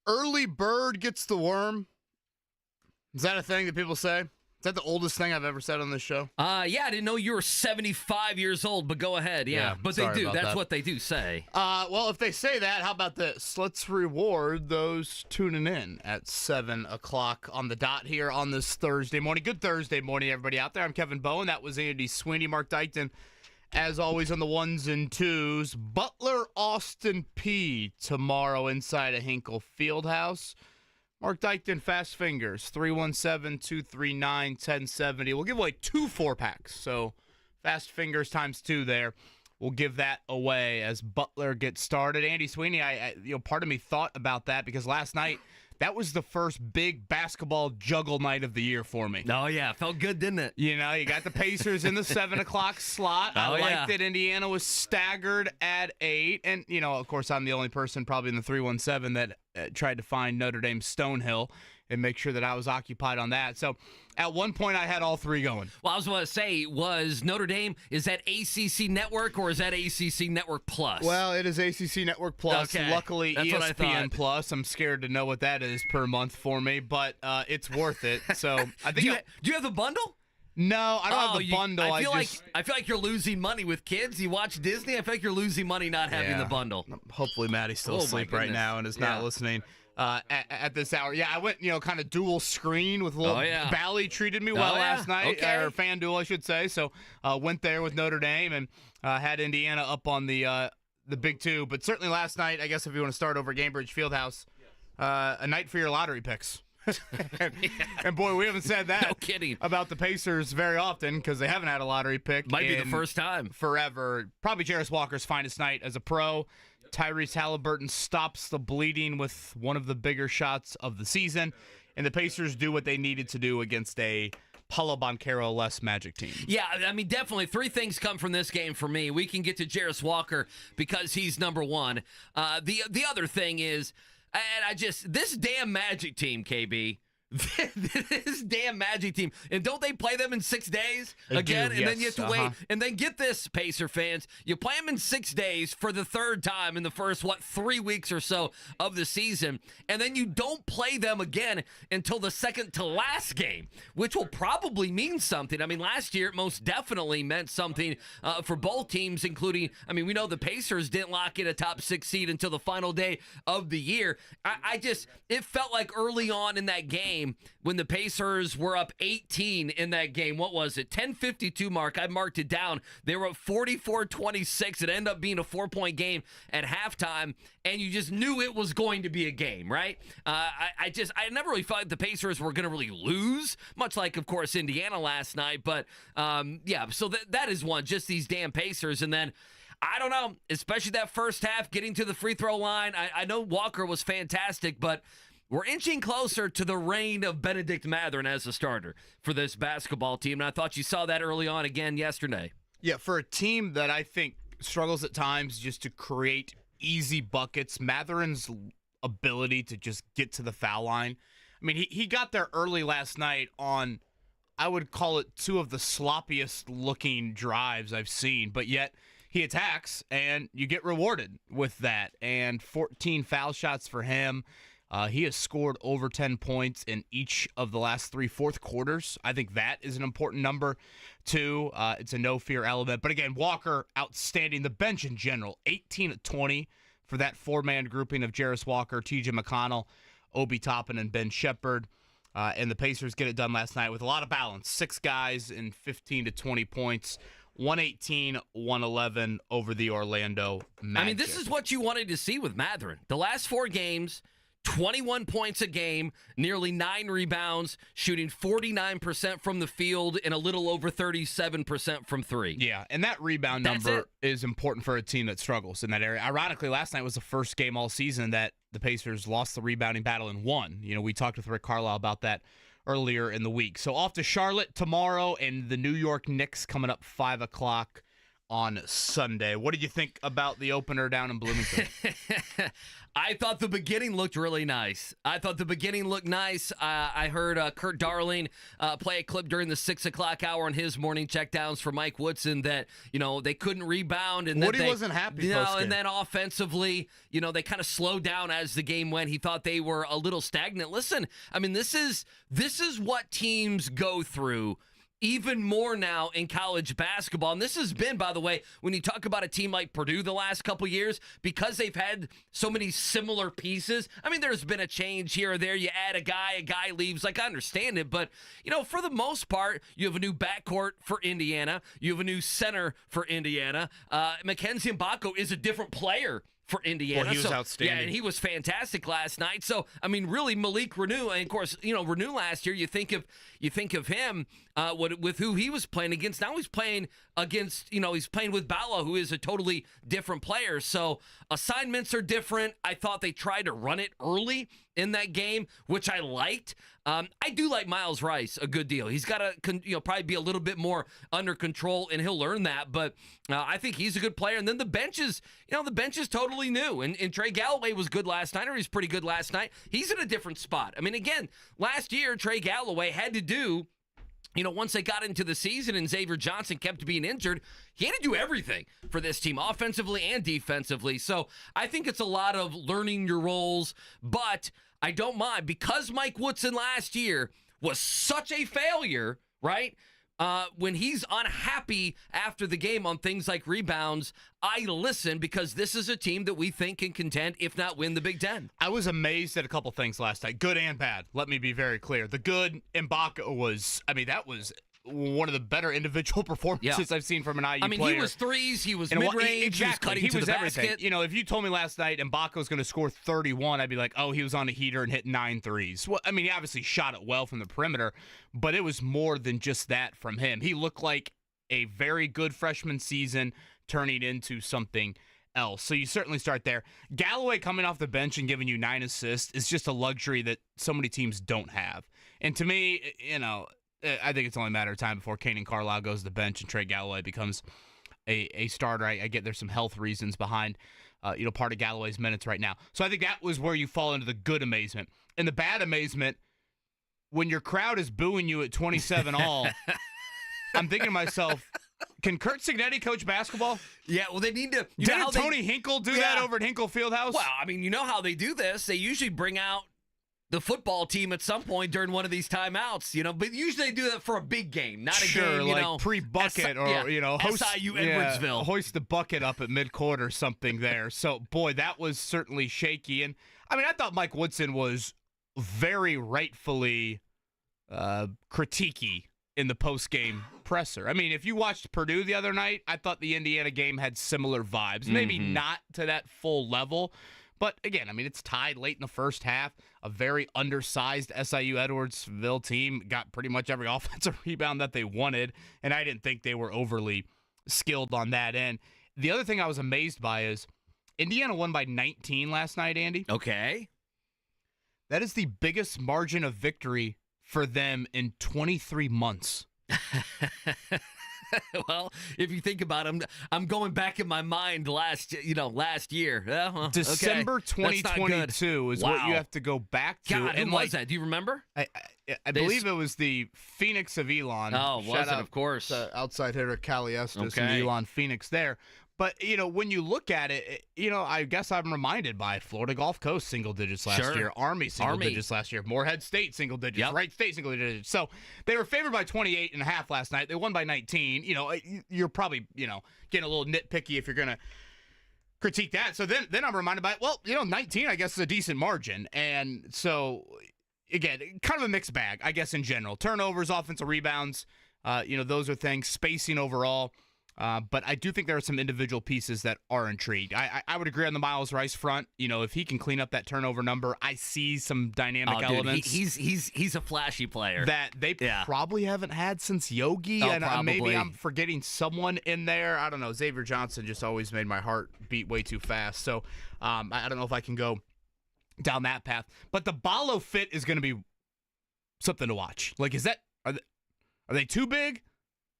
Early bird gets the worm. Is that a thing that people say? Is that the oldest thing I've ever said on this show? Yeah, I didn't know you were 75 years old, but go ahead. Yeah, but they do. That's what they do say. Well, if they say that, how about this? Let's reward those tuning in at 7 o'clock on the dot here on this Thursday morning. Good Thursday morning, everybody out there. I'm Kevin Bowen. That was Andy Sweeney. Mark Dykton, as always, on the ones and twos. Butler Austin P tomorrow inside of Hinkle Fieldhouse. Mark Dykton, Fast Fingers, 317-239-1070. We'll give away 2 4-packs. So Fast Fingers times 2 there. We'll give that away as Butler gets started. Andy Sweeney, part of me thought about that because last night, that was the first big basketball juggle night of the year for me. Oh, yeah. Felt good, didn't it? You got the Pacers in the 7 o'clock slot. I liked that Indiana was staggered at 8. And, of course, I'm the only person probably in the 317 that tried to find Notre Dame Stonehill and make sure that I was occupied on that. So at one point, I had all 3 going. Well, I was going to say, was Notre Dame, is that ACC Network or is that ACC Network Plus? Well, it is ACC Network Plus. Okay. Luckily, That's ESPN Plus. I'm scared to know what that is per month for me, but it's worth it. So I think. Do you have the bundle? No, I don't have the bundle. I feel like you're losing money with kids. You watch Disney. I feel like you're losing money not having the bundle. Hopefully, Maddie's still asleep right now and is not listening. At this hour. Yeah, I went, kind of dual screen with a little Bally treated me well last night, or FanDuel, I should say. So went there with Notre Dame and had Indiana up on the Big Two. But certainly last night, I guess if you want to start over Gainbridge Fieldhouse, a night for your lottery picks. And boy, we haven't said that no kidding. About the Pacers very often because they haven't had a lottery pick. Might be the first time. Forever. Probably Jarris Walker's finest night as a pro. Tyrese Halliburton stops the bleeding with one of the bigger shots of the season, and the Pacers do what they needed to do against a Paolo Banchero-less Magic team. Yeah, I mean, definitely 3 things come from this game for me. We can get to Jarris Walker because he's number 1. The other thing is, and this damn Magic team, KB, this damn Magic team, and don't they play them in 6 days again? And then you have to wait. And then get this, Pacer fans, you play them in 6 days for the 3rd time in the first 3 weeks or so of the season, and then you don't play them again until the second to last game, which will probably mean something. I mean, last year it most definitely meant something for both teams, including, we know the Pacers didn't lock in a top 6 seed until the final day of the year. It felt like early on in that game, when the Pacers were up 18 in that game, what was it? 10:52 mark. I marked it down. They were up 44-26. It ended up being a 4-point game at halftime, and you just knew it was going to be a game, right? I never really felt like the Pacers were going to really lose, much like, of course, Indiana last night. But, so that is one, just these damn Pacers. And then, I don't know, especially that first half, getting to the free throw line. I know Walker was fantastic, but we're inching closer to the reign of Benedict Mathurin as a starter for this basketball team, and I thought you saw that early on again yesterday. Yeah, for a team that I think struggles at times just to create easy buckets, Mathurin's ability to just get to the foul line. He got there early last night on, I would call it 2 of the sloppiest looking drives I've seen, but yet he attacks, and you get rewarded with that. And 14 foul shots for him. He has scored over 10 points in each of the last 3 fourth quarters. I think that is an important number, too. It's a no-fear element. But again, Walker, outstanding. The bench in general, 18-20 for that 4-man grouping of Jarris Walker, T.J. McConnell, Obi Toppin, and Ben Shepherd. And the Pacers get it done last night with a lot of balance. 6 guys in 15 to 20 points. 118-111 over the Orlando Magic. This is what you wanted to see with Mathurin. The last 4 games, 21 points a game, nearly 9 rebounds, shooting 49% from the field and a little over 37% from 3. Yeah, and that rebound number is important for a team that struggles in that area. Ironically, last night was the first game all season that the Pacers lost the rebounding battle and won. We talked with Rick Carlisle about that earlier in the week. So off to Charlotte tomorrow, and the New York Knicks coming up 5 o'clock on Sunday. What did you think about the opener down in Bloomington? I thought the beginning looked really nice. I heard Kurt Darling play a clip during the 6 o'clock hour on his morning checkdowns for Mike Woodson that, they couldn't rebound. And Woody wasn't happy post-game. And then offensively, they kind of slowed down as the game went. He thought they were a little stagnant. Listen, I mean, this is what teams go through even more now in college basketball. And this has been, by the way, when you talk about a team like Purdue the last couple years, because they've had so many similar pieces. I mean, there's been a change here or there. You add a guy leaves. Like, I understand it. But, for the most part, you have a new backcourt for Indiana. You have a new center for Indiana. Mackenzie Mbako is a different player for Indiana. Well, he was outstanding. Yeah, and he was fantastic last night. So, I mean, really, Malik Renew, and of course, Renew last year, you think of him with who he was playing against. Now he's playing against, he's playing with Bala, who is a totally different player. So assignments are different. I thought they tried to run it early in that game, which I liked. I do like Miles Rice a good deal. He's got to probably be a little bit more under control, and he'll learn that. But I think he's a good player. And then the bench is totally new. And Trey Galloway was good last night, or he's pretty good last night. He's in a different spot. I mean, again, last year, Trey Galloway had to do, once they got into the season and Xavier Johnson kept being injured, he had to do everything for this team, offensively and defensively. So I think it's a lot of learning your roles, but I don't mind, because Mike Woodson last year was such a failure, right? When he's unhappy after the game on things like rebounds, I listen, because this is a team that we think can contend, if not win the Big Ten. I was amazed at a couple things last night, good and bad. Let me be very clear. The good, Mbaka was, that was one of the better individual performances I've seen from an IU player. He was threes, he was mid-range, exactly. he was cutting to the everything. basket. If you told me last night Mbaka was going to score 31, I'd be like, oh, he was on a heater and hit 9 threes. Well, he obviously shot it well from the perimeter, but it was more than just that from him. He looked like a very good freshman season turning into something else. So you certainly start there. Galloway coming off the bench and giving you 9 assists is just a luxury that so many teams don't have. And to me, I think it's only a matter of time before Kanan Carlisle goes to the bench and Trey Galloway becomes a starter. I get there's some health reasons behind, part of Galloway's minutes right now. So I think that was where you fall into the good amazement. And the bad amazement, when your crowd is booing you at 27 all, I'm thinking to myself, can Kurt Cignetti coach basketball? Yeah, well, they need to. Didn't Tony Hinkle do that over at Hinkle Fieldhouse? Well, you know how they do this. They usually bring out the football team at some point during one of these timeouts, but usually they do that for a big game, not a game, like pre-bucket or, host, SIU Edwardsville. Hoist the bucket up at midcourt or something there. So, boy, that was certainly shaky. And, I thought Mike Woodson was very rightfully critiquey in the post-game presser. If you watched Purdue the other night, I thought the Indiana game had similar vibes. Maybe not to that full level, but again, it's tied late in the first half. A very undersized SIU Edwardsville team got pretty much every offensive rebound that they wanted, and I didn't think they were overly skilled on that end. The other thing I was amazed by is Indiana won by 19 last night, Andy. Okay. That is the biggest margin of victory for them in 23 months. Well, if you think about it, I'm going back in my mind last year. December 2022 is what you have to go back to. God, who was that? Do you remember? I believe it was the Phoenix of Elon. Oh, was it? Of course. Outside hitter Callie Estes and Elon Phoenix there. But, when you look at it, I guess I'm reminded by Florida Gulf Coast single digits last year, Army single digits last year, Morehead State single digits, Wright State single digits. So they were favored by 28.5 last night. They won by 19. You're probably, getting a little nitpicky if you're going to critique that. So then I'm reminded by, 19, I guess, is a decent margin. And so, again, kind of a mixed bag, I guess, in general. Turnovers, offensive rebounds, those are things, spacing overall. But I do think there are some individual pieces that are intrigued. I would agree on the Miles Rice front. If he can clean up that turnover number, I see some dynamic elements. He's a flashy player that they probably haven't had since Yogi. And maybe I'm forgetting someone in there. I don't know. Xavier Johnson just always made my heart beat way too fast. So I don't know if I can go down that path. But the Ballo fit is going to be something to watch. Like, are they too big?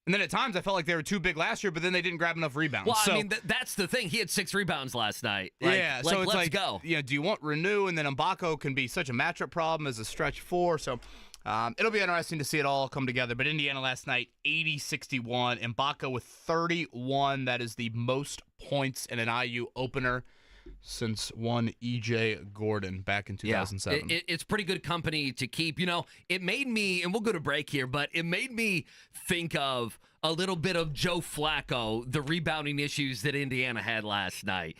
And then at times I felt like they were too big last year, but then they didn't grab enough rebounds. Well, so, I mean, that's the thing. He had 6 rebounds last night. yeah, so it's let's like, go. do you want Renew? And then Mbako can be such a matchup problem as a stretch 4. So it'll be interesting to see it all come together. But Indiana last night, 80-61. Mbako with 31. That is the most points in an IU opener since one E.J. Gordon back in 2007. Yeah, it's pretty good company to keep. It made me, and we'll go to break here, but it made me think of a little bit of Joe Flacco, the rebounding issues that Indiana had last night.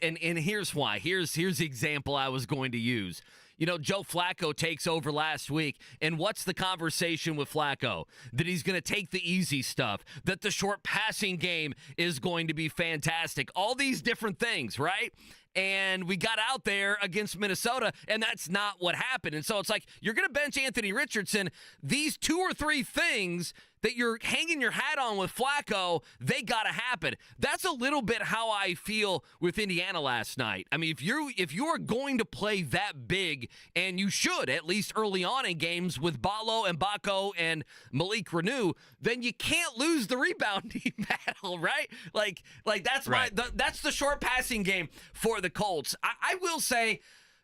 And here's why. Here's the example I was going to use. Joe Flacco takes over last week, and what's the conversation with Flacco? That he's going to take the easy stuff, that the short passing game is going to be fantastic. All these different things, right? And we got out there against Minnesota, and that's not what happened. And so it's like, you're going to bench Anthony Richardson. These 2 or 3 things that you're hanging your hat on with Flacco, they got to happen. That's a little bit how I feel with Indiana last night. I mean, if you're going to play that big, and you should, at least early on in games with Balo and Mbako and Malik Renew, then you can't lose the rebounding battle, right? Like that's right. That's the short passing game for the Colts. I will say,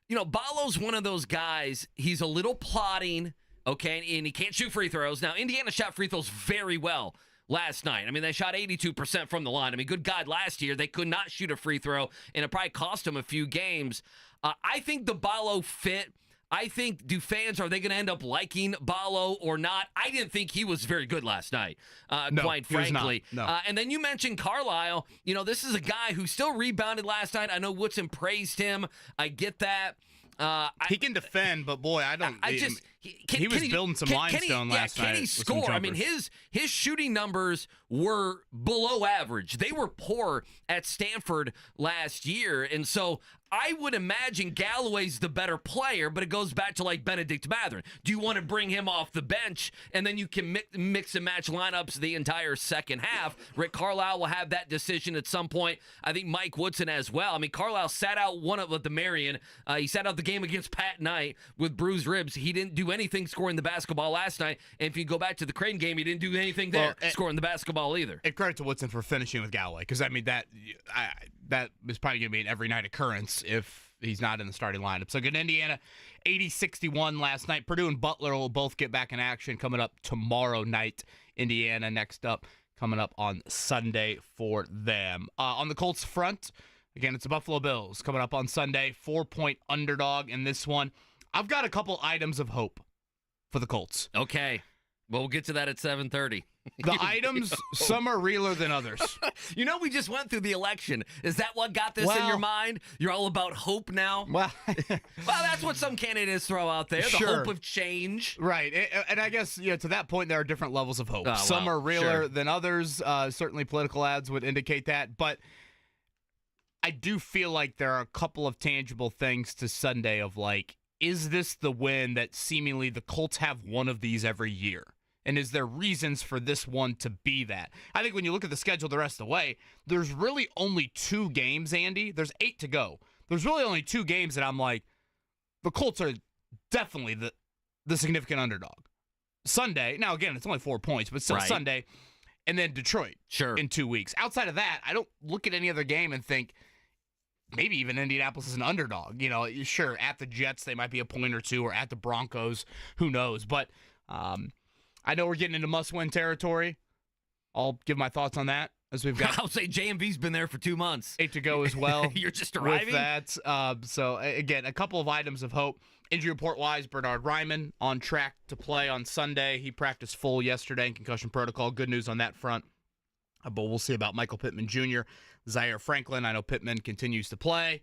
Balo's one of those guys, he's a little plodding, okay, and he can't shoot free throws. Now, Indiana shot free throws very well last night. I mean, they shot 82% from the line. I mean, good God, last year they could not shoot a free throw, and it probably cost them a few games. I think the Balo fit. I think, are they going to end up liking Balo or not? I didn't think he was very good last night, quite frankly. No. And then you mentioned Carlisle. This is a guy who still rebounded last night. I know Woodson praised him. I get that. He can defend, but boy, I don't. He was building some limestone last night. Can he score? I mean, his shooting numbers were below average. They were poor at Stanford last year, and so I would imagine Galloway's the better player, but it goes back to like Benedict Mathurin. Do you want to bring him off the bench, and then you can mix and match lineups the entire second half? Rick Carlisle will have that decision at some point. I think Mike Woodson as well. I mean, Carlisle sat out with the Marion. He sat out the game against Pat Knight with bruised ribs. He didn't do anything scoring the basketball last night, and if you go back to the Creighton game, he didn't do anything there scoring the basketball either. And credit to Woodson for finishing with Galloway, because I mean that is probably going to be an every night occurrence if he's not in the starting lineup. So good Indiana, 80-61 last night. Purdue and Butler will both get back in action coming up tomorrow night. Indiana next up, coming up on Sunday for them. On the Colts front, again, it's the Buffalo Bills coming up on Sunday. 4-point underdog in this one. I've got a couple items of hope for the Colts. Okay. Well, we'll get to that at 7:30. The items, some are realer than others. We just went through the election. Is that what got this in your mind? You're all about hope now? Well, that's what some candidates throw out there, the hope of change. Right. And I guess, to that point, there are different levels of hope. Some are realer than others. Certainly political ads would indicate that. But I do feel like there are a couple of tangible things to Sunday of like, is this the win that seemingly the Colts have one of these every year? And is there reasons for this one to be that? I think when you look at the schedule the rest of the way, there's really only 2 games, Andy. There's 8 to go. There's really only 2 games that I'm like, the Colts are definitely the significant underdog. Sunday, now again, it's only 4 points, but still Sunday, and then Detroit in 2 weeks. Outside of that, I don't look at any other game and think, maybe even Indianapolis is an underdog. Sure, at the Jets, they might be a point or 2, or at the Broncos, who knows. But I know we're getting into must-win territory. I'll give my thoughts on that as we've got. I'll say JMV's been there for 2 months. 8 to go as well. You're just arriving? With that. So, again, a couple of items of hope. Injury report-wise, Bernard Ryman on track to play on Sunday. He practiced full yesterday in concussion protocol. Good news on that front. But we'll see about Michael Pittman Jr., Zaire Franklin. I know Pittman continues to play.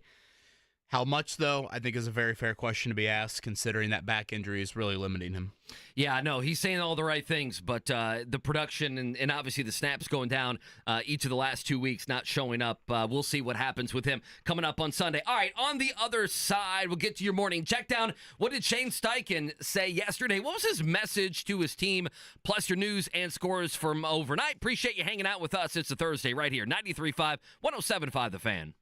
How much, though, I think is a very fair question to be asked, considering that back injury is really limiting him. Yeah, no, he's saying all the right things, but the production and obviously the snaps going down each of the last 2 weeks, not showing up. We'll see what happens with him coming up on Sunday. All right, on the other side, we'll get to your morning check down. What did Shane Steichen say yesterday? What was his message to his team? Plus your news and scores from overnight. Appreciate you hanging out with us. It's a Thursday right here, 93.5, 107.5 The Fan.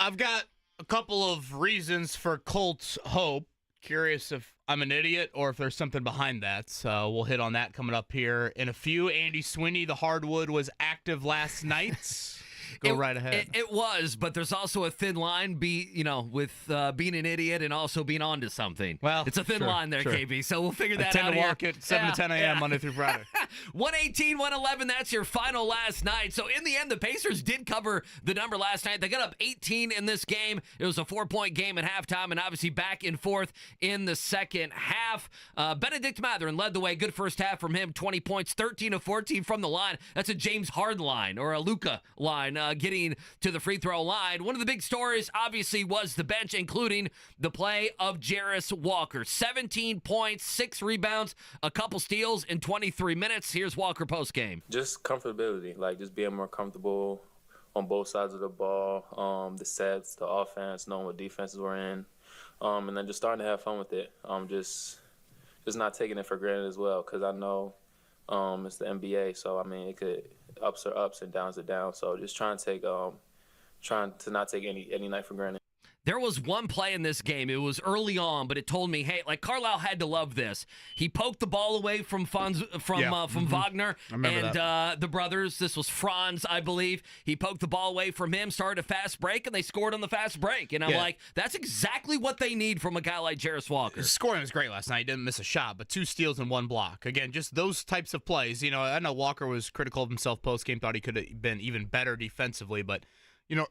I've got a couple of reasons for Colts hope. Curious if I'm an idiot or if there's something behind that. So we'll hit on that coming up here in a few. Andy Sweeney, the hardwood, was active last night. Go right ahead. It was, but there's also a thin line with being an idiot and also being onto something. Well, it's a thin line there, sure. KB. So we'll figure that out. I tend to walk at 7 to 10 a.m. Monday through Friday. 118-111, that's your final last night. So in the end, the Pacers did cover the number last night. They got up 18 in this game. It was a 4-point game at halftime, and obviously back and forth in the second half. Benedict Mathurin led the way. Good first half from him. 20 points, 13 of 14 from the line. That's a James Harden line or a Luka line getting to the free throw line. One of the big stories, obviously, was the bench, including the play of Jarris Walker. 17 points, 6 rebounds, a couple steals in 23 minutes. Here's Walker postgame. Just comfortability, like just being more comfortable on both sides of the ball, the sets, the offense, knowing what defenses we're in, and then just starting to have fun with it. Just not taking it for granted as well, because I know it's the NBA, so I mean it could ups are ups and downs are downs. So just trying to not take any night for granted. There was one play in this game. It was early on, but it told me, hey, like Carlisle had to love this. He poked the ball away from Wagner and the brothers. This was Franz, I believe. He poked the ball away from him, started a fast break, and they scored on the fast break. And I'm like, that's exactly what they need from a guy like Jarris Walker. His scoring was great last night. He didn't miss a shot, but 2 steals and 1 block. Again, just those types of plays. I know Walker was critical of himself post-game, thought he could have been even better defensively, but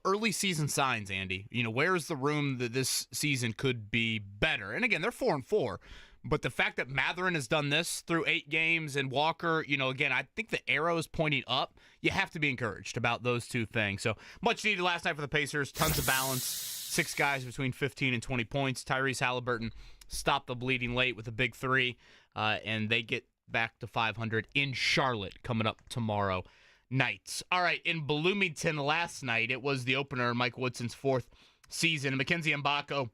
early season signs, Andy. Where's the room that this season could be better? And again, they're 4-4, but the fact that Mathurin has done this through 8 games and Walker, again, I think the arrow is pointing up. You have to be encouraged about those 2 things. So much needed last night for the Pacers. Tons of balance. 6 guys between 15 and 20 points. Tyrese Halliburton stopped the bleeding late with a big 3, and they get back to 500 in Charlotte coming up tomorrow night. All right, in Bloomington last night, it was the opener, Mike Woodson's 4th season. Mackenzie Mbako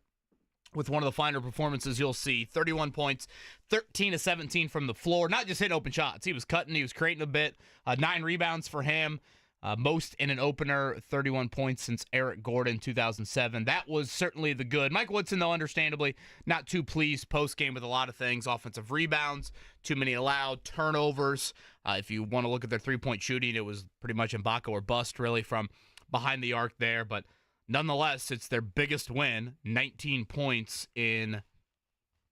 with one of the finer performances you'll see. 31 points, 13 of 17 from the floor. Not just hitting open shots. He was cutting. He was creating a bit. 9 rebounds for him. Most in an opener, 31 points since Eric Gordon, 2007. That was certainly the good. Mike Woodson, though, understandably, not too pleased post-game with a lot of things. Offensive rebounds, too many allowed, turnovers. If you want to look at their three-point shooting, it was pretty much Mbako or bust, really, from behind the arc there. But nonetheless, it's their biggest win, 19 points in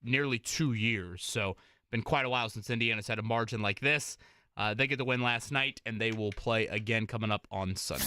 nearly 2 years. So been quite a while since Indiana's had a margin like this. They get the win last night, and they will play again coming up on Sunday.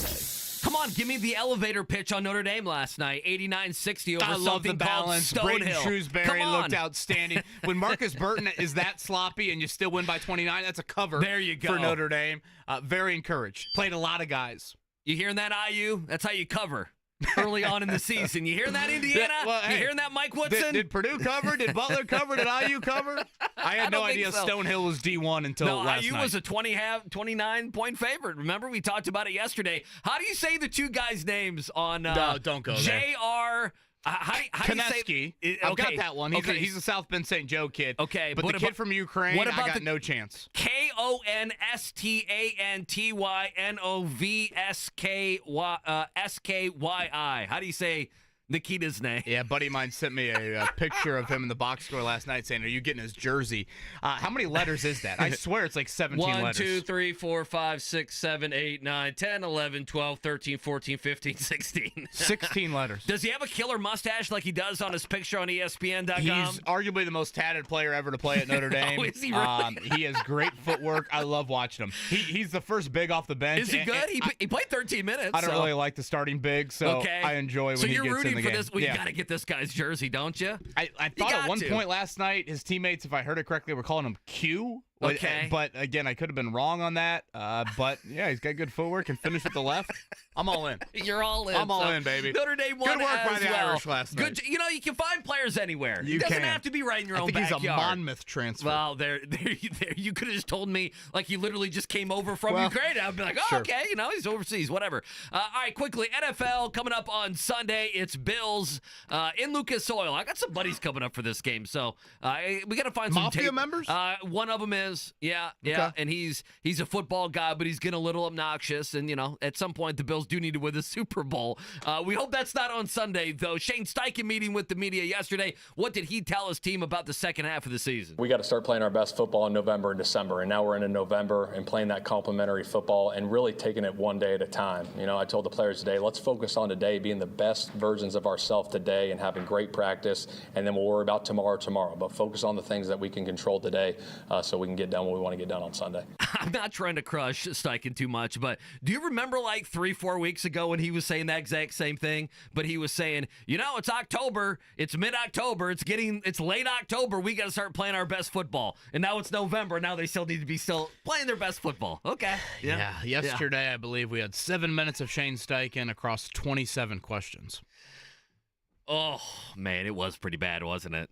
Come on, give me the elevator pitch on Notre Dame last night. 89-60 over I love something the balance. called Braden Stonehill. Shrewsbury looked outstanding. When Marcus Burton is that sloppy and you still win by 29, that's a cover there you go. For Notre Dame. Very encouraged. Played a lot of guys. You hearing that, IU? That's how you cover early on in the season. You hearing that, Indiana? You hearing that, Mike Woodson? Did Purdue cover? Did Butler cover? Did IU cover? I had no idea Stonehill was D1 until last night. IU was a 29-point favorite. Remember, we talked about it yesterday. How do you say the 2 guys' names on no, don't go there. J.R. How do you say? I've got that one. He's a South Bend St. Joe kid. Okay, but the kid from Ukraine, I got no chance. KONSTANTYNOVSKYI. How do you say Nikita's name? Yeah, a buddy of mine sent me a picture of him in the box score last night saying, are you getting his jersey? How many letters is that? I swear it's like 17 letters. 1, 2, 3, 4, 5, 6, 7, 8, 9, 10, 11, 12, 13, 14, 15, 16. 16 letters. Does he have a killer mustache like he does on his picture on ESPN.com? He's arguably the most tatted player ever to play at Notre Dame. Oh, is he really? He has great footwork. I love watching him. He's the first big off the bench. Is he good? He played 13 minutes. I don't really like the starting big, so I enjoy when he gets in the game. So you're rooting for this. Well, you got to get this guy's jersey, don't you? I thought at one point last night, his teammates, if I heard it correctly, were calling him Q. Okay. But again, I could have been wrong on that. But yeah, he's got good footwork and finish with the left. I'm all in. You're all in. I'm all in, baby. Notre Dame won. Good work by the well. Irish last night. Good. You can find players anywhere. You it doesn't can. have to be right in your own backyard. I think he's a Monmouth transfer. Well, there. You could have just told me like he literally just came over from Ukraine. I'd be like, oh, sure. okay, he's overseas, whatever. All right, quickly, NFL coming up on Sunday. It's Bills in Lucas Oil. I got some buddies coming up for this game, so we got to find some Mafia tape. members. One of them is. Yeah. Okay. And he's a football guy, but he's getting a little obnoxious. And, at some point, the Bills do need to win the Super Bowl. We hope that's not on Sunday, though. Shane Steichen meeting with the media yesterday. What did he tell his team about the second half of the season? We got to start playing our best football in November and December. And now we're into November and playing that complementary football and really taking it one day at a time. I told the players today, let's focus on today, being the best versions of ourselves today and having great practice. And then we'll worry about tomorrow. But focus on the things that we can control today so we can get done what we want to get done on Sunday. I'm not trying to crush Steichen too much, but do you remember like 3-4 weeks ago when he was saying that exact same thing? But he was saying, it's October, it's mid-October, it's late October, we got to start playing our best football. And now it's November, now they still need to be still playing their best football. Okay. Yeah. Yesterday, I believe we had 7 minutes of Shane Steichen across 27 questions. Oh, man, it was pretty bad, wasn't it?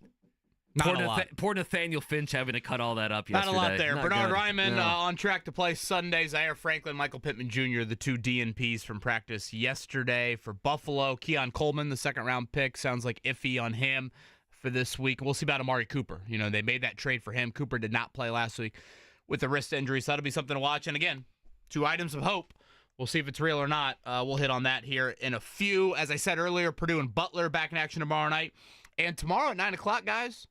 Not a lot. Poor Nathaniel Finch having to cut all that up yesterday. Not a lot there. Not Bernard good. Ryman on track to play Sunday. Zaire Franklin, Michael Pittman Jr., the two DNPs from practice yesterday for Buffalo. Keon Coleman, the second-round pick, sounds like iffy on him for this week. We'll see about Amari Cooper. They made that trade for him. Cooper did not play last week with the wrist injury, so that'll be something to watch. And again, 2 items of hope. We'll see if it's real or not. We'll hit on that here in a few. As I said earlier, Purdue and Butler back in action tomorrow night. And tomorrow at 9 o'clock, guys.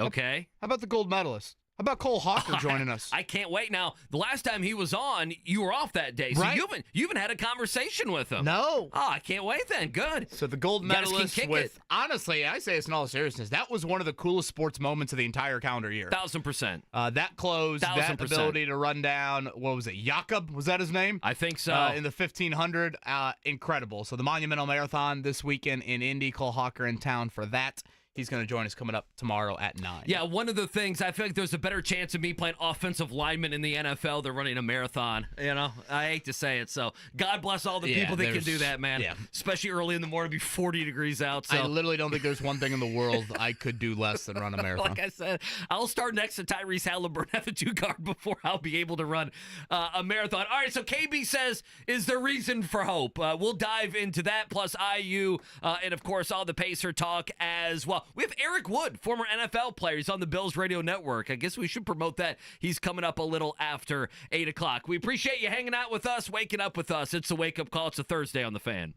Okay. How about the gold medalist? How about Cole Hawker joining us? I can't wait. Now, the last time he was on, you were off that day. So right? you haven't had a conversation with him. No. Oh, I can't wait then. Good. So the gold medalist with, honestly, I say this in all seriousness, that was one of the coolest sports moments of the entire calendar year. 1,000%. That close, that ability to run down, what was it, Jakob? Was that his name? I think so. In the 1,500, incredible. So the Monumental Marathon this weekend in Indy, Cole Hawker in town for that. He's going to join us coming up tomorrow at 9. Yeah, one of the things, I feel like there's a better chance of me playing offensive lineman in the NFL than running a marathon. I hate to say it. So God bless all the people that can do that, man. Yeah. Especially early in the morning, be 40 degrees out. So. I literally don't think there's one thing in the world I could do less than run a marathon. Like I said, I'll start next to Tyrese Halliburton at the 2 guard before I'll be able to run a marathon. All right, so KB says, is there reason for hope? We'll dive into that, plus IU, and of course all the Pacer talk as well. We have Eric Wood, former NFL player. He's on the Bills Radio Network. I guess we should promote that. He's coming up a little after 8 o'clock. We appreciate you hanging out with us, waking up with us. It's a wake-up call. It's a Thursday on The Fan.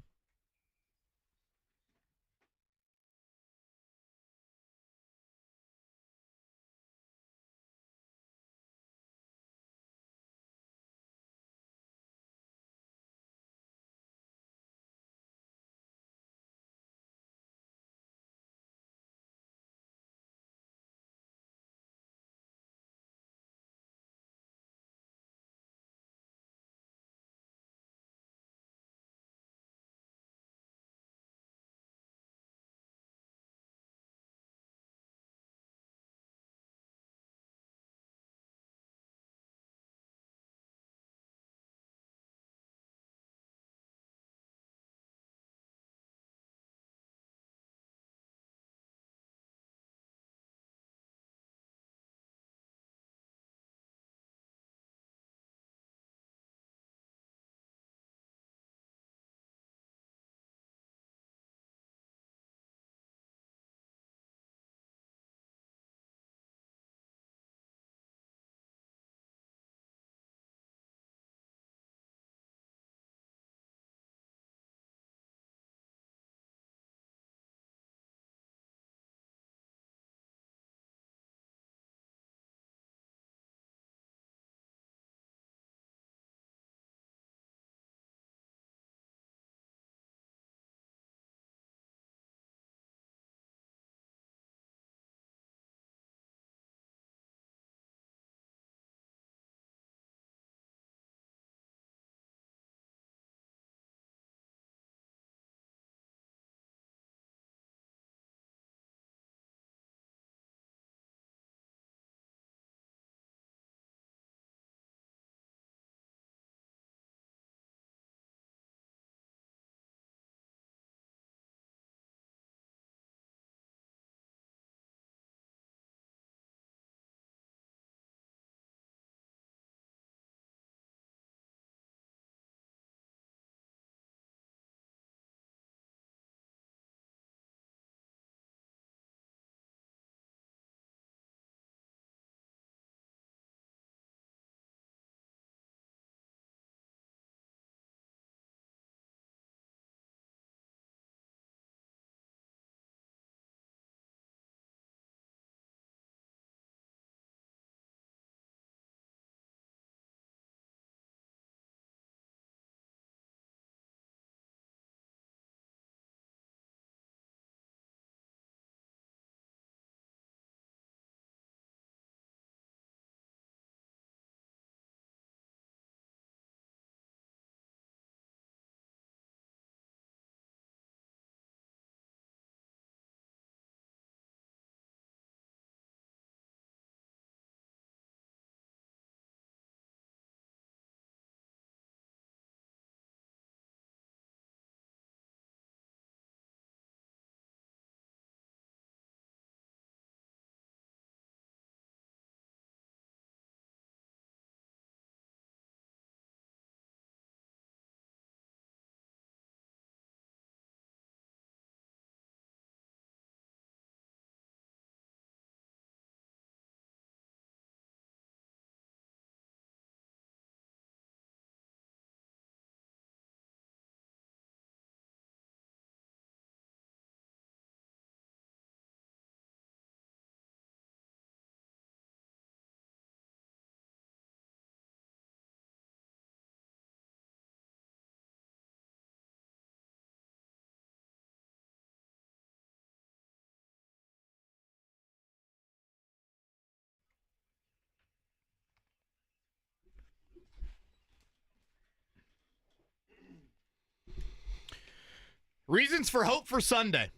Reasons for hope for Sunday.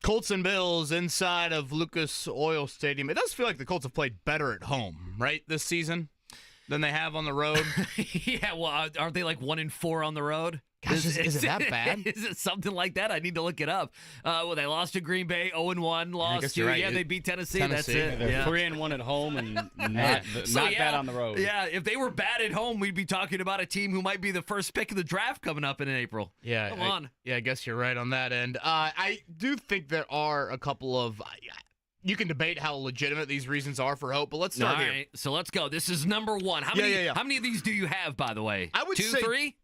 Colts and Bills inside of Lucas Oil Stadium. It does feel like the Colts have played better at home, right, this season than they have on the road. Yeah, well, aren't they like 1-4 on the road? Gosh, is it that bad? Is it something like that? I need to look it up. Well, they lost to Green Bay, 0-1, lost to, right. yeah, they beat Tennessee. That's Tennessee. it. They're Yeah. 3-1 at home and not bad on the road. Yeah, if they were bad at home, we'd be talking about a team who might be the first pick of the draft coming up in April. Yeah, Come on. Yeah, I guess you're right on that end. I do think there are a couple of. You can debate how legitimate these reasons are for hope, but let's start All here. right, so let's go. This is number one. How many of these do you have, by the way? I would Two, say 3?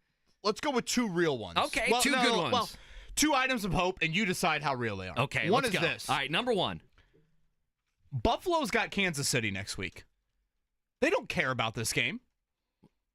Let's go with 2 real ones. Okay, two good ones. Well, 2 items of hope, and you decide how real they are. Okay, one let's is go. this. All right, number 1. Buffalo's got Kansas City next week. They don't care about this game.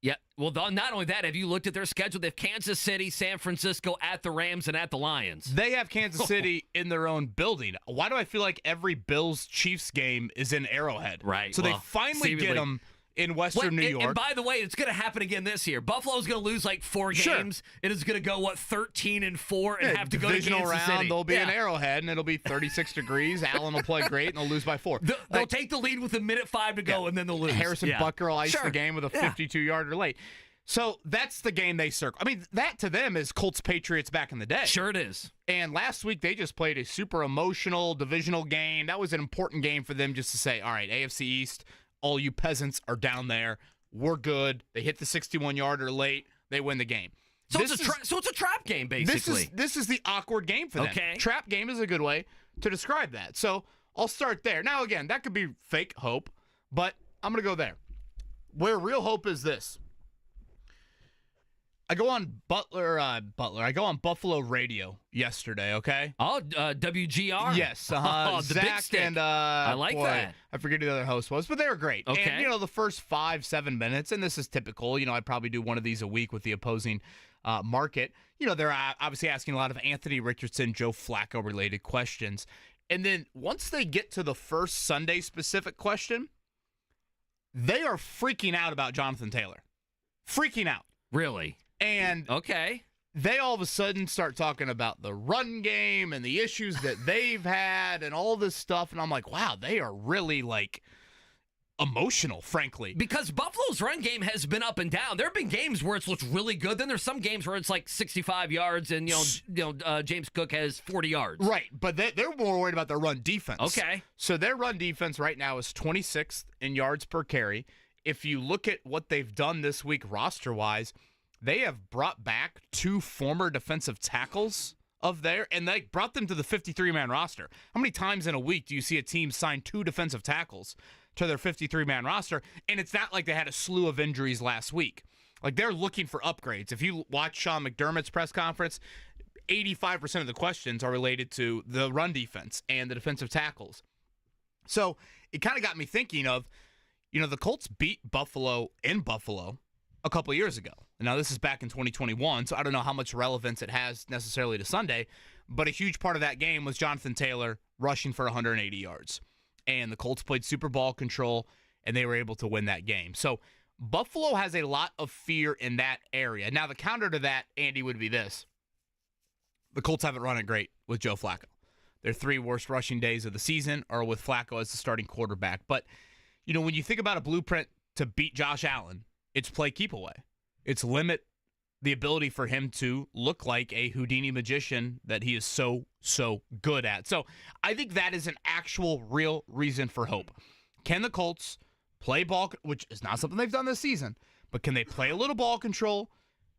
Yeah, well, not only that, have you looked at their schedule? They have Kansas City, San Francisco, at the Rams, and at the Lions. They have Kansas City in their own building. Why do I feel like every Bills-Chiefs game is in Arrowhead? Right. So well, they finally seemingly. get them in Western New York. And by the way, it's going to happen again this year. Buffalo's going to lose like 4 games. It is going to go, 13-4 and have to go to Divisional Kansas round, City. they'll be in Arrowhead, and it'll be 36 degrees. Allen will play great, and they'll lose by 4. They'll take the lead with 1:05 to go, and then they'll lose. Harrison Butker will ice the game with a Yeah. 52-yarder late. So that's the game they circle. I mean, that to them is Colts-Patriots back in the day. Sure it is. And last week, they just played a super emotional divisional game. That was an important game for them just to say, all right, AFC East, all you peasants are down there. We're good. They hit the 61-yarder late. They win the game. So it's a trap game, basically. This is the awkward game for them. Okay. Trap game is a good way to describe that. So I'll start there. Now, again, that could be fake hope, but I'm going to go there. Where real hope is this. I go on I go on Buffalo radio yesterday, okay? Oh, WGR? Yes. Oh, the Zach big stick. and I like that. I forget who the other host was, but they were great. Okay. And, the first 5-7 minutes, and this is typical, I probably do one of these a week with the opposing market. They're obviously asking a lot of Anthony Richardson, Joe Flacco related questions. And then once they get to the first Sunday specific question, they are freaking out about Jonathan Taylor. Freaking out. Really? And okay, they all of a sudden start talking about the run game and the issues that they've had and all this stuff. And I'm like, wow, they are really emotional, frankly. Because Buffalo's run game has been up and down. There have been games where it's looked really good. Then there's some games where it's like 65 yards and, James Cook has 40 yards. Right, but they're more worried about their run defense. Okay. So their run defense right now is 26th in yards per carry. If you look at what they've done this week roster-wise, they have brought back 2 former defensive tackles of there, and they brought them to the 53-man roster. How many times in a week do you see a team sign 2 defensive tackles to their 53-man roster? And it's not like they had a slew of injuries last week. Like, they're looking for upgrades. If you watch Sean McDermott's press conference, 85% of the questions are related to the run defense and the defensive tackles. So it kind of got me thinking of, the Colts beat Buffalo in Buffalo a couple of years ago. Now, this is back in 2021, so I don't know how much relevance it has necessarily to Sunday, but a huge part of that game was Jonathan Taylor rushing for 180 yards. And the Colts played super ball control, and they were able to win that game. So Buffalo has a lot of fear in that area. Now, the counter to that, Andy, would be this. The Colts haven't run it great with Joe Flacco. Their 3 worst rushing days of the season are with Flacco as the starting quarterback. But, when you think about a blueprint to beat Josh Allen, it's play keep away. It's limit the ability for him to look like a Houdini magician that he is so good at. So I think that is an actual real reason for hope. Can the Colts play ball, which is not something they've done this season, but can they play a little ball control?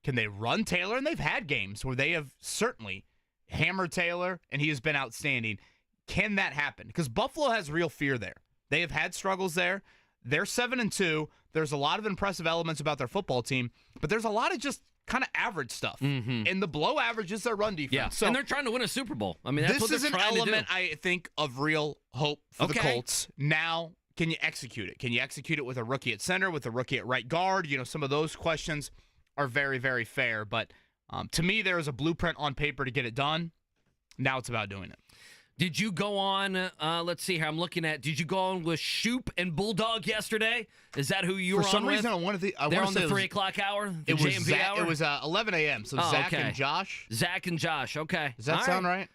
Can they run Taylor? And they've had games where they have certainly hammered Taylor, and he has been outstanding. Can that happen? Because Buffalo has real fear there. They have had struggles there. They're 7-2. There's a lot of impressive elements about their football team, but there's a lot of just kind of average stuff. Mm-hmm. And the below average is their run defense. Yeah, so and they're trying to win a Super Bowl. I mean, that's what they're trying to do. This is an element, I think, of real hope for the Colts. Now, can you execute it? Can you execute it with a rookie at center, with a rookie at right guard? Some of those questions are very, very fair. But to me, there is a blueprint on paper to get it done. Now it's about doing it. Did you go on, let's see here, I'm looking at, did you go on with Shoop and Bulldog yesterday? Is that who you were on with? For some reason, I wanted to. They're on the 3 o'clock hour? The JMV hour? It was 11 a.m., so Zach and Josh. Zach and Josh, okay. Does that sound right?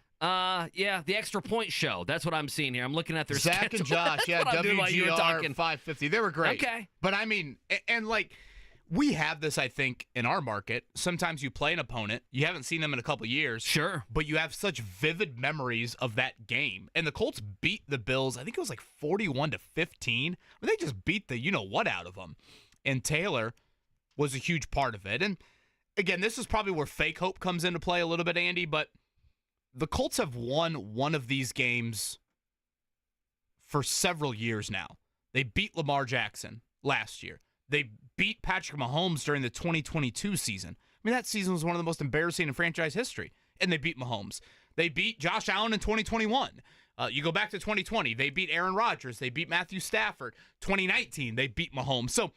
Yeah, the Extra Point Show. That's what I'm seeing here. I'm looking at their Zach schedule. and Josh, yeah, WGR 550. They were great. Okay. But I mean, and like, we have this, I think, in our market. Sometimes you play an opponent, you haven't seen them in a couple years. Sure. But you have such vivid memories of that game. And the Colts beat the Bills, I think it was like 41-15. They just beat the you-know-what out of them. And Taylor was a huge part of it. And again, this is probably where fake hope comes into play a little bit, Andy, but the Colts have won one of these games for several years now. They beat Lamar Jackson last year. They beat Patrick Mahomes during the 2022 season. I mean, that season was one of the most embarrassing in franchise history, and they beat Mahomes. They beat Josh Allen in 2021. You go back to 2020, they beat Aaron Rodgers. They beat Matthew Stafford. 2019, they beat Mahomes. So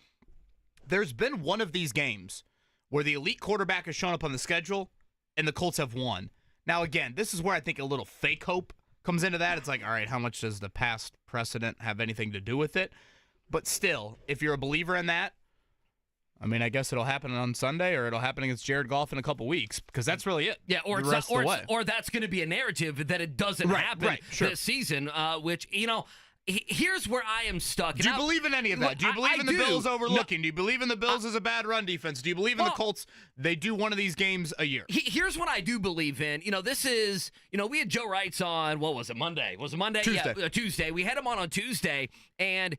there's been one of these games where the elite quarterback has shown up on the schedule, and the Colts have won. Now, again, this is where I think a little fake hope comes into that. It's like, all right, how much does the past precedent have anything to do with it? But still, if you're a believer in that, I mean, I guess it'll happen on Sunday or it'll happen against Jared Goff in a couple weeks because that's really it. Yeah, or that's going to be a narrative that it doesn't happen this season, which, here's where I am stuck. Do you believe in any of that? Do you believe in the Bills overlooking? Do you believe in the Bills as a bad run defense? Do you believe in the Colts? They do one of these games a year. Here's what I do believe in. This is, we had Joe Wrights on, what was it, Monday? Was it Monday? Tuesday. Yeah, Tuesday. We had him on Tuesday, and,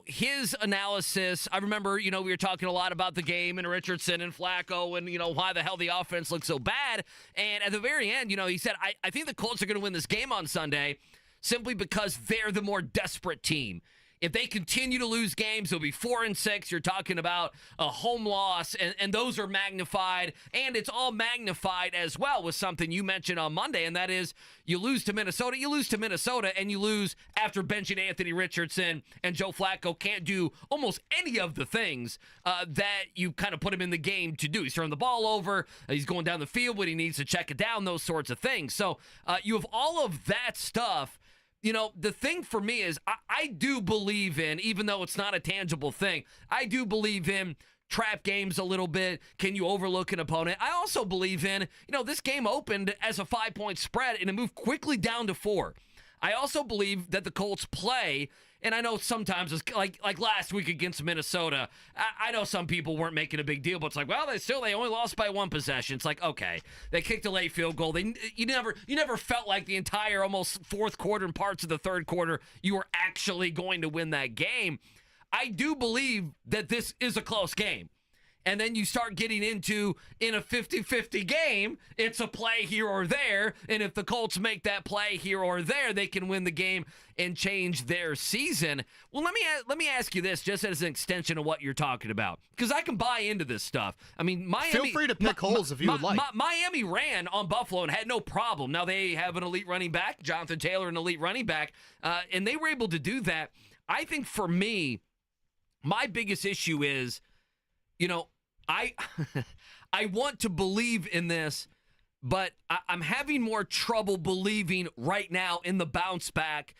his analysis, I remember, we were talking a lot about the game and Richardson and Flacco and, why the hell the offense looks so bad. And at the very end, he said, I think the Colts are going to win this game on Sunday, simply because they're the more desperate team. If they continue to lose games, they'll be 4-6. You're talking about a home loss, and those are magnified, and it's all magnified as well with something you mentioned on Monday, and that is you lose to Minnesota, and you lose after benching Anthony Richardson, and Joe Flacco can't do almost any of the things that you kind of put him in the game to do. He's throwing the ball over, he's going down the field when he needs to check it down, those sorts of things. So you have all of that stuff. The thing for me is I do believe in, even though it's not a tangible thing, I do believe in trap games a little bit. Can you overlook an opponent? I also believe in, this game opened as a 5-point spread and it moved quickly down to 4. I also believe that the Colts play, and I know sometimes it's like last week against Minnesota. I know some people weren't making a big deal, but it's like, well, they only lost by 1 possession. It's like, okay, they kicked a late field goal. You never felt like the entire almost fourth quarter and parts of the third quarter you were actually going to win that game. I do believe that this is a close game. And then you start getting into, in a 50-50 game, it's a play here or there. And if the Colts make that play here or there, they can win the game and change their season. Well, let me ask you this, just as an extension of what you're talking about, because I can buy into this stuff. I mean, Miami. Feel free to pick holes if you would like. Miami ran on Buffalo and had no problem. Now they have an elite running back, Jonathan Taylor, an elite running back, and they were able to do that. I think for me, my biggest issue is, I want to believe in this, but I'm having more trouble believing right now in the bounce back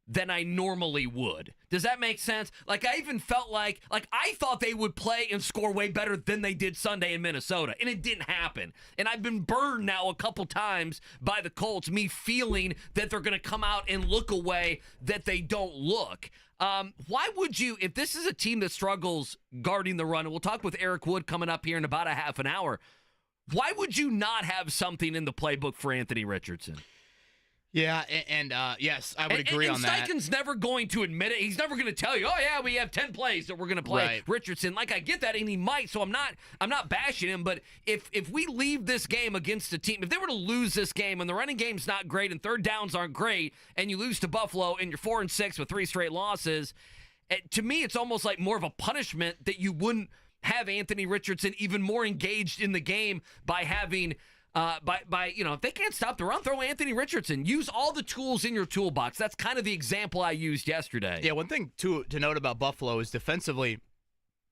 than I normally would. Does that make sense? Like, I even felt like I thought they would play and score way better than they did Sunday in Minnesota, and it didn't happen. And I've been burned now a couple times by the Colts, me feeling that they're going to come out and look a way that they don't look. Why would you, if this is a team that struggles guarding the run, and we'll talk with Eric Wood coming up here in about a half an hour, why would you not have something in the playbook for Anthony Richardson? Yeah, and yes, I would agree on that. And Steichen's never going to admit it. He's never going to tell you, oh, yeah, we have 10 plays that we're going to play Richardson. Like, I get that, and he might, so I'm not bashing him, but if we leave this game against a team, if they were to lose this game and the running game's not great and third downs aren't great, and you lose to Buffalo and you're 4-6 with 3 straight losses, to me it's almost like more of a punishment that you wouldn't have Anthony Richardson even more engaged in the game by having if they can't stop the run, throw Anthony Richardson. Use all the tools in your toolbox. That's kind of the example I used yesterday. Yeah, one thing to note about Buffalo is defensively,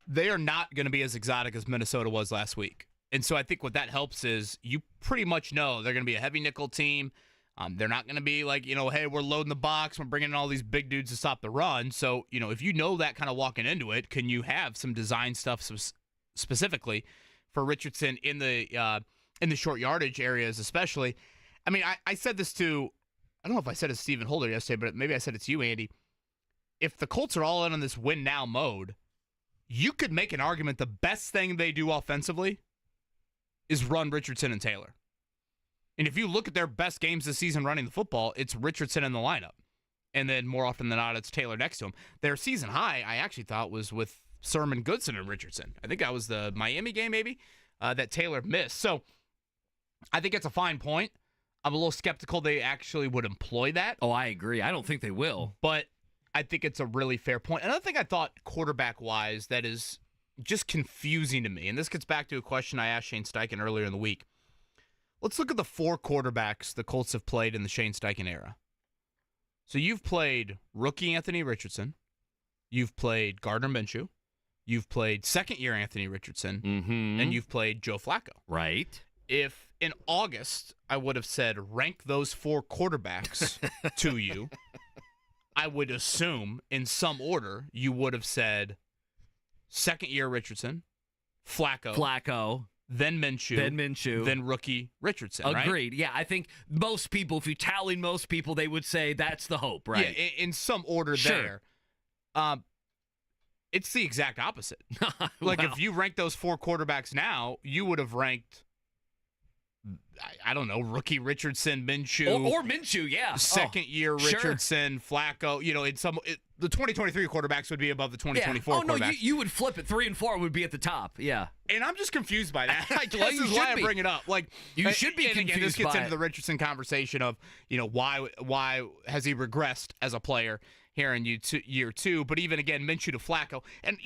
they are not going to be as exotic as Minnesota was last week. And so I think what that helps is you pretty much know they're going to be a heavy nickel team. They're not going to be like, hey, we're loading the box, we're bringing in all these big dudes to stop the run. So, if you know that kind of walking into it, can you have some design stuff specifically for Richardson in the short yardage areas, especially? I mean, I said this to, I don't know if I said it to Stephen Holder yesterday, but maybe I said it to you, Andy. If the Colts are all in on this win now mode, you could make an argument the best thing they do offensively is run Richardson and Taylor. And if you look at their best games this season running the football, it's Richardson in the lineup. And then more often than not, it's Taylor next to him. Their season high, I actually thought, was with Sermon, Goodson, and Richardson. I think that was the Miami game, maybe, that Taylor missed. So I think it's a fine point. I'm a little skeptical they actually would employ that. Oh, I agree. I don't think they will. But I think it's a really fair point. Another thing I thought quarterback-wise that is just confusing to me, and this gets back to a question I asked Shane Steichen earlier in the week. Let's look at the 4 quarterbacks the Colts have played in the Shane Steichen era. So you've played rookie Anthony Richardson. You've played Gardner Minshew. You've played second-year Anthony Richardson. Mm-hmm. And you've played Joe Flacco. Right. If in August I would have said rank those 4 quarterbacks to you, I would assume in some order you would have said second-year Richardson, Flacco, then Minshew, then rookie Richardson. Agreed. Right? Yeah, I think most people, if you tallied most people, they would say that's the hope, right? Yeah, in some order Sure. there. It's the exact opposite. Like if you rank those 4 quarterbacks now, you would have ranked, I don't know, rookie Richardson, Minshew. Or Minshew, yeah. Second-year Richardson, Flacco. The 2023 quarterbacks would be above the 2024 quarterbacks. Oh, no, quarterbacks. you would flip it. 3 and 4 would be at the top, yeah. And I'm just confused by that. I guess Well, you is why should I be. bring it up. Like You should be and again, this confused gets by into it. the Richardson conversation of, why has he regressed as a player here in year 2? But even again, Minshew to Flacco. And,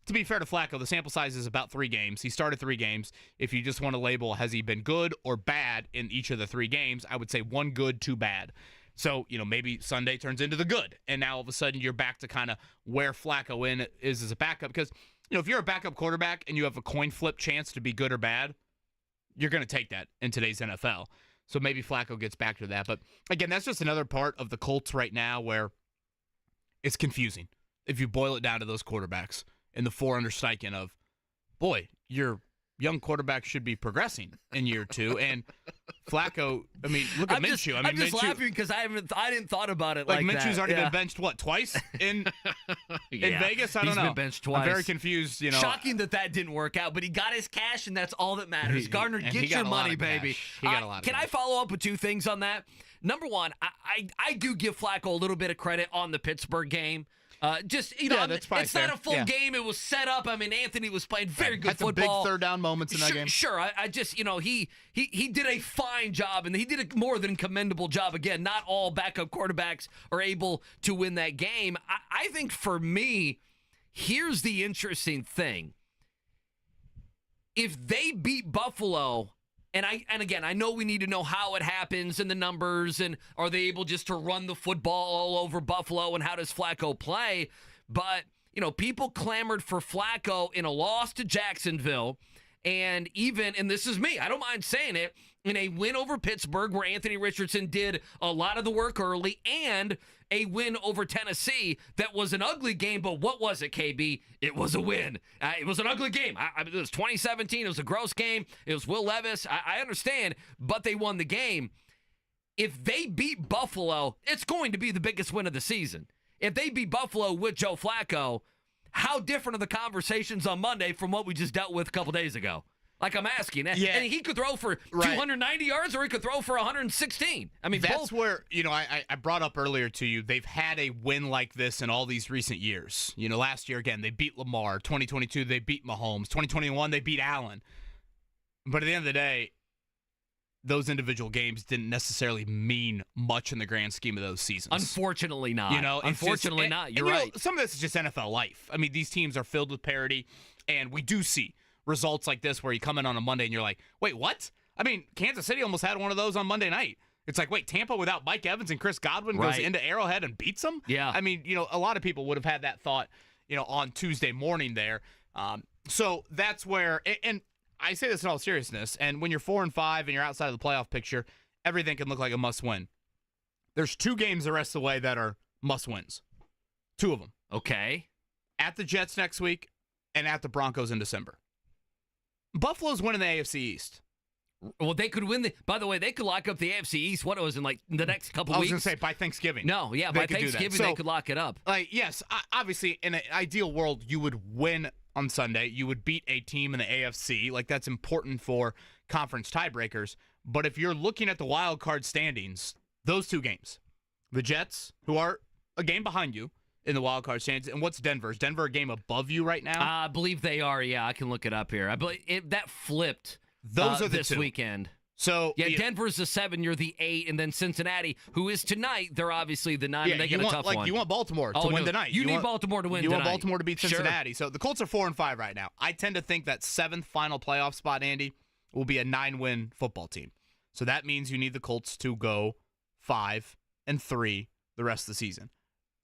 to be fair to Flacco, the sample size is about 3 games. He started 3 games. If you just want to label has he been good or bad in each of the 3 games, I would say 1 good, 2 bad. So, maybe Sunday turns into the good. And now all of a sudden you're back to kind of where Flacco is as a backup. Because, if you're a backup quarterback and you have a coin flip chance to be good or bad, you're going to take that in today's NFL. So maybe Flacco gets back to that. But again, that's just another part of the Colts right now where it's confusing if you boil it down to those quarterbacks. In the 4 under Steichen of, boy, your young quarterback should be progressing in year 2. And Flacco, I mean, look at Minshew. I'm just laughing because I didn't thought about it like Minshew's that. already been benched, twice in Vegas? I don't know. He's been benched twice. I'm very confused, Shocking that didn't work out, but he got his cash, and that's all that matters. Gardner, and get he got your a lot money, of baby. cash. He got a lot of Can I cash. follow up with 2 things on that? Number one, I do give Flacco a little bit of credit on the Pittsburgh game. That's probably it's fair. not a full Yeah. game. It was set up. I mean, Anthony was playing very good Had some football. big 3rd down moments in that game. Sure. I just, he did a fine job, and he did a more than commendable job. Again, not all backup quarterbacks are able to win that game. I think for me, here's the interesting thing. If they beat Buffalo, and again, I know we need to know how it happens and the numbers, and are they able just to run the football all over Buffalo, and how does Flacco play? But, people clamored for Flacco in a loss to Jacksonville, and even, and this is me, I don't mind saying it, in a win over Pittsburgh where Anthony Richardson did a lot of the work early, and a win over Tennessee that was an ugly game, but what was it, KB? It was a win. It was an ugly game. It was 2017. It was a gross game. It was Will Levis. I understand, but they won the game. If they beat Buffalo, it's going to be the biggest win of the season. If they beat Buffalo with Joe Flacco, how different are the conversations on Monday from what we just dealt with a couple days ago? Like I'm asking. Yeah. And he could throw for 290 yards or he could throw for 116. I mean, that's where, I brought up earlier to you, they've had a win like this in all these recent years. Last year, again, they beat Lamar. 2022, they beat Mahomes. 2021, they beat Allen. But at the end of the day, those individual games didn't necessarily mean much in the grand scheme of those seasons. Unfortunately not. Unfortunately not. You're right. Some of this is just NFL life. I mean, these teams are filled with parity, and we do see results like this where you come in on a Monday and you're like, wait, what? I mean, Kansas City almost had one of those on Monday night. It's like, wait, Tampa without Mike Evans and Chris Godwin goes into Arrowhead and beats them? Yeah. I mean, a lot of people would have had that thought, on Tuesday morning there. So that's where, and I say this in all seriousness, and when you're 4-5 and you're outside of the playoff picture, everything can look like a must-win. There's 2 games the rest of the way that are must-wins. 2 of them. Okay. At the Jets next week and at the Broncos in December. Buffalo's winning the AFC East. Well, they could win by the way, they could lock up the AFC East. What it was in like the next couple weeks? I was going to say by Thanksgiving. No, yeah, by Thanksgiving they could lock it up. Yes, obviously in an ideal world you would win on Sunday. You would beat a team in the AFC. Like that's important for conference tiebreakers. But if you're looking at the wild card standings, those 2 games, the Jets, who are a game behind you in the wild card standings, and what's Denver? Is Denver a game above you right now? I believe they are. Yeah, I can look it up here. I believe that flipped. Those are the this 2 weekend. So yeah, Denver's the 7, you're the 8, and then Cincinnati, who is tonight, they're obviously the 9. Yeah, and they get a tough one. You want Baltimore to win tonight. You need Baltimore to win You tonight. want Baltimore to beat Cincinnati. Sure. So the Colts are 4-5 right now. I tend to think that 7th final playoff spot, Andy, will be a 9-win football team. So that means you need the Colts to go 5-3 the rest of the season.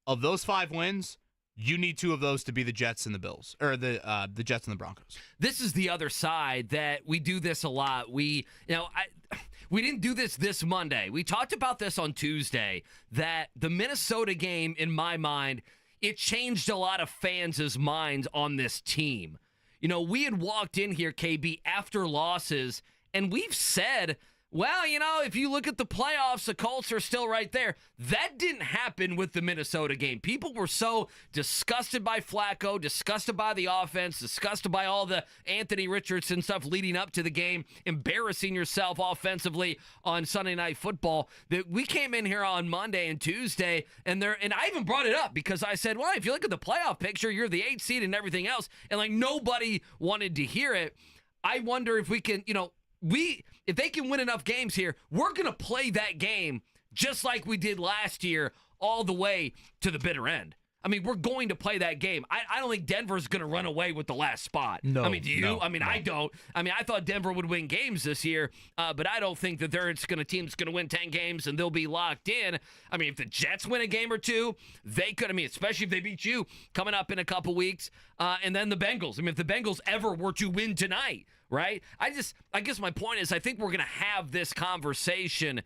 Of those 5 wins, you need 2 of those to be the Jets and the Bills, or the Jets and the Broncos. This is the other side that we do this a lot. We didn't do this Monday. We talked about this on Tuesday, that the Minnesota game, in my mind, it changed a lot of fans' minds on this team. You know, we had walked in here, KB, after losses, and we've said, well, you know, if you look at the playoffs, the Colts are still right there. That didn't happen with the Minnesota game. People were so disgusted by Flacco, disgusted by the offense, disgusted by all the Anthony Richardson stuff leading up to the game, embarrassing yourself offensively on Sunday Night Football, that we came in here on Monday and Tuesday, and I even brought it up because I said, well, if you look at the playoff picture, you're the 8th seed and everything else, and like nobody wanted to hear it. I wonder if we can, you know, if they can win enough games here, we're going to play that game just like we did last year all the way to the bitter end. I mean, we're going to play that game. I don't think Denver's going to run away with the last spot. No. I mean, do you? No, I mean, no. I don't. I mean, I thought Denver would win games this year, but I don't think that team's going to win 10 games and they'll be locked in. I mean, if the Jets win a game or 2, they could. I mean, especially if they beat you coming up in a couple weeks, and then the Bengals. I mean, if the Bengals ever were to win tonight, right? I guess my point is I think we're going to have this conversation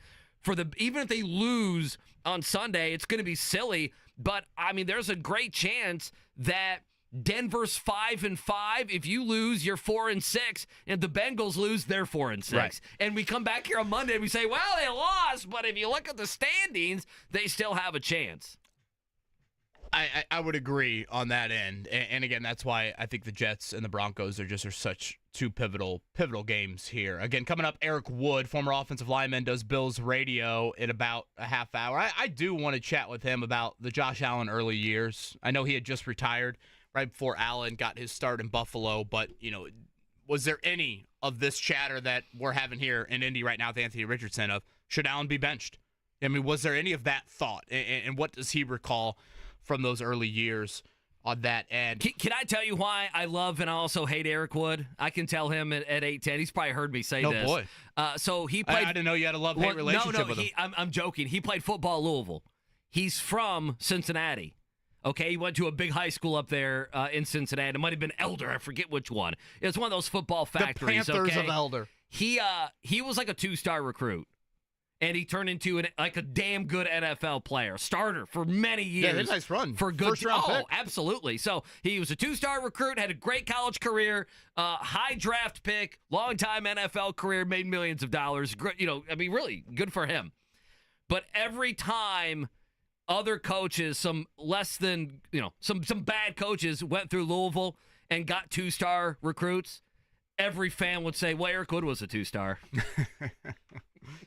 even if they lose on Sunday, it's going to be silly. But, I mean, there's a great chance that Denver's 5-5. If you lose, you're 4-6. And the Bengals lose, they're 4-6. Right. And we come back here on Monday and we say, well, they lost. But if you look at the standings, they still have a chance. I would agree on that end. And again, that's why I think the Jets and the Broncos are such 2 pivotal games here. Again, coming up, Eric Wood, former offensive lineman, does Bills radio in about a half hour. I do want to chat with him about the Josh Allen early years. I know he had just retired right before Allen got his start in Buffalo, but, you know, was there any of this chatter that we're having here in Indy right now with Anthony Richardson of should Allen be benched? I mean, was there any of that thought? And what does he recall from those early years on that end? Can I tell you why I love and I also hate Eric Wood? I can tell him at 8:10. He's probably heard me say this. Oh, boy. So he played. I didn't know you had a love-hate relationship with him. I'm joking. He played football at Louisville. He's from Cincinnati. Okay, he went to a big high school up there in Cincinnati. It might have been Elder. I forget which one. It's one of those football factories. The Panthers okay? of Elder. He was like a 2-star recruit. And he turned into a damn good NFL player, starter for many years. Yeah, he had a nice run. For good, First-round pick. absolutely. So he was a 2-star recruit, had a great college career, high draft pick, long-time NFL career, made millions of dollars. You know, I mean, really good for him. But every time other coaches, some less than, you know, some bad coaches went through Louisville and got 2-star recruits, every fan would say, well, Eric Wood was a 2-star.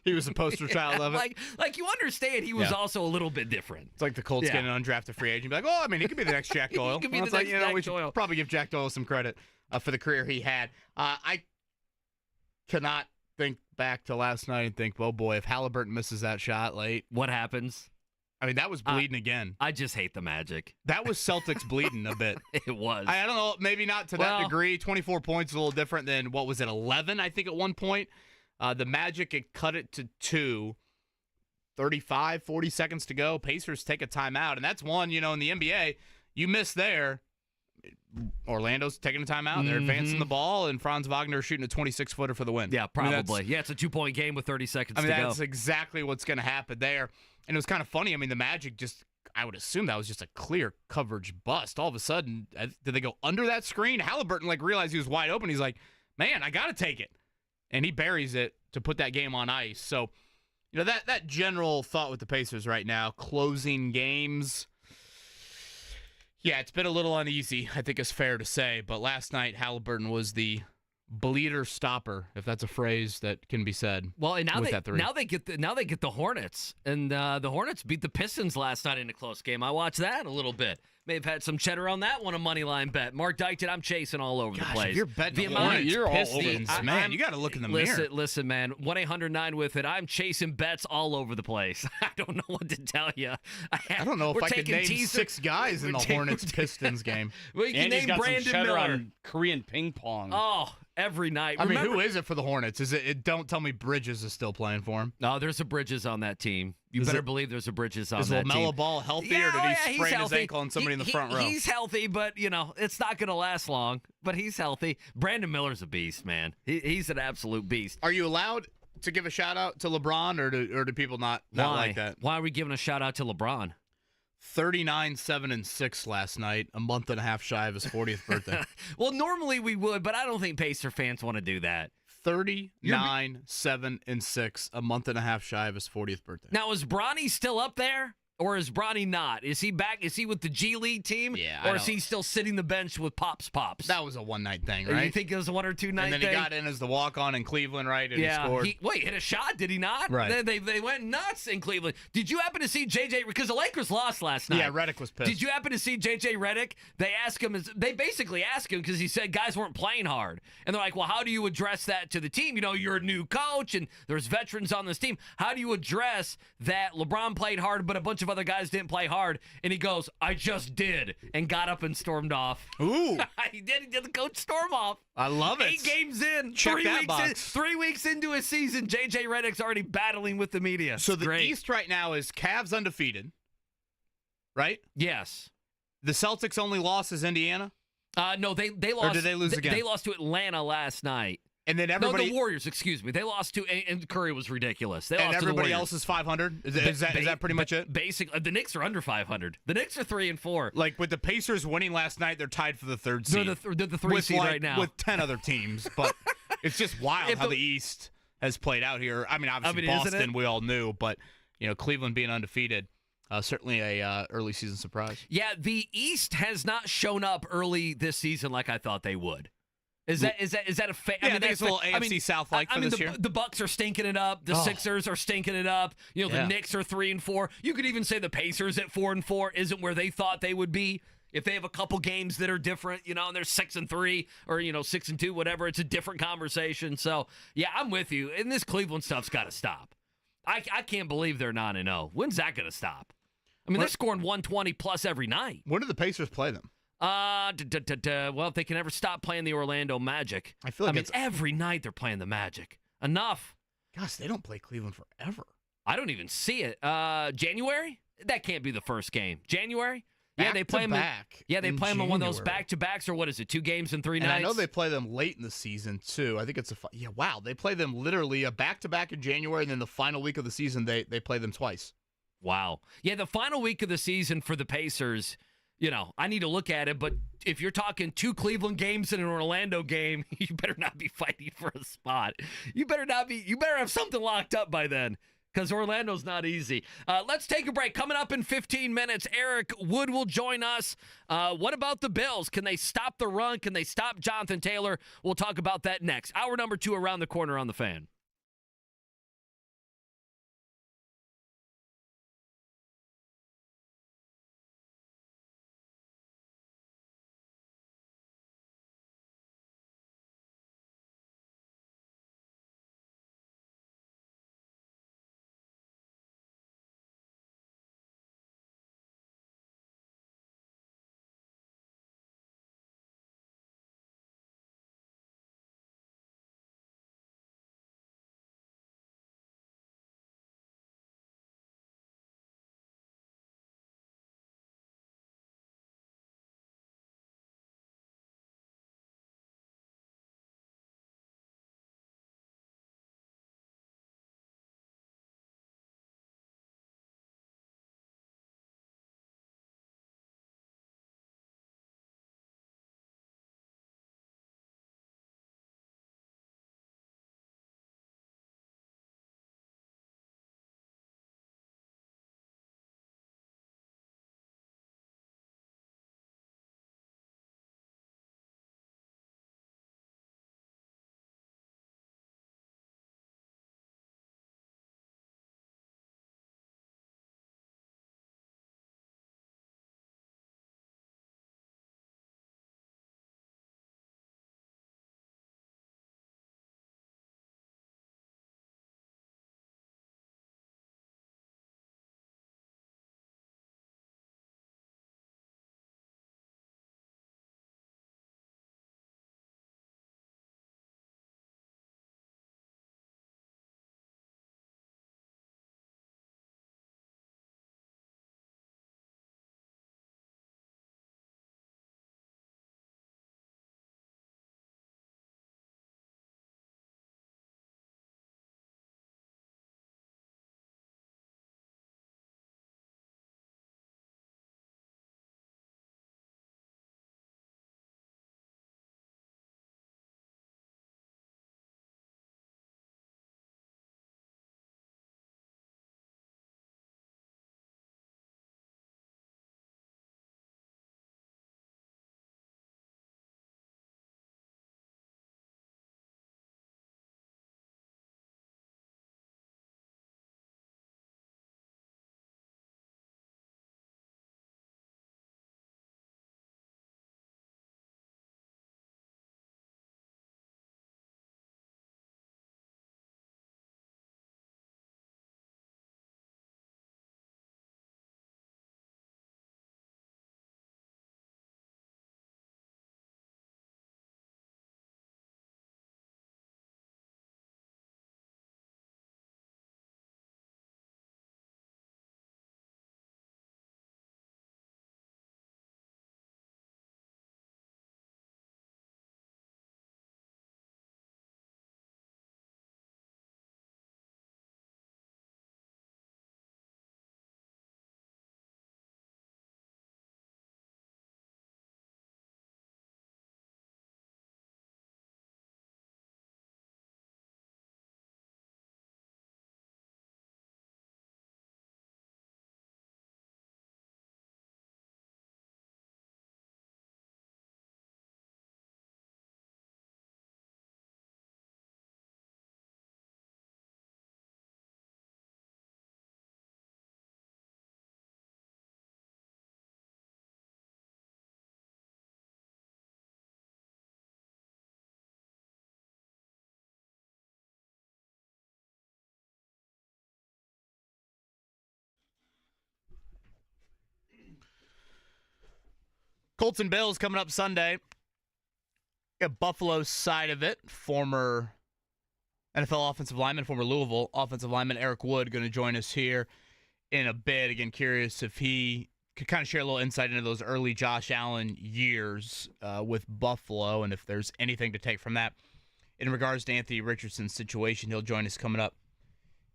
He was a poster child of it. Like you understand, he was also a little bit different. It's like the Colts getting an undrafted free agent. Be like, oh, I mean, he could be the next Jack Doyle. He could be the It's next Jack we Doyle. should probably give Jack Doyle some credit for the career he had. I cannot think back to last night and think, oh, boy, if Halliburton misses that shot late. What happens? I mean, that was bleeding again. I just hate the Magic. That was Celtics bleeding a bit. It was. I don't know, maybe not to that degree. 24 points is a little different than, what was it, 11, I think, at one point. The Magic had cut it to 2. 35, 40 seconds to go. Pacers take a timeout. And that's one, you know, in the NBA, you miss there. Orlando's taking a timeout. They're advancing the ball, and Franz Wagner is shooting a 26-footer for the win. Yeah, probably. It's a 2-point game with 30 seconds to go. That's exactly what's going to happen there. And it was kind of funny. I mean, the Magic I would assume that was just a clear coverage bust. All of a sudden, did they go under that screen? Halliburton, realized he was wide open. He's like, man, I got to take it. And he buries it to put that game on ice. So, that general thought with the Pacers right now, closing games. Yeah, it's been a little uneasy, I think it's fair to say. But last night, Halliburton was the bleeder stopper, if that's a phrase that can be said. Well, and now they get the Hornets, and the Hornets beat the Pistons last night in a close game. I watched that a little bit. May have had some cheddar on that one, a money line bet. Mark Dyked it. I'm chasing all over the place. If you're betting the Hornets, you're all Pistons, over. man. You got to look in the mirror. Listen, man. 1-800-9 with it. I'm chasing bets all over the place. I don't know what to tell you. I don't know if I could name 6 guys in the Hornets-Pistons game. Well, you can Andy's name got Brandon some cheddar Miller. on Korean ping pong. Oh, every night. I mean, who is it for the Hornets? Is it? Don't tell me Bridges is still playing for him. No, there's a Bridges on that team. You better believe there's a Bridges on that team. Is LaMelo Ball healthy, or did he sprain his ankle on somebody in the front row? He's healthy, but, it's not going to last long. But he's healthy. Brandon Miller's a beast, man. He's an absolute beast. Are you allowed to give a shout-out to LeBron, or do people not like that? Why are we giving a shout-out to LeBron? 39-7-6 last night, a month and a half shy of his 40th birthday. Well, normally we would, but I don't think Pacer fans want to do that. 39-7-6, a month and a half shy of his 40th birthday. Now, is Bronny still up there? Or is Bronny not? Is he back? Is he with the G League team? Yeah. Or is he still sitting the bench with Pops? That was a one-night thing, right? You think it was a 1 or 2 night thing? And then he got in as the walk-on in Cleveland, right? And he scored. He hit a shot, did he not? Right. They went nuts in Cleveland. Did you happen to see JJ? Because the Lakers lost last night. Yeah, Redick was pissed. Did you happen to see JJ Redick? They basically asked him because he said guys weren't playing hard. And they're like, well, how do you address that to the team? You're a new coach and there's veterans on this team. How do you address that LeBron played hard, but a bunch of other guys didn't play hard? And he goes, I just did, and got up and stormed off. Ooh. He did the coach storm off. I love it. 8 games in. Check that box. 3 weeks into a season, JJ Redick's already battling with the media. So the Great. East right now is Cavs undefeated, right? Yes. The Celtics' only loss is Indiana? No, they lost. Or did they lose again? They lost to Atlanta last night. And then everybody... No, the Warriors, excuse me. They lost to... And Curry was ridiculous. They lost to everybody the else is 500? Is that pretty much it? Basically, the Knicks are under 500. The Knicks are 3-4. Like, with the Pacers winning last night, they're tied for the 3rd seed. They're the 3 seed right now. With 10 other teams. But it's just wild how the East has played out here. I mean, obviously, Boston, we all knew. But, Cleveland being undefeated, certainly a early season surprise. Yeah, the East has not shown up early this season like I thought they would. Is that a fair? Yeah, I think it's a little AFC South like for this year. The Bucks are stinking it up. The Sixers are stinking it up. The Knicks are 3-4. You could even say the Pacers at 4-4 isn't where they thought they would be. If they have a couple games that are different, and they're 6-3 or 6-2, whatever, it's a different conversation. So yeah, I'm with you. And this Cleveland stuff's got to stop. I can't believe they're 9-0. When's that going to stop? I mean, they're scoring 120 plus every night. When do the Pacers play them? Well, if they can ever stop playing the Orlando Magic. I feel like it's every night they're playing the Magic. Enough. Gosh, they don't play Cleveland forever. I don't even see it. January? That can't be the first game. January? They play them back. They play them on one of those back-to-backs, or what is it, 2 games in 3 nights? And I know they play them late in the season, too. I think it's wow. They play them literally a back-to-back in January, and then the final week of the season, they play them twice. Wow. Yeah, the final week of the season for the Pacers, I need to look at it, but if you're talking 2 Cleveland games and an Orlando game, you better not be fighting for a spot. You better have something locked up by then, because Orlando's not easy. Let's take a break. Coming up in 15 minutes, Eric Wood will join us. What about the Bills? Can they stop the run? Can they stop Jonathan Taylor? We'll talk about that next. Hour number 2 around the corner on The Fan. Colts and Bills coming up Sunday. Got Buffalo's side of it. Former NFL offensive lineman, former Louisville offensive lineman Eric Wood going to join us here in a bit. Again, curious if he could kind of share a little insight into those early Josh Allen years with Buffalo and if there's anything to take from that. In regards to Anthony Richardson's situation, he'll join us coming up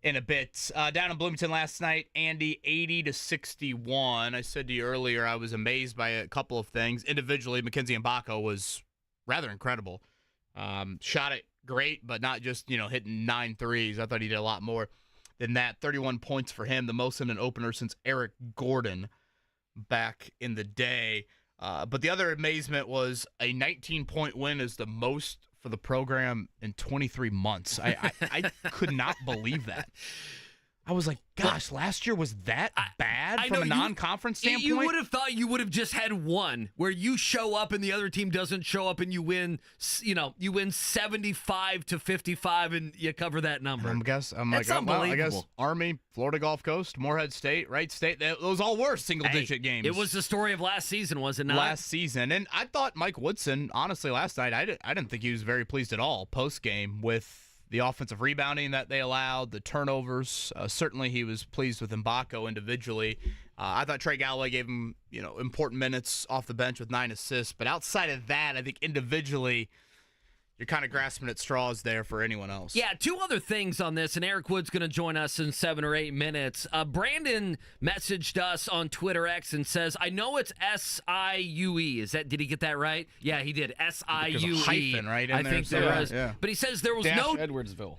in a bit. Down in Bloomington last night, Andy, 80-61. I said to you earlier I was amazed by a couple of things. Individually, Mackenzie Mbako was rather incredible. Shot it great, but not just, hitting 9 threes. I thought he did a lot more than that. 31 points for him, the most in an opener since Eric Gordon back in the day. But the other amazement was a 19-point win is the most for the program in 23 months. I could not believe that. I was like, gosh, last year was that bad from a non-conference standpoint? You would have thought you would have just had one where you show up and the other team doesn't show up and you win, you win 75-55 and you cover that number. I guess Army, Florida Gulf Coast, Morehead State, Wright State, those all were single-digit games. It was the story of last season, was it not? Last season. And I thought Mike Woodson, honestly, last night, I didn't think he was very pleased at all post-game with the offensive rebounding that they allowed, the turnovers. Certainly he was pleased with Mbako individually. I thought Trey Galloway gave him, important minutes off the bench with 9 assists. But outside of that, I think individually you're kind of grasping at straws there for anyone else. Yeah, 2 other things on this, and Eric Wood's going to join us in 7 or 8 minutes. Brandon messaged us on Twitter X and says, I know it's S-I-U-E. Did he get that right? Yeah, he did. S-I-U-E. There's a hyphen right in I there. think there was. Yeah. But he says there was Edwardsville.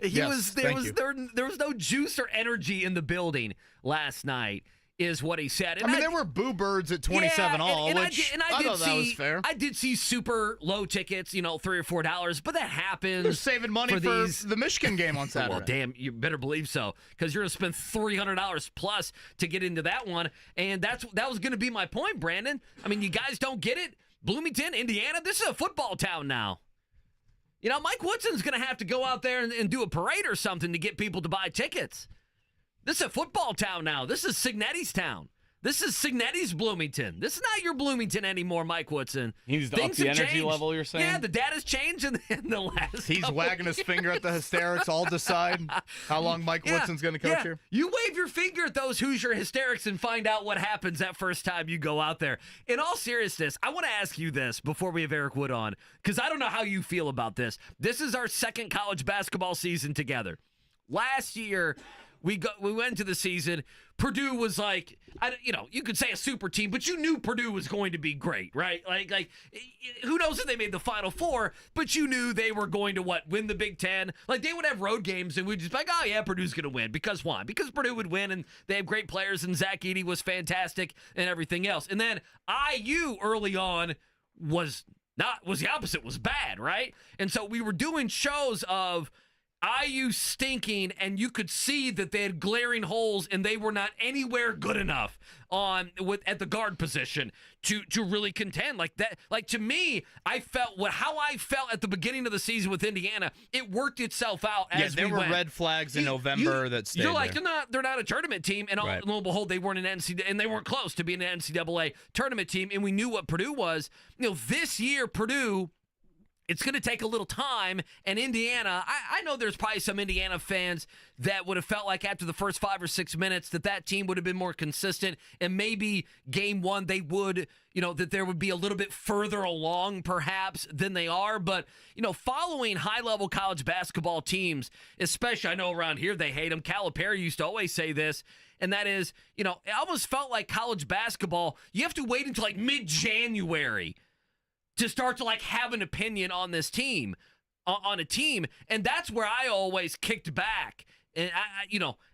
There was no juice or energy in the building last night, is what he said. And there were boo birds at 27 all, which I thought that was fair. I did see super low tickets, $3 or $4, but that happens. They're saving money for the Michigan game on Saturday. Well, damn, you better believe so, because you're going to spend $300 plus to get into that one, and that was going to be my point, Brandon. I mean, you guys don't get it? Bloomington, Indiana, this is a football town now. Mike Woodson's going to have to go out there and do a parade or something to get people to buy tickets. This is a football town now. This is Signetti's town. This is Signetti's Bloomington. This is not your Bloomington anymore, Mike Woodson. He's up the energy level, you're saying? Yeah, the data's changed in the last He's wagging his finger at the hysterics. All decide how long Mike Woodson's going to coach here. You wave your finger at those Hoosier hysterics and find out what happens that first time you go out there. In all seriousness, I want to ask you this before we have Eric Wood on, because I don't know how you feel about this. This is our second college basketball season together. Last year, we went into the season. Purdue was like, you could say a super team, but you knew Purdue was going to be great, right? Like, who knows if they made the Final Four, but you knew they were going to win the Big Ten. Like, they would have road games, and we'd just be like, oh yeah, Purdue's going to win. Because why? Because Purdue would win, and they have great players, and Zach Edey was fantastic, and everything else. And then IU early on was the opposite, was bad, right? And so we were doing shows of IU stinking, and you could see that they had glaring holes, and they were not anywhere good enough at the guard position to really contend like that. Like, to me, I felt how I felt at the beginning of the season with Indiana. It worked itself out as we went. There were red flags in November that stayed. You're like, they're not a tournament team, and right. Lo and behold, they weren't an NCAA, and they weren't close to being an NCAA tournament team, and we knew what Purdue was. This year, Purdue, it's going to take a little time, and Indiana, I know there's probably some Indiana fans that would have felt like after the first 5 or 6 minutes that team would have been more consistent, and maybe game one they would, that there would be a little bit further along perhaps than they are. But, following high-level college basketball teams, especially I know around here they hate them. Calipari used to always say this, and that is, it almost felt like college basketball, you have to wait until like mid-January to start to have an opinion on this team, on a team. And that's where I always kicked back. And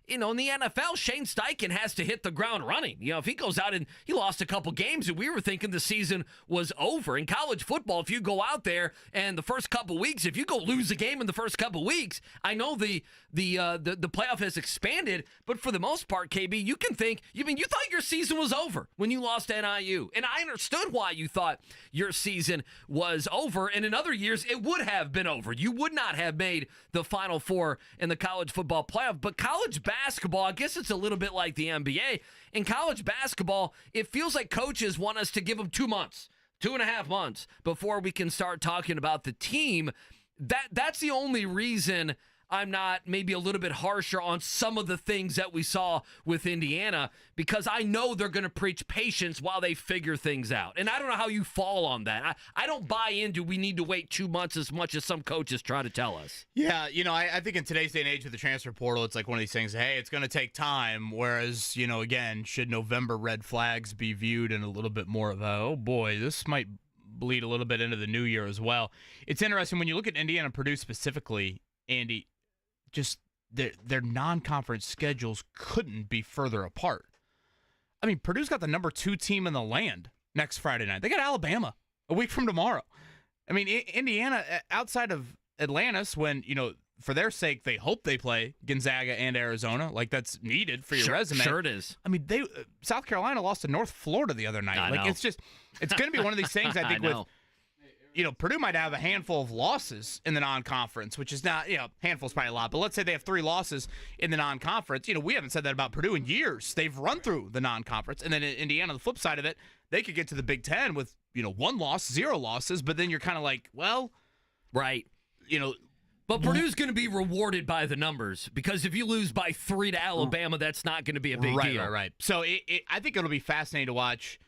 in the NFL, Shane Steichen has to hit the ground running. If he goes out and he lost a couple games and we were thinking the season was over. In college football, if you go out there and the first couple weeks, if you go lose a game in the first couple weeks, I know the playoff has expanded, but for the most part, KB, you can think, you thought your season was over when you lost to NIU. And I understood why you thought your season was over. And in other years, it would have been over. You would not have made the Final Four in the college football playoff. But college basketball, I guess it's a little bit like the NBA. In college basketball, it feels like coaches want us to give them 2 months. 2.5 months before we can start talking about the team. That's the only reason I'm not maybe a little bit harsher on some of the things that we saw with Indiana, because I know they're going to preach patience while they figure things out. And I don't know how you fall on that. I don't buy into we need to wait 2 months as much as some coaches try to tell us. Yeah, I think in today's day and age with the transfer portal, it's like one of these things, hey, it's going to take time. Whereas, again, should November red flags be viewed in a little bit more of a, oh boy, this might bleed a little bit into the new year as well. It's interesting when you look at Indiana and Purdue specifically, Andy, just their non-conference schedules couldn't be further apart. I mean, Purdue's got the number 2 team in the land next Friday night. They got Alabama a week from tomorrow. I mean, Indiana, outside of Atlantis, when, for their sake, they hope they play Gonzaga and Arizona. Like, that's needed for your resume. Sure it is. I mean, South Carolina lost to North Florida the other night. I know. It's going to be one of these things, I think, with Purdue might have a handful of losses in the non-conference, which is not, handful's probably a lot, but let's say they have 3 losses in the non-conference. We haven't said that about Purdue in years. They've run through the non-conference. And then in Indiana, the flip side of it, they could get to the Big Ten with, 1 loss, 0 losses, but then you're kind of like, well, right. But Purdue's going to be rewarded by the numbers, because if you lose by 3 to Alabama, that's not going to be a big deal. Right. So I think it'll be fascinating to watch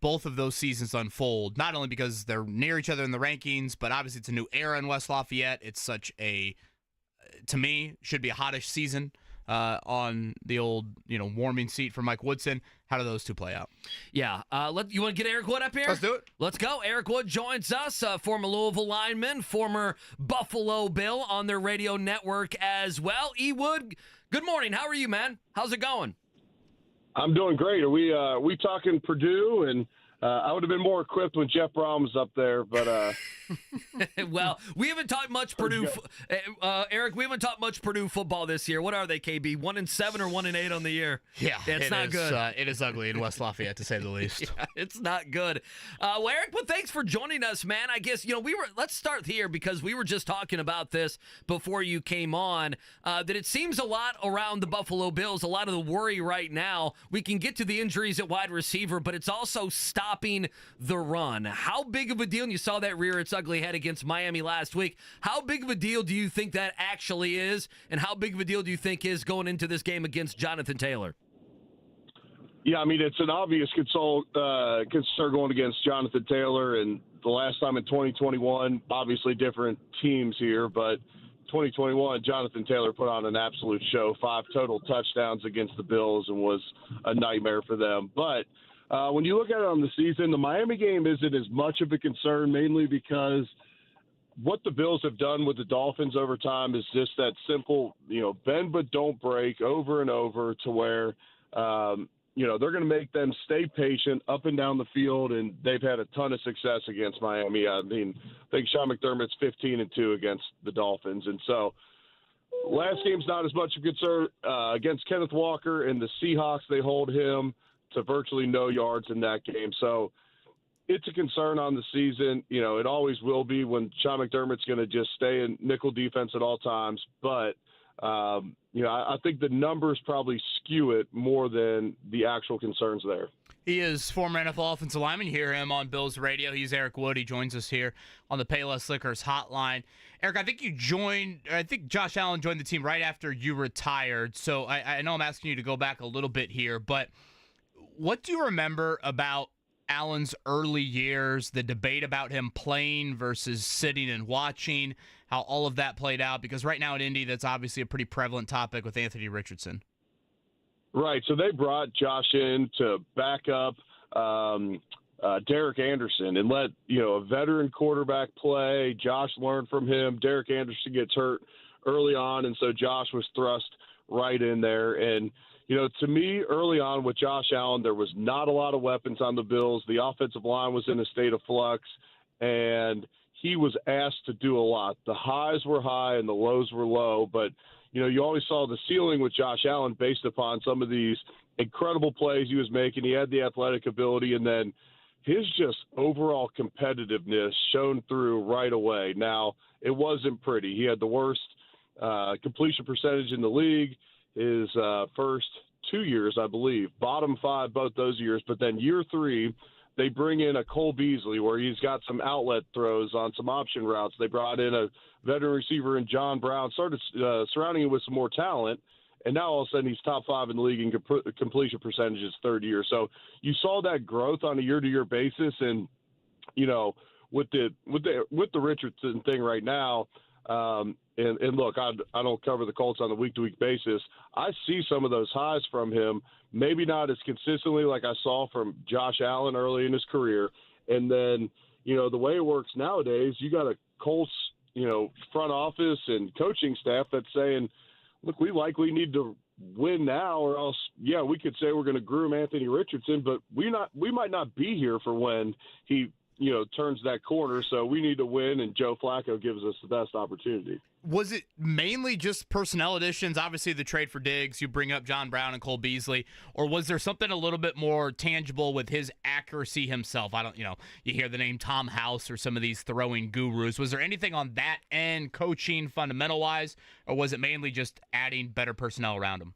both of those seasons unfold, not only because they're near each other in the rankings, but obviously it's a new era in West Lafayette. It's such to me, should be a hottish season on the old, warming seat for Mike Woodson. How do those two play out? Yeah. You want to get Eric Wood up here? Let's do it. Let's go. Eric Wood joins us, former Louisville lineman, former Buffalo Bill on their radio network as well. E. Wood, good morning. How are you, man? How's it going? I'm doing great. Are we talking Purdue? And I would have been more equipped when Jeff Brom was up there, but well, we haven't talked much Purdue. Eric, we haven't talked much Purdue football this year. What are they, KB? 1-7 or 1-8 on the year? Yeah, it's not good. It is ugly in West Lafayette, to say the least. Yeah, it's not good. Well, Eric, but thanks for joining us, man. I guess let's start here, because we were just talking about this before you came on. That it seems a lot around the Buffalo Bills. A lot of the worry right now. We can get to the injuries at wide receiver, but it's also stopping the run. How big of a deal? And you saw that rear its ugly head against Miami last week. How big of a deal do you think that actually is? And how big of a deal do you think is going into this game against Jonathan Taylor? Yeah, I mean, it's an obvious concern going against Jonathan Taylor. And the last time in 2021, obviously different teams here, but 2021, Jonathan Taylor put on an absolute show, 5 total touchdowns against the Bills, and was a nightmare for them. But when you look at it on the season, the Miami game isn't as much of a concern, mainly because what the Bills have done with the Dolphins over time is just that simple, bend but don't break over and over, to where, they're going to make them stay patient up and down the field, and they've had a ton of success against Miami. I mean, I think Sean McDermott's 15-2 against the Dolphins. And so last game's not as much of a concern. Against Kenneth Walker and the Seahawks, they hold him to virtually no yards in that game. So it's a concern on the season. It always will be when Sean McDermott's going to just stay in nickel defense at all times. But, I think the numbers probably skew it more than the actual concerns there. He is former NFL offensive lineman. You hear him on Bills Radio. He's Eric Wood. He joins us here on the Payless Liquors hotline. Eric, I think Josh Allen joined the team right after you retired. So I know I'm asking you to go back a little bit here, but what do you remember about Allen's early years, the debate about him playing versus sitting and watching, how all of that played out? Because right now at Indy, that's obviously a pretty prevalent topic with Anthony Richardson. Right. So they brought Josh in to back up Derek Anderson and let, a veteran quarterback play. Josh learned from him. Derek Anderson gets hurt early on, and so Josh was thrust right in there. And to me, early on with Josh Allen, there was not a lot of weapons on the Bills. The offensive line was in a state of flux, and he was asked to do a lot. The highs were high and the lows were low, but, you always saw the ceiling with Josh Allen based upon some of these incredible plays he was making. He had the athletic ability, and then his just overall competitiveness shone through right away. Now, it wasn't pretty. He had the worst completion percentage in the league his first 2 years, I believe. Bottom 5 both those years. But then year 3, They bring in a Cole Beasley where he's got some outlet throws on some option routes. They brought in a veteran receiver in John Brown, started surrounding him with some more talent. And now all of a sudden he's top 5 in the league in completion percentages third year. So you saw that growth on a year-to-year basis. And, with the Richardson thing right now, and look, I don't cover the Colts on a week-to-week basis. I see some of those highs from him, maybe not as consistently like I saw from Josh Allen early in his career. And then, the way it works nowadays, you got a Colts, front office and coaching staff that's saying, look, we likely need to win now or else, we could say we're going to groom Anthony Richardson, but we might not be here for when he turns that corner. So we need to win, and Joe Flacco gives us the best opportunity. Was it mainly just personnel additions? Obviously, the trade for Diggs, you bring up John Brown and Cole Beasley, or was there something a little bit more tangible with his accuracy himself? You hear the name Tom House or some of these throwing gurus. Was there anything on that end, coaching, fundamental-wise, or was it mainly just adding better personnel around him?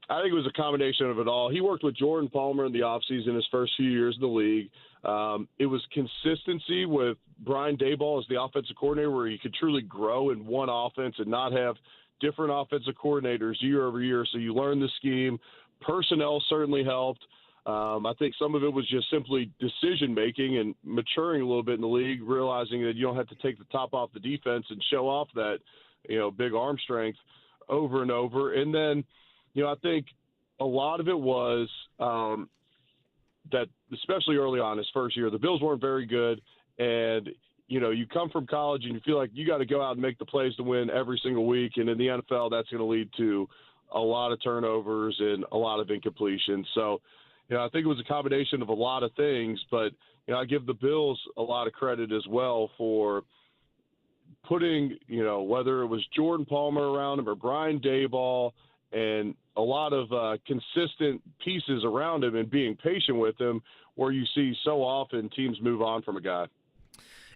I think it was a combination of it all. He worked with Jordan Palmer in the offseason his first few years in the league. It was consistency with Brian Daboll as the offensive coordinator, where he could truly grow in one offense and not have different offensive coordinators year over year. So you learn the scheme. Personnel certainly helped. I think some of it was just simply decision-making and maturing a little bit in the league, realizing that you don't have to take the top off the defense and show off that, big arm strength over and over. And then, I think a lot of it was that, especially early on his first year, the Bills weren't very good. And, you come from college and you feel like you got to go out and make the plays to win every single week. And in the NFL, that's going to lead to a lot of turnovers and a lot of incompletions. So, I think it was a combination of a lot of things. But, I give the Bills a lot of credit as well for putting, whether it was Jordan Palmer around him or Brian Daboll, and a lot of consistent pieces around him and being patient with him, where you see so often teams move on from a guy.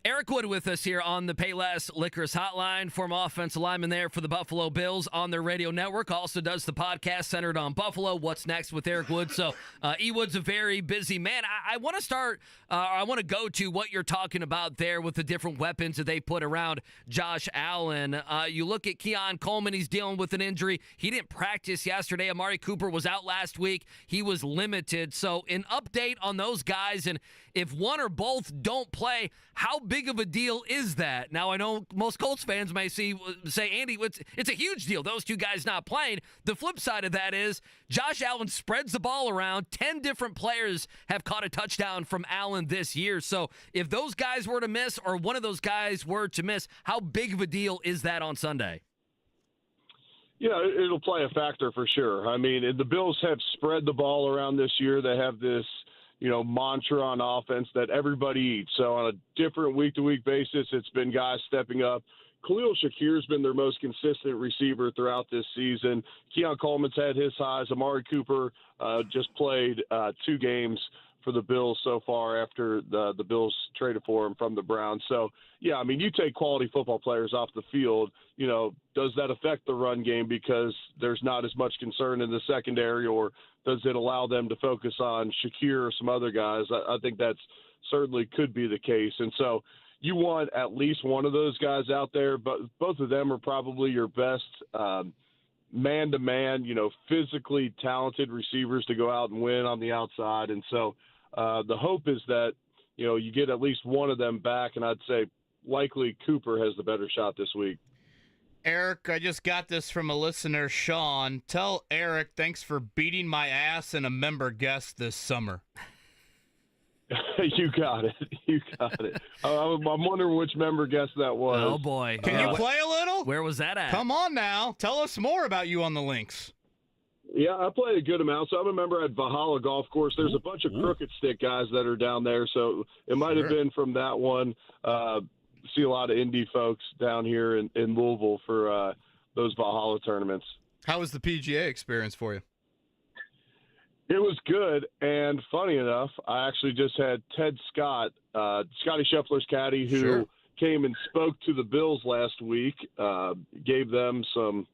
Eric Wood with us here on the Payless Liquors Hotline, former offensive lineman there for the Buffalo Bills on their radio network. Also does the podcast centered on Buffalo, What's Next with Eric Wood. So E. Wood's a very busy man. I want to start, I want to go to what you're talking about there with the different weapons that they put around Josh Allen. You look at Keon Coleman, he's dealing with an injury. He didn't practice yesterday. Amari Cooper was out last week. He was limited. So an update on those guys, and if one or both don't play, how big of a deal is that? Now, I know most Colts fans may say, Andy, it's a huge deal, those two guys not playing. The flip side of that is Josh Allen spreads the ball around. 10 different players have caught a touchdown from Allen this year. So if those guys were to miss, or one of those guys were to miss, how big of a deal is that on Sunday? Yeah, it'll play a factor for sure. I mean, the Bills have spread the ball around this year. They have this mantra on offense that everybody eats. So on a different week-to-week basis, it's been guys stepping up. Khalil Shakir's been their most consistent receiver throughout this season. Keon Coleman's had his highs. Amari Cooper just played 2 games for the Bills so far after the Bills traded for him from the Browns. So, yeah, I mean, you take quality football players off the field, does that affect the run game because there's not as much concern in the secondary, or does it allow them to focus on Shakir or some other guys? I think that's certainly could be the case. And so you want at least one of those guys out there, but both of them are probably your best man-to-man, physically talented receivers to go out and win on the outside. And so the hope is that, you get at least one of them back, and I'd say likely Cooper has the better shot this week. Eric, I just got this from a listener, Sean. Tell Eric thanks for beating my ass in a member guest this summer. You got it. I'm wondering which member guest that was. Oh, boy. Can you play a little? Where was that at? Come on now. Tell us more about you on the links. Yeah, I played a good amount. So I'm a member at Valhalla Golf Course. There's a bunch of crooked stick guys that are down there. So it might have been from that one. See a lot of indie folks down here in Louisville for those Valhalla tournaments. How was the PGA experience for you? It was good, and funny enough, I actually just had Ted Scott, Scotty Scheffler's caddy, who came and spoke to the Bills last week, gave them some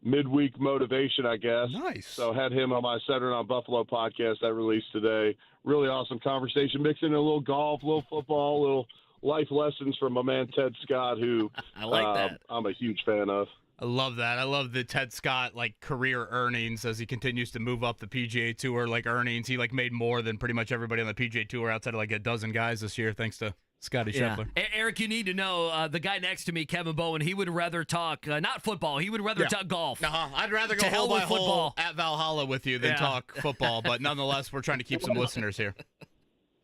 midweek motivation, I guess. Nice. So had him on my Saturday on Buffalo podcast that released today. Really awesome conversation, mixing in a little golf, a little football, a little life lessons from my man Ted Scott, who I like that. I'm a huge fan of. I love that. I love the Ted Scott career earnings as he continues to move up the PGA Tour earnings. He made more than pretty much everybody on the PGA Tour outside of a dozen guys this year, thanks to Scotty Scheffler. Eric, you need to know the guy next to me, Kevin Bowen, he would rather talk not football. He would rather talk golf. I'd rather go To hell hole by with football. hole at Valhalla with you than talk football. But nonetheless, we're trying to keep some listeners here.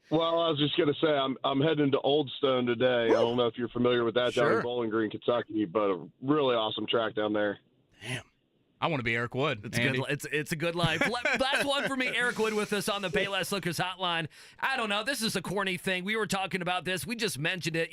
Well, I was just going to say I'm heading to Old Stone today. I don't know if you're familiar with that down in Bowling Green, Kentucky, but a really awesome track down there. Damn. I want to be Eric Wood. It's a good life. Last one for me, Eric Wood with us on the Payless Liquors hotline. I don't know. This is a corny thing. We were talking about this. We just mentioned it.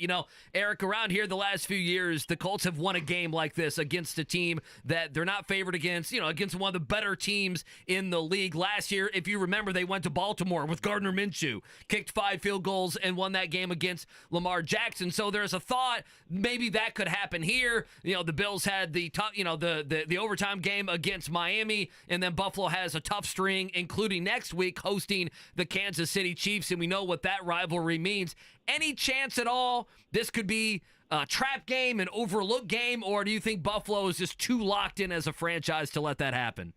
Eric, around here the last few years, the Colts have won a game like this against a team that they're not favored against, against one of the better teams in the league. Last year, if you remember, they went to Baltimore with Gardner Minshew, kicked 5 field goals, and won that game against Lamar Jackson. So there's a thought maybe that could happen here. The Bills had the overtime game against Miami, and then Buffalo has a tough string, including next week hosting the Kansas City Chiefs, and we know what that rivalry means. Any chance at all this could be a trap game, an overlooked game, or do you think Buffalo is just too locked in as a franchise to let that happen?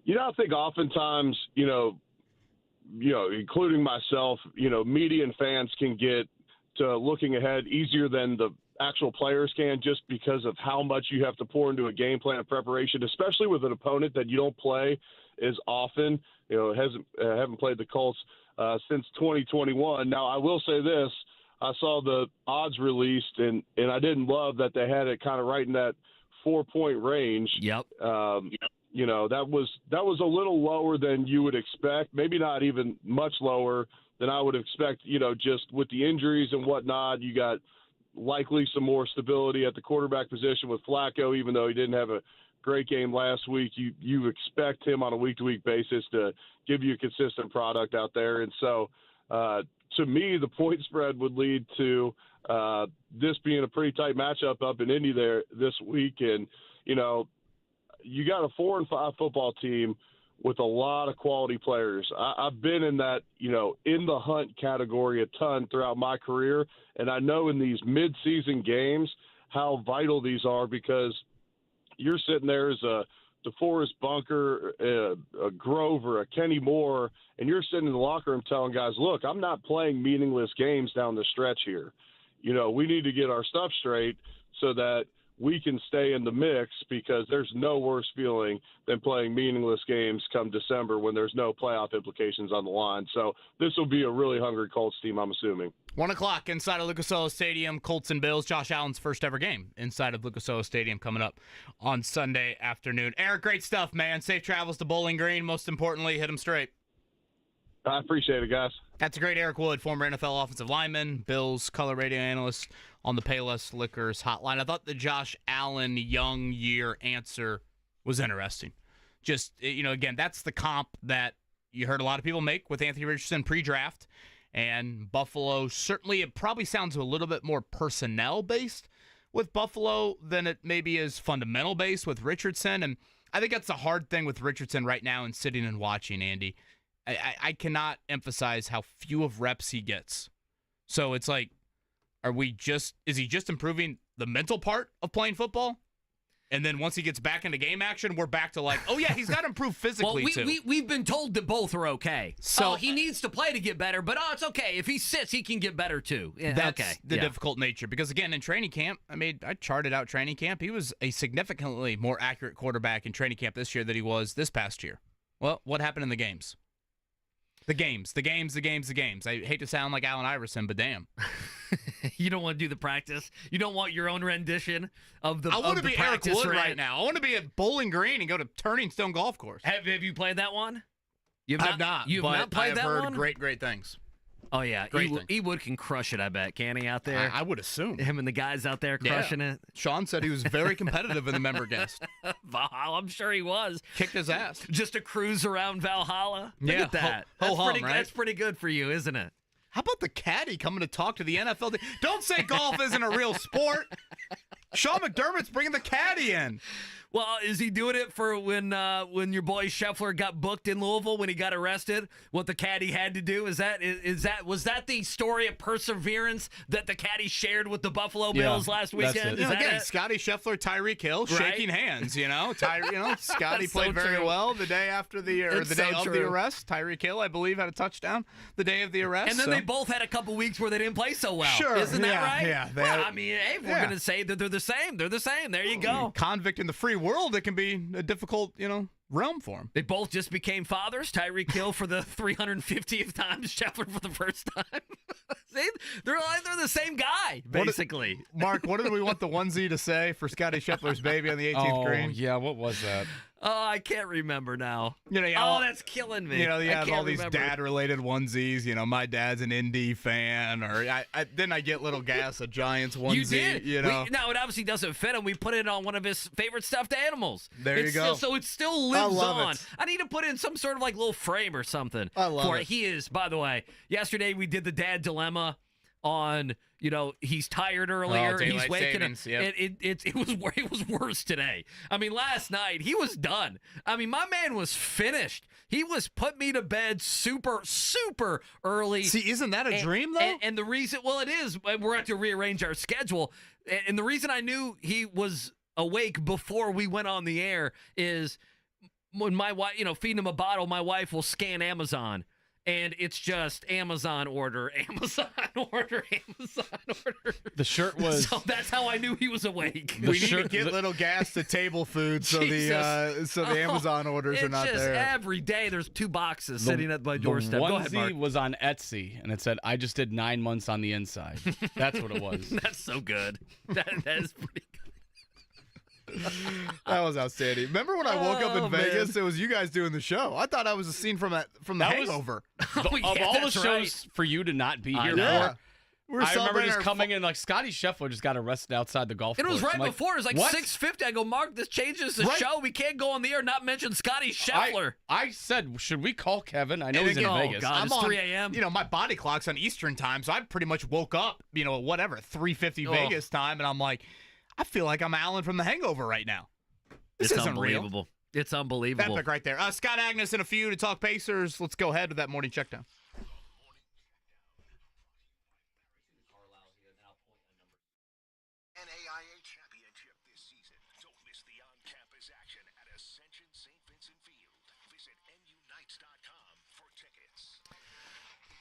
I think oftentimes, including myself, media and fans can get to looking ahead easier than the actual players can, just because of how much you have to pour into a game plan of preparation, especially with an opponent that you don't play as often. Haven't played the Colts since 2021. Now, I will say this. I saw the odds released, and I didn't love that they had it kind of right in that 4-point range. Yep. That was a little lower than you would expect, maybe not even much lower than I would expect, just with the injuries and whatnot. You got likely some more stability at the quarterback position with Flacco, even though he didn't have a great game last week. You expect him on a week-to-week basis to give you a consistent product out there. And so, to me, the point spread would lead to this being a pretty tight matchup up in Indy there this week. And, you got a 4-5 football team with a lot of quality players. I've been in that, in the hunt category a ton throughout my career, and I know in these mid-season games how vital these are, because you're sitting there as a DeForest Bunker, a Grover, a Kenny Moore, and you're sitting in the locker room telling guys, look, I'm not playing meaningless games down the stretch here. We need to get our stuff straight so that we can stay in the mix, because there's no worse feeling than playing meaningless games come December when there's no playoff implications on the line. So this will be a really hungry Colts team, I'm assuming. 1:00 inside of Lucas Oil Stadium, Colts and Bills. Josh Allen's first ever game inside of Lucas Oil Stadium coming up on Sunday afternoon. Eric, great stuff, man. Safe travels to Bowling Green. Most importantly, hit them straight. I appreciate it, guys. That's a great Eric Wood, former NFL offensive lineman, Bills color radio analyst on the Payless Liquors hotline. I thought the Josh Allen young year answer was interesting. Just, again, that's the comp that you heard a lot of people make with Anthony Richardson pre-draft. And Buffalo, certainly it probably sounds a little bit more personnel-based with Buffalo than it maybe is fundamental-based with Richardson. And I think that's the hard thing with Richardson right now and sitting and watching, Andy. I cannot emphasize how few of reps he gets. So it's like, is he just improving the mental part of playing football? And then once he gets back into game action, we're back to oh yeah, he's got to improve physically too. We've been told that both are okay. So he needs to play to get better, but it's okay. If he sits, he can get better too. Yeah, that's the difficult nature. Because again, in training camp, I charted out training camp. He was a significantly more accurate quarterback in training camp this year than he was this past year. Well, what happened in the games? The games. I hate to sound like Allen Iverson, but damn. You don't want to do the practice. You don't want your own rendition of the I want to be Eric Wood rant. right now. I want to be at Bowling Green and go to Turning Stone Golf Course. Have you played that one? I've not. You've not played that one? I've heard great things. Oh, yeah. E Wood can crush it, I bet. Can he out there? I would assume. Him and the guys out there crushing it. Sean said he was very competitive in the member guest. Valhalla, I'm sure he was. Kicked his ass. Just a cruise around Valhalla. Look at that. Right? That's pretty good for you, isn't it? How about the caddy coming to talk to the NFL? Don't say golf isn't a real sport. Sean McDermott's bringing the caddy in. Well, is he doing it for when your boy Scheffler got booked in Louisville when he got arrested? What the caddy had to do? Was that the story of perseverance that the caddy shared with the Buffalo Bills last weekend? Is that it? Scotty Scheffler, Tyreek Hill, shaking hands. Scotty played very well the day after the of the arrest. Tyreek Hill, I believe, had a touchdown the day of the arrest. And then they both had a couple weeks where they didn't play so well. Sure, isn't that right? Yeah. If we're gonna say that they're the same, they're the same. There you go. Convict in the free world, it can be a difficult, realm for him. They both just became fathers. Tyreek Hill for the 350th time, Scheffler for the first time. See, they're the same guy, basically. Mark, what did we want the onesie to say for Scotty Scheffler's baby on the 18th green? Yeah, what was that? Oh, I can't remember now. That's killing me. You have all these dad-related onesies. My dad's an Indy fan, or I get little gas a Giants onesie. You did. No, it obviously doesn't fit him. We put it on one of his favorite stuffed animals. There you go. So it still lives on. It. I need to put in some sort of little frame or something. I love it. He is, by the way. Yesterday we did the dad dilemma on. He's tired earlier. He's waking up. Yep. It was worse today. I mean, last night he was done. I mean, my man was finished. He was put me to bed super, super early. See, isn't that a dream though? And the reason, it is. We're going to have to rearrange our schedule. And the reason I knew he was awake before we went on the air is when my wife, feeding him a bottle, my wife will scan Amazon. And it's just Amazon order. The shirt was. So that's how I knew he was awake. We need to get little gas to table food so the Amazon orders are not there. It's there. just every day there's 2 boxes sitting at my doorstep. The Go ahead, Mark. onesie was on Etsy, and it said, "I just did 9 months on the inside." That's what it was. That's so good. That is pretty good. That was outstanding. Remember when I woke up in Vegas? It was you guys doing the show. I thought I was a scene from The Hangover. Of all the shows for you to not be here yeah. for, I remember just coming in Scotty Scheffler just got arrested outside the golf course. It was right before. It was what? 6:50. I go, Mark, this changes the show. We can't go on the air and not mention Scotty Scheffler. I said, should we call Kevin? I know he's in Vegas. God, it's 3 a.m. My body clock's on Eastern time, so I pretty much woke up, 3:50 Vegas time, and I'm like, I feel like I'm Alan from The Hangover right now. This isn't unbelievable. Real. It's unbelievable. Epic right there. Scott Agnes and a few to talk Pacers. Let's go ahead with that morning checkdown. NAIA championship this season. Don't miss the on-campus action at Ascension St. Vincent Field. Visit NUnites.com for tickets.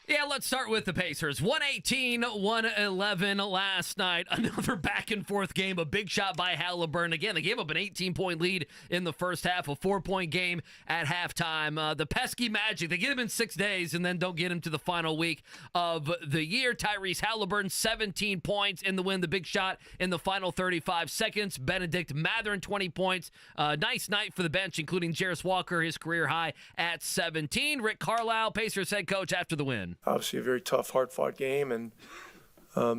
Yeah, let's start with the Pacers. 118-111 last night. Another back-and-forth game. A big shot by Halliburton. Again, they gave up an 18-point lead in the first half. A 4-point game at halftime. The pesky Magic, they get him in 6 days and then don't get him to the final week of the year. Tyrese Halliburton, 17 points in the win. The big shot in the final 35 seconds. Benedict Mathurin, 20 points. Nice night for the bench, including Jarris Walker, his career high at 17. Rick Carlisle, Pacers head coach, after the win. Obviously a very tough, hard-fought game, and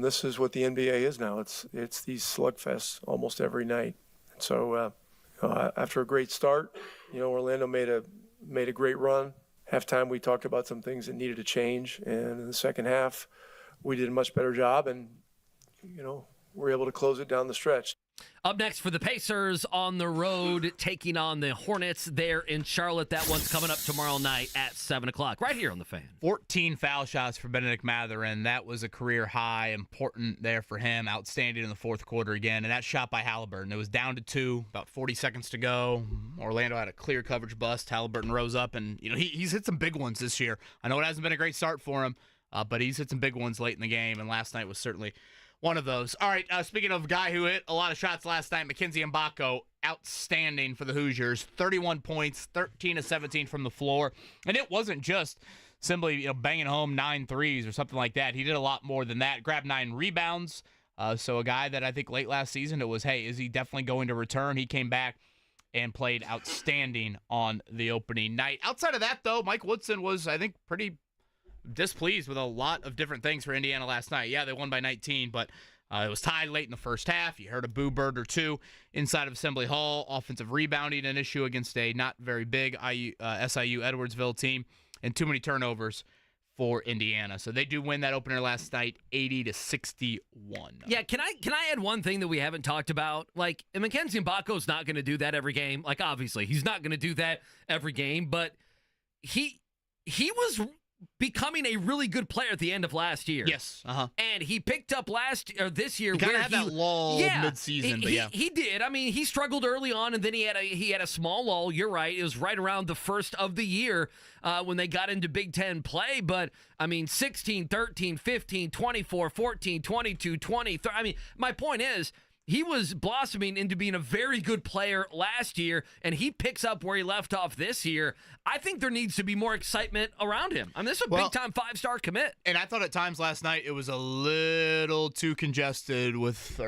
this is what the NBA is now. It's these slugfests almost every night. And so after a great start, Orlando made a great run. Halftime, we talked about some things that needed to change, and in the second half, we did a much better job, and we're able to close it down the stretch. Up next for the Pacers on the road, taking on the Hornets there in Charlotte. That one's coming up tomorrow night at 7 o'clock, right here on The Fan. 14 foul shots for Benedict Mathurin. That was a career high, important there for him. Outstanding in the fourth quarter again. And that shot by Halliburton. It was down to 2, about 40 seconds to go. Orlando had a clear coverage bust. Halliburton rose up, and he's hit some big ones this year. I know it hasn't been a great start for him, but he's hit some big ones late in the game, and last night was certainly one of those. All right, speaking of a guy who hit a lot of shots last night, Mackenzie Mbako, outstanding for the Hoosiers. 31 points, 13 of 17 from the floor. And it wasn't just simply banging home 9 threes or something like that. He did a lot more than that. Grabbed 9 rebounds. So a guy that I think late last season it was, hey, is he definitely going to return? He came back and played outstanding on the opening night. Outside of that, though, Mike Woodson was, I think, pretty displeased with a lot of different things for Indiana last night. Yeah, they won by 19, but it was tied late in the first half. You heard a boo bird or two inside of Assembly Hall. Offensive rebounding an issue against a not very big SIU Edwardsville team, and too many turnovers for Indiana. So they do win that opener last night, 80-61. Yeah, can I add one thing that we haven't talked about? Like, Mackenzie Mbako's not going to do that every game. Like, obviously, he's not going to do that every game, but he was becoming a really good player at the end of last year. Yes. And he picked up this year. He kind where of had that lull mid-season, but yeah. He did. I mean, he struggled early on, and then he had a small lull. You're right. It was right around the first of the year when they got into Big Ten play. But, I mean, 16, 13, 15, 24, 14, 22, 20. I mean, my point is, he was blossoming into being a very good player last year, and he picks up where he left off this year. I think there needs to be more excitement around him. I mean, this is a big-time five-star commit. And I thought at times last night it was a little too congested with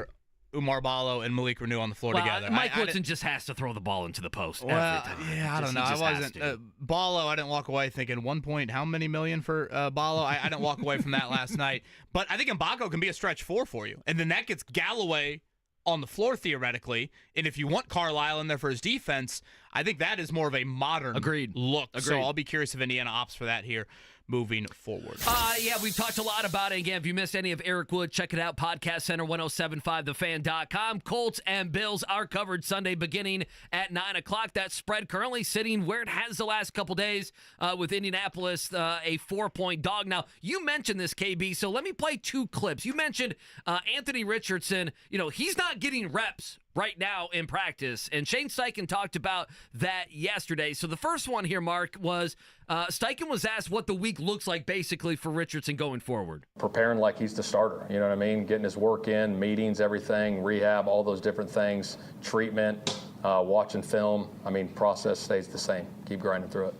Umar Ballo and Malik Renew on the floor together. Mike Woodson just has to throw the ball into the post every time. Yeah, I don't know. I wasn't Ballo. I didn't walk away thinking 1 point. How many million for Ballo? I didn't walk away from that last night. But I think Mbako can be a stretch four for you, and then that gets Galloway on the floor theoretically, and if you want Carlisle in there for his defense, I think that is more of a modern look. So I'll be curious if Indiana opts for that here moving forward. Yeah, we've talked a lot about it. Again, if you missed any of Eric Wood, check it out, Podcast Center, 1075thefan.com. Colts and Bills are covered Sunday beginning at 9 o'clock. That spread currently sitting where it has the last couple days with Indianapolis, a 4-point dog. Now, you mentioned this, KB, so let me play two clips. You mentioned Anthony Richardson. You know, he's not getting reps right now in practice, and Shane Steichen talked about that yesterday. So the first one here, Mark, was Steichen was asked what the week looks like basically for Richardson going forward. Preparing like he's the starter, you know what I mean? Getting his work in, meetings, everything, rehab, all those different things, treatment, watching film. I mean, process stays the same. Keep grinding through it.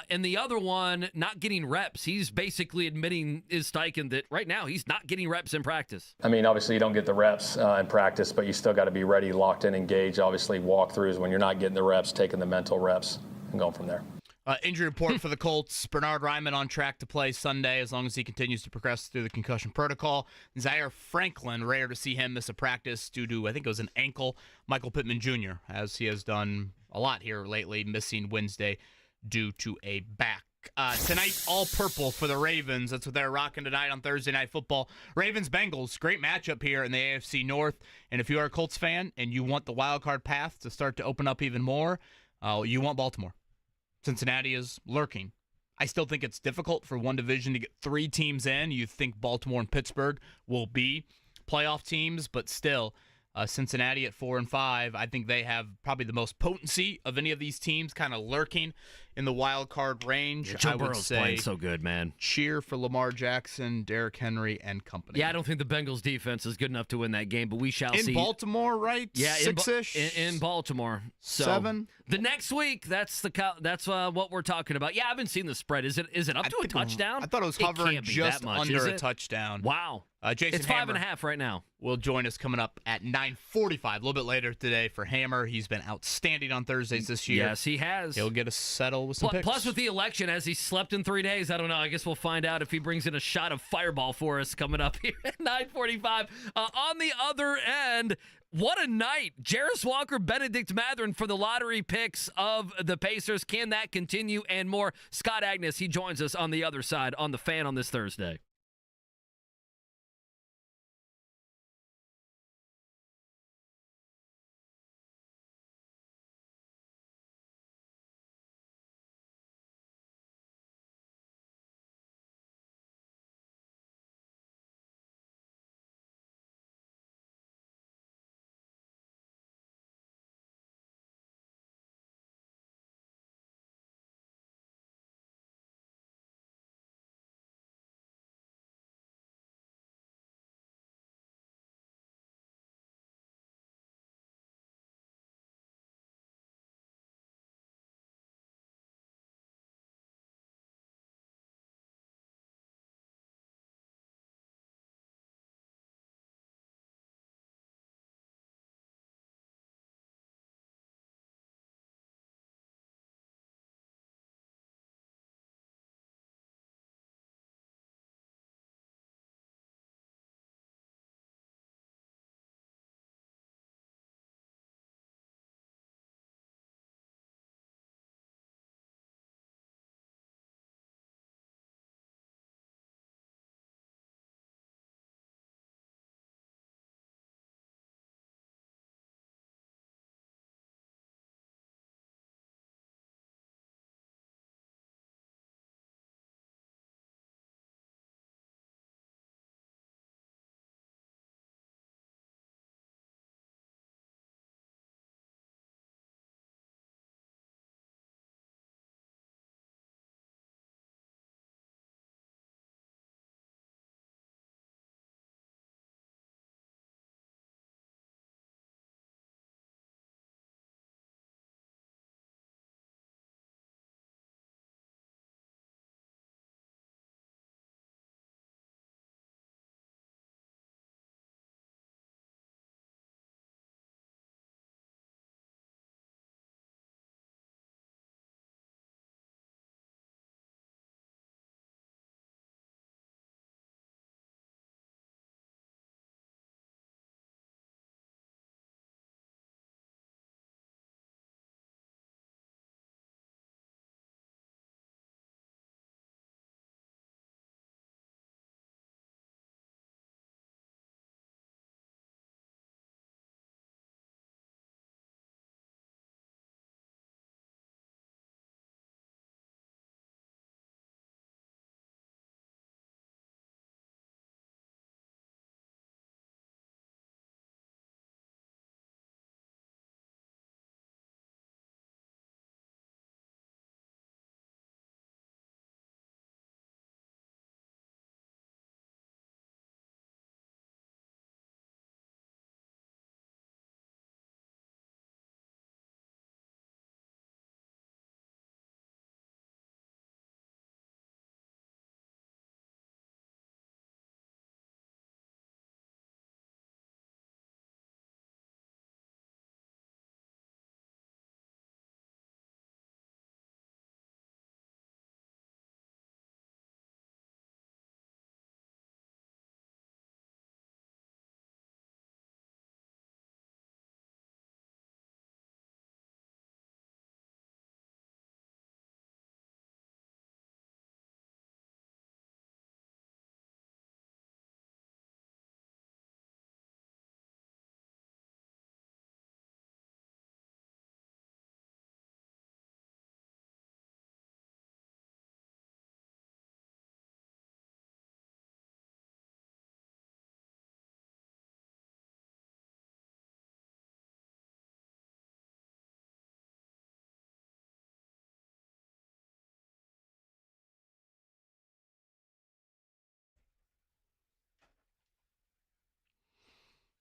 And the other one, not getting reps. He's basically admitting, is Steichen, that right now he's not getting reps in practice. I mean, obviously you don't get the reps in practice, but you still got to be ready, locked in, engaged. Obviously, walkthroughs when you're not getting the reps, taking the mental reps, and going from there. Injury report for the Colts. Bernard Ryman on track to play Sunday as long as he continues to progress through the concussion protocol. Zaire Franklin, rare to see him miss a practice due to, I think it was an ankle. Michael Pittman Jr., as he has done a lot here lately, missing Wednesday due to a back. Tonight, all purple for the Ravens. That's what they're rocking tonight on Thursday Night Football. Ravens-Bengals, great matchup here in the AFC North. And if you are a Colts fan and you want the wild card path to start to open up even more, you want Baltimore. Cincinnati is lurking. I still think it's difficult for one division to get three teams in. You think Baltimore and Pittsburgh will be playoff teams, but still, Cincinnati at 4-5, I think they have probably the most potency of any of these teams, kind of lurking in the wild card range. Yeah, Joe I would Burrow's say playing so good, man. Cheer for Lamar Jackson, Derrick Henry, and company. Yeah, I don't think the Bengals defense is good enough to win that game, but we shall see. In Baltimore, right? Yeah, six-ish. In Baltimore. So 7. The next week, that's what we're talking about. Yeah, I haven't seen the spread. Is it up to a touchdown? I thought it was hovering can't be just that much, under is a it? touchdown. Wow. Jason It's Hammer 5.5 right now. will join us coming up at 9:45, a little bit later today for Hammer. He's been outstanding on Thursdays this year. Yes, he has. He'll get us settled with some picks. Plus, with the election, has he slept in 3 days? I don't know. I guess we'll find out if he brings in a shot of Fireball for us coming up here at 9:45. On the other end, what a night. Jarris Walker, Benedict Mathurin for the lottery picks of the Pacers. Can that continue? And more. Scott Agnes, he joins us on the other side on the Fan on this Thursday.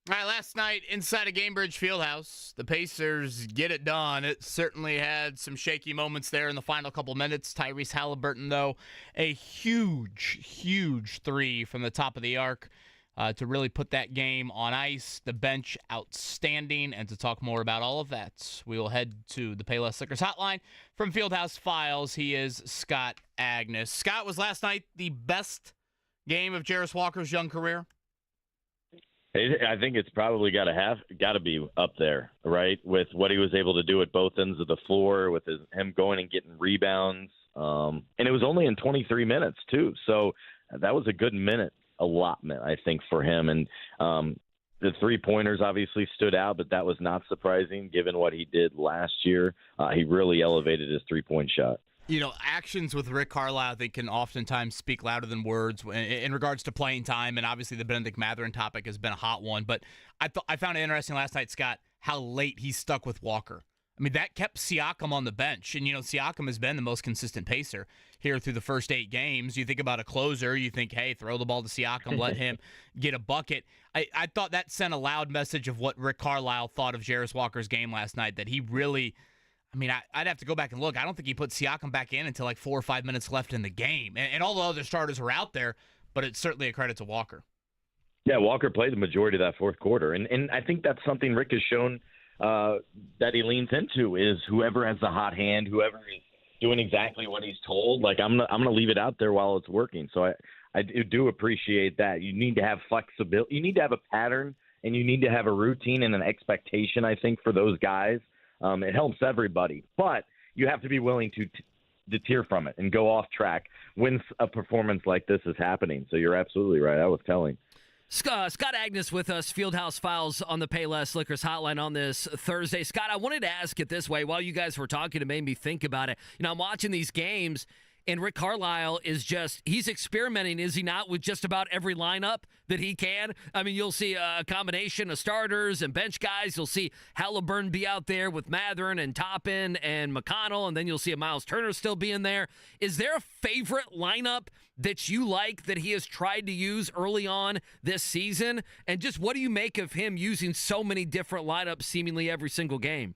All right, last night inside of Gamebridge Fieldhouse, the Pacers get it done. It certainly had some shaky moments there in the final couple minutes. Tyrese Halliburton, though, a huge three from the top of the arc to really put that game on ice. The bench outstanding. And to talk more about all of that, we will head to the Payless Liquors hotline. From Fieldhouse Files, he is Scott Agnes. Scott, was last night the best game of Jarris Walker's young career? I think it's probably got to be up there, right? With what he was able to do at both ends of the floor, with him going and getting rebounds, and it was only in 23 minutes too. So that was a good minute allotment, I think, for him. And the 3-pointers obviously stood out, but that was not surprising given what he did last year. He really elevated his 3-point shot. You know, actions with Rick Carlisle, I think, can oftentimes speak louder than words in regards to playing time, and obviously the Benedict Mathurin topic has been a hot one. But I found it interesting last night, Scott, how late he stuck with Walker. I mean, that kept Siakam on the bench, and, you know, Siakam has been the most consistent pacer here through the first 8 games. You think about a closer, you think, hey, throw the ball to Siakam, let him get a bucket. I thought that sent a loud message of what Rick Carlisle thought of Jarris Walker's game last night, that he really – I mean, I'd have to go back and look. I don't think he put Siakam back in until like 4 or 5 minutes left in the game. And all the other starters were out there, but it's certainly a credit to Walker. Yeah, Walker played the majority of that fourth quarter. And I think that's something Rick has shown that he leans into, is whoever has the hot hand, whoever is doing exactly what he's told, like, I'm gonna leave it out there while it's working. So I do appreciate that. You need to have flexibility. You need to have a pattern, and you need to have a routine and an expectation, I think, for those guys. It helps everybody, but you have to be willing to deter from it and go off track when a performance like this is happening. So you're absolutely right. I was telling. Scott Agnes with us, Fieldhouse Files on the Payless Liquors hotline on this Thursday. Scott, I wanted to ask it this way. While you guys were talking, it made me think about it. You know, I'm watching these games, and Rick Carlisle he's experimenting, is he not, with just about every lineup that he can? I mean, you'll see a combination of starters and bench guys. You'll see Halliburton be out there with Mathurin and Toppin and McConnell, and then you'll see a Miles Turner still being there. Is there a favorite lineup that you like that he has tried to use early on this season? And just what do you make of him using so many different lineups seemingly every single game?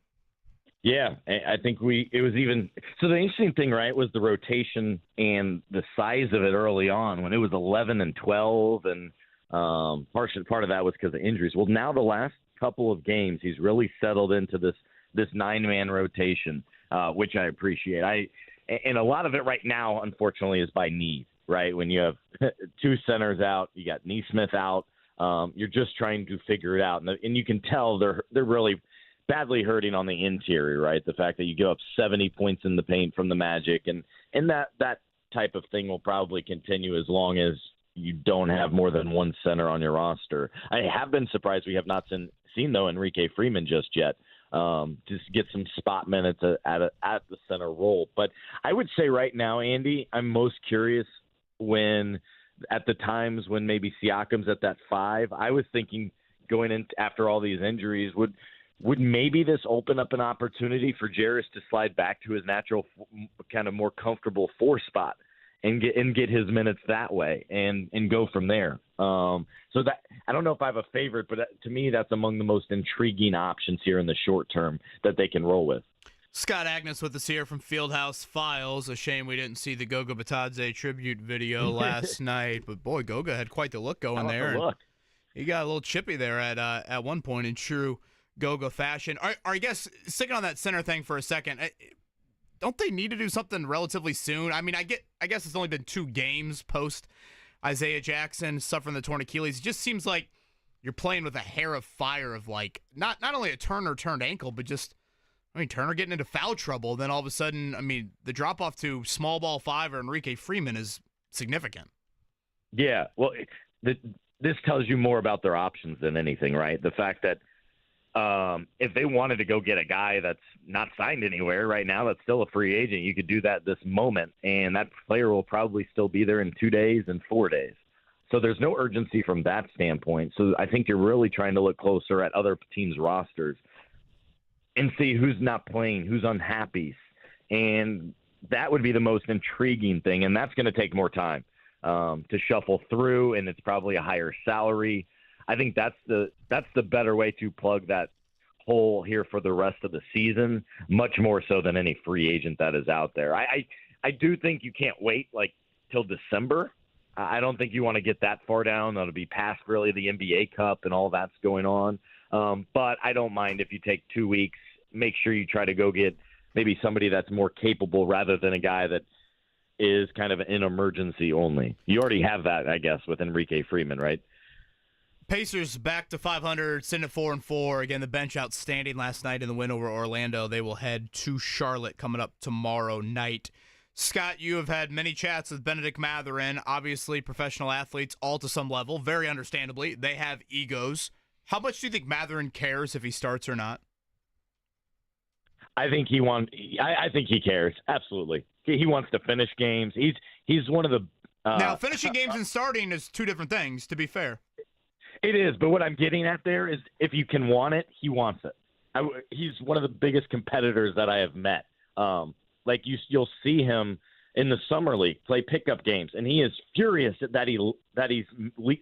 Yeah, I think it was even – so the interesting thing, right, was the rotation and the size of it early on when it was 11 and 12, and part of that was because of injuries. Well, now the last couple of games, he's really settled into this 9-man rotation, which I appreciate. And a lot of it right now, unfortunately, is by need, right? When you have 2 centers out, you got Neesmith out, you're just trying to figure it out. And you can tell they're really – badly hurting on the interior, right? The fact that you give up 70 points in the paint from the Magic, and that type of thing will probably continue as long as you don't have more than one center on your roster. I have been surprised we have not seen though, Enrique Freeman just yet, just get some spot minutes at the center role. But I would say right now, Andy, I'm most curious at the times when maybe Siakam's at that 5. I was thinking going in after all these injuries, would maybe this open up an opportunity for Jarris to slide back to his natural kind of more comfortable 4 spot and get his minutes that way and go from there. So that, I don't know if I have a favorite, but to me, that's among the most intriguing options here in the short term that they can roll with. Scott Agnes with us here from Fieldhouse Files. A shame we didn't see the Goga Batadze tribute video last night, but boy, Goga had quite the look going there. He got a little chippy there at one point in true Goga fashion. I guess sticking on that center thing for a second, don't they need to do something relatively soon? I mean, I guess it's only been 2 games post Isaiah Jackson suffering the torn Achilles. It just seems like you're playing with a hair of fire of like not only a Turner turned ankle, but just Turner getting into foul trouble. Then all of a sudden, the drop off to small ball 5 or Enrique Freeman is significant. Yeah, well, this tells you more about their options than anything, right? The fact that if they wanted to go get a guy that's not signed anywhere right now, that's still a free agent, you could do that this moment, and that player will probably still be there in 2 days and 4 days. So there's no urgency from that standpoint. So I think you're really trying to look closer at other teams' rosters and see who's not playing, who's unhappy. And that would be the most intriguing thing, and that's going to take more time to shuffle through, and it's probably a higher salary. I think that's the better way to plug that hole here for the rest of the season, much more so than any free agent that is out there. I do think you can't wait like till December. I don't think you want to get that far down. That'll be past really the NBA Cup and all that's going on. But I don't mind if you take 2 weeks, make sure you try to go get maybe somebody that's more capable rather than a guy that is kind of an emergency only. You already have that, I guess, with Enrique Freeman, right? Pacers back to 500, sitting at 4-4. Again, the bench outstanding last night in the win over Orlando. They will head to Charlotte coming up tomorrow night. Scott, you have had many chats with Benedict Mathurin. Obviously, professional athletes, all to some level. Very understandably, they have egos. How much do you think Mathurin cares if he starts or not? I think he cares. Absolutely. He wants to finish games. He's one of the now, finishing games and starting is two different things, to be fair. It is, but what I'm getting at there is if you can want it, he wants it. He's one of the biggest competitors that I have met. Like you'll see him in the summer league play pickup games, and he is furious that he's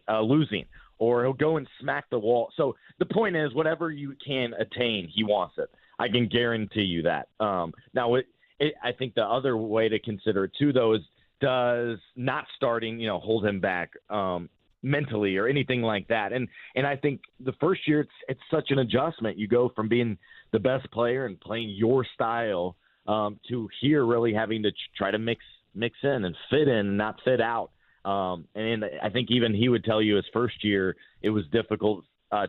losing, or he'll go and smack the wall. So the point is, whatever you can attain, he wants it. I can guarantee you that. Now, I think the other way to consider it too, though, is does not starting, hold him back mentally or anything like that. And I think the first year it's such an adjustment. You go from being the best player and playing your style to here really having to try to mix in and fit in and not fit out. And I think even he would tell you his first year it was difficult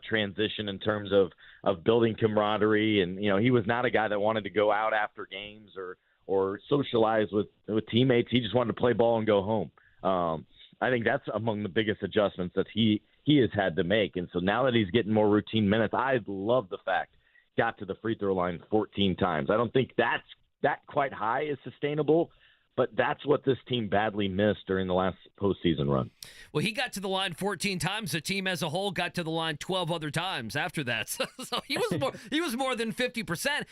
transition in terms of building camaraderie. And, he was not a guy that wanted to go out after games or socialize with teammates. He just wanted to play ball and go home. I think that's among the biggest adjustments that he has had to make. And so now that he's getting more routine minutes, I love the fact got to the free throw line 14 times. I don't think that quite high is sustainable, but that's what this team badly missed during the last postseason run. Well, he got to the line 14 times. The team as a whole got to the line 12 other times after that. So he was more than 50%.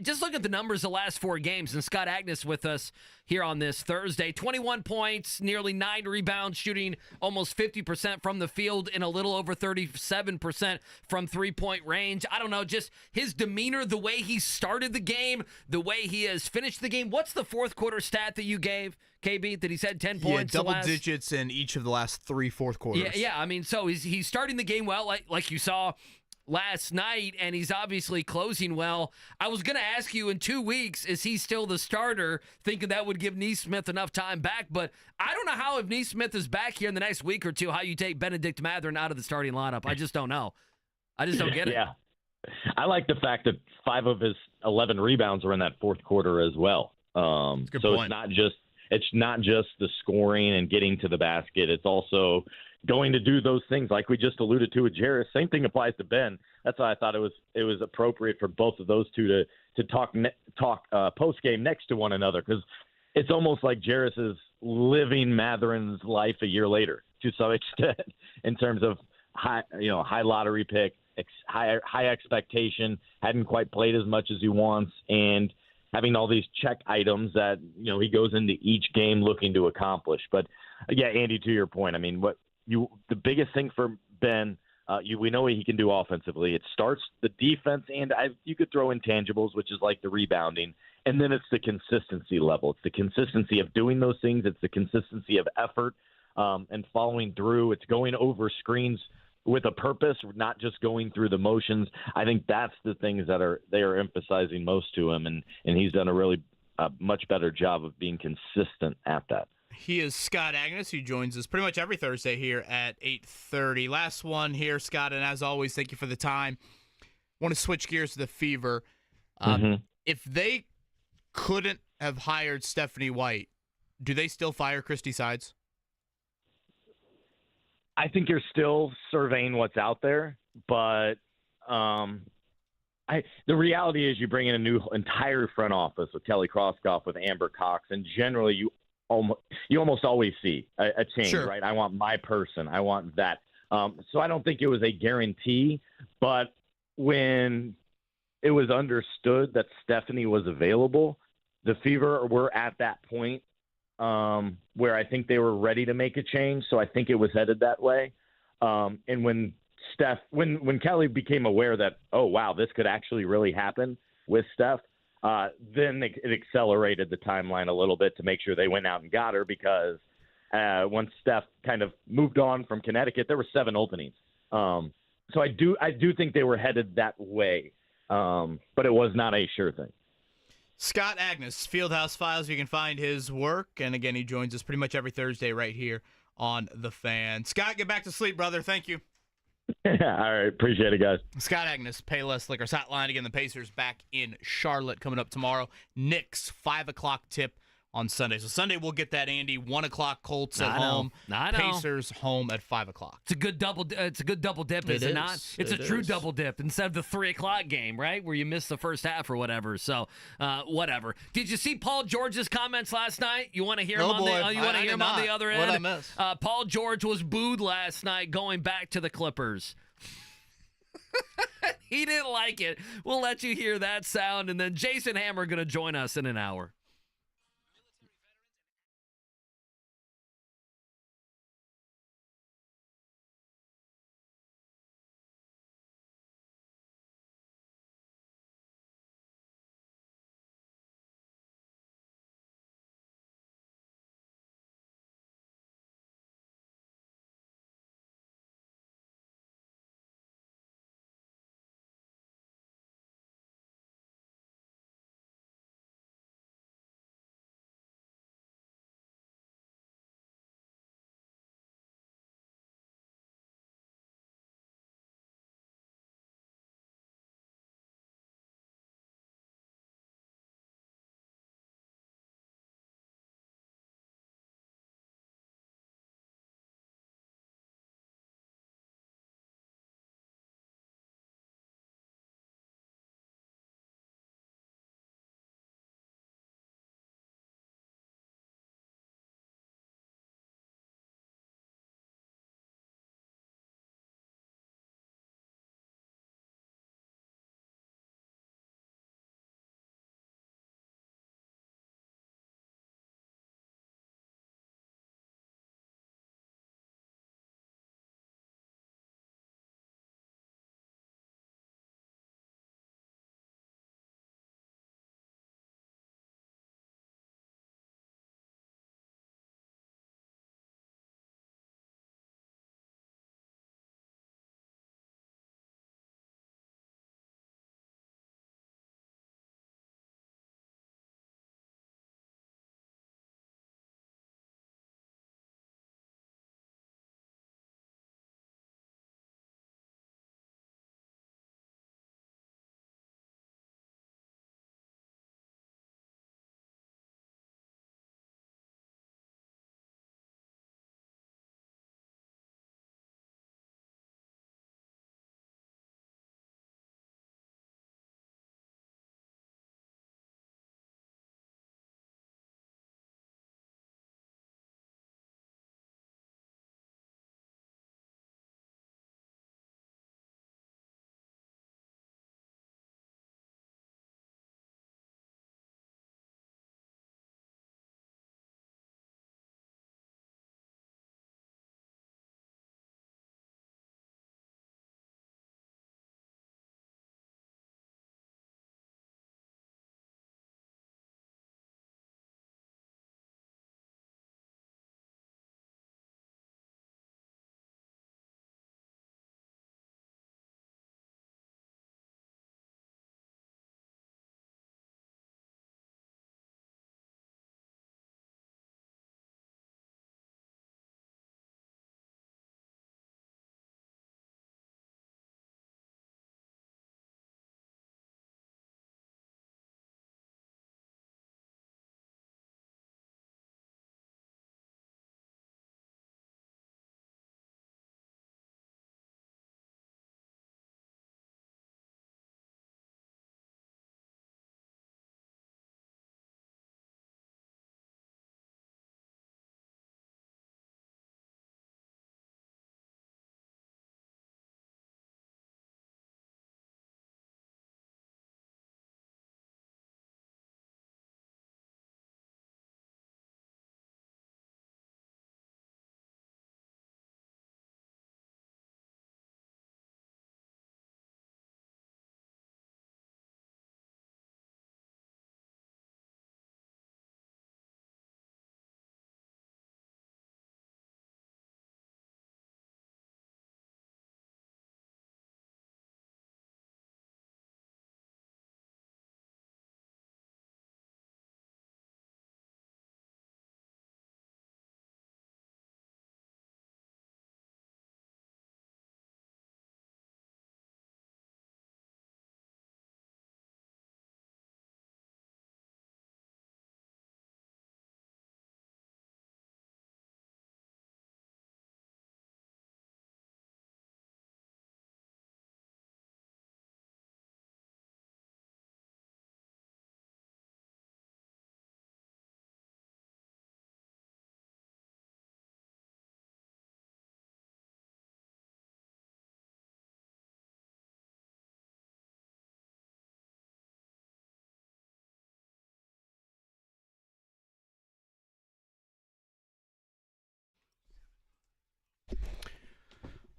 Just look at the numbers the last 4 games, and Scott Agnes with us here on this Thursday. 21 points, nearly 9 rebounds, shooting almost 50% from the field and a little over 37% from three-point range. I don't know, just his demeanor, the way he started the game, the way he has finished the game. What's the fourth quarter stat that you gave, KB, that he's had 10 points? Yeah, double digits in each of the last 3 fourth quarters. Yeah. I mean, so he's starting the game well, like you saw last night, and he's obviously closing well. I was going to ask you in 2 weeks, is he still the starter, thinking that would give Neesmith enough time back, but I don't know how, if Neesmith is back here in the next week or two, how you take Benedict Mathurin out of the starting lineup. I just don't know. I just don't get it. Yeah. I like the fact that 5 of his 11 rebounds were in that fourth quarter as well. Good so point. it's not just the scoring and getting to the basket. It's also going to do those things like we just alluded to with Jarris. Same thing applies to Ben. That's why I thought it was appropriate for both of those two to talk post game next to one another, because it's almost like Jarris is living Mathurin's life a year later to some extent in terms of high lottery pick, high expectation, hadn't quite played as much as he wants, and having all these check items that he goes into each game looking to accomplish. But yeah, Andy, to your point, I mean, the biggest thing for Ben, we know what he can do offensively. It starts the defense, and you could throw intangibles, which is like the rebounding, and then it's the consistency level. It's the consistency of doing those things. It's the consistency of effort and following through. It's going over screens with a purpose, not just going through the motions. I think that's the things that they are emphasizing most to him, and he's done a really much better job of being consistent at that. He is Scott Agnes, who joins us pretty much every Thursday here at 8:30. Last one here, Scott, and as always, thank you for the time. Want to switch gears to the Fever. If they couldn't have hired Stephanie White, do they still fire Christy Sides? I think you're still surveying what's out there, but the reality is you bring in a new entire front office with Kelly Krauskopf, with Amber Cox, and generally you almost always see a change, Sure. Right? I want my person. I want that. So I don't think it was a guarantee, but when it was understood that Stephanie was available, the Fever were at that point where I think they were ready to make a change. So I think it was headed that way. And when Steph, when Kelly became aware that, oh, wow, this could actually really happen with Steph, then it accelerated the timeline a little bit to make sure they went out and got her, because once Steph kind of moved on from Connecticut, there were 7 openings. So I do think they were headed that way, but it was not a sure thing. Scott Agnes, Fieldhouse Files. You can find his work. And again, he joins us pretty much every Thursday right here on The Fan. Scott, get back to sleep, brother. Thank you. All right. Appreciate it, guys. Scott Agnes, Payless Liquors Hotline. Again, the Pacers back in Charlotte coming up tomorrow. Knicks, 5 o'clock tip on Sunday. So Sunday we'll get that, Andy. 1 o'clock Colts at home. I know. Pacers home at 5 o'clock. It's a good double dip, is it not? It's a true double dip instead of the 3 o'clock game, right, where you miss the first half or whatever. So, whatever. Did you see Paul George's comments last night? You want to hear him on the other end? What'd I miss? Paul George was booed last night going back to the Clippers. He didn't like it. We'll let you hear that sound, and then Jason Hammer going to join us in an hour.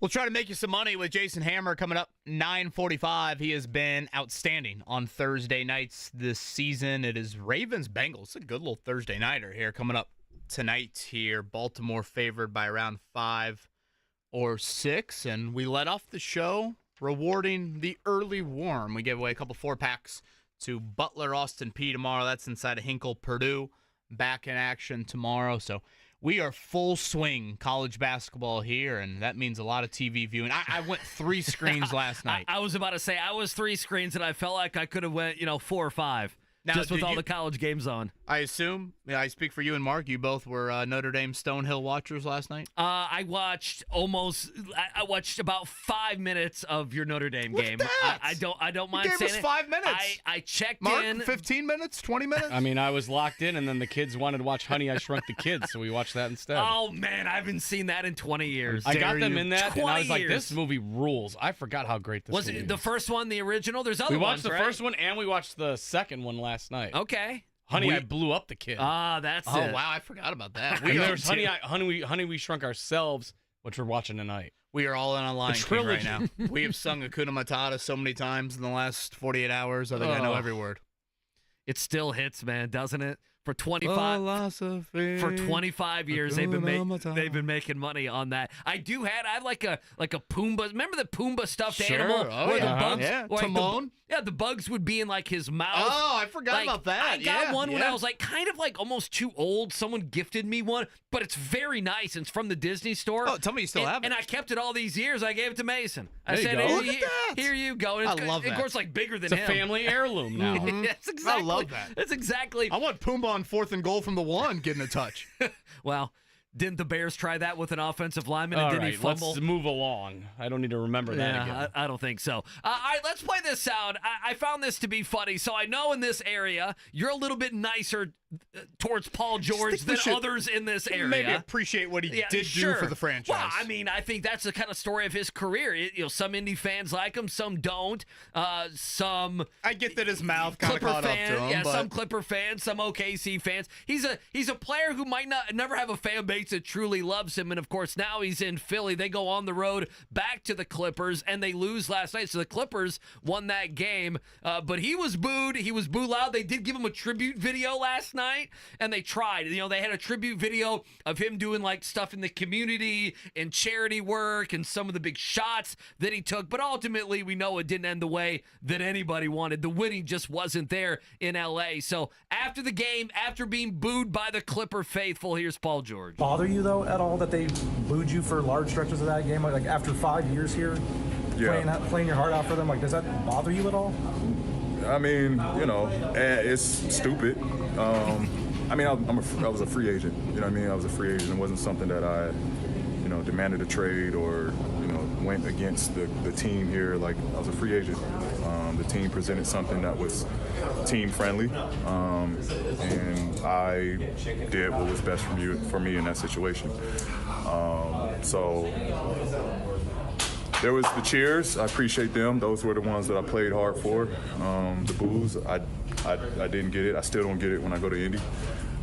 We'll try to make you some money with Jason Hammer coming up 9:45. He has been outstanding on Thursday nights this season. It is Ravens-Bengals. It's a good little Thursday nighter here coming up tonight here. Baltimore favored by around 5 or 6. And we let off the show rewarding the early warm. We gave away a couple 4-packs to Butler Austin P tomorrow. That's inside of Hinkle, Purdue. Back in action tomorrow. So we are full swing college basketball here, and that means a lot of TV viewing. I went 3 screens last night. I was about to say, I was 3 screens, and I felt like I could have went, 4 or 5. Now, just with all the college games on. I assume, I speak for you and Mark, you both were Notre Dame Stonehill watchers last night? I watched I watched about 5 minutes of your Notre Dame Look game. at that. I don't mind You gave saying us it. 5 minutes. I checked Mark, in. 15 minutes, 20 minutes? I mean, I was locked in, and then the kids wanted to watch Honey, I Shrunk the Kids, so we watched that instead. Oh, man, I haven't seen that in 20 years. I got dare them you. in that, and I was 20 like, years. this movie rules. I forgot how great this Was movie it the is. first one, the original? There's other We ones, watched the right? first one, and we watched the second one last night. Okay. Honey, I Blew Up the Kid. Ah, that's Oh, it. wow, I forgot about that. and there's Honey, We Shrunk Ourselves, which we're watching tonight. We are all in a Lion The King right trilogy. now. We have sung Hakuna Matata so many times in the last 48 hours. I think I know Oh. every word. It still hits, man, doesn't it? For 25 years they've been making money on that. I have like a Pumbaa. Remember the Pumbaa stuffed Sure. animal? Oh, where yeah. the bugs, Yeah. like Timon. the bugs would be in like his mouth. Oh, I forgot Like, about that. I got Yeah, one when yeah. I was like kind of like almost too old. Someone gifted me one, but it's very nice. It's from the Disney store. Oh, tell me you still have it. And I kept it all these years. I gave it to Mason. I There you said, go. Look at that. Here you go. I love Of that. course, like bigger than It's a him. family heirloom now. That's exactly. I love that. That's exactly. I want Pumbaa on 4th and goal from the 1 getting a touch. Well, didn't the Bears try that with an offensive lineman and All didn't right, he fumble? let's move along. I don't need to remember that again. I don't think so. All right, let's play this sound. I found this to be funny. So I know in this area, you're a little bit nicer towards Paul George we than should others in this area. Maybe appreciate what he did sure. do for the franchise. Well, I mean, I think that's the kind of story of his career. Some Indy fans like him, some don't. Some I get that his mouth kind of Clipper caught up fan, to him. yeah, but some Clipper fans, some OKC fans. He's a player who might never have a fan base that truly loves him. And of course, now he's in Philly. They go on the road back to the Clippers, and they lose last night. So the Clippers won that game, but he was booed. He was booed loud. They did give him a tribute video last night, and they tried. They had a tribute video of him doing like stuff in the community and charity work and some of the big shots that he took. But ultimately, we know it didn't end the way that anybody wanted. The winning just wasn't there in LA. So after the game, after being booed by the Clipper faithful, here's Paul George. Bother you though at all that they booed you for large stretches of that game? Like after 5 years here, playing your heart out for them, like does that bother you at all? I mean, it's stupid. I mean, I was a free agent. You know what I mean? I was a free agent. It wasn't something that I, demanded a trade or, went against the team here. Like, I was a free agent. The team presented something that was team friendly, and I did what was best for me in that situation. So there was the cheers. I appreciate them. Those were the ones that I played hard for. The boos, I didn't get it. I still don't get it when I go to Indy.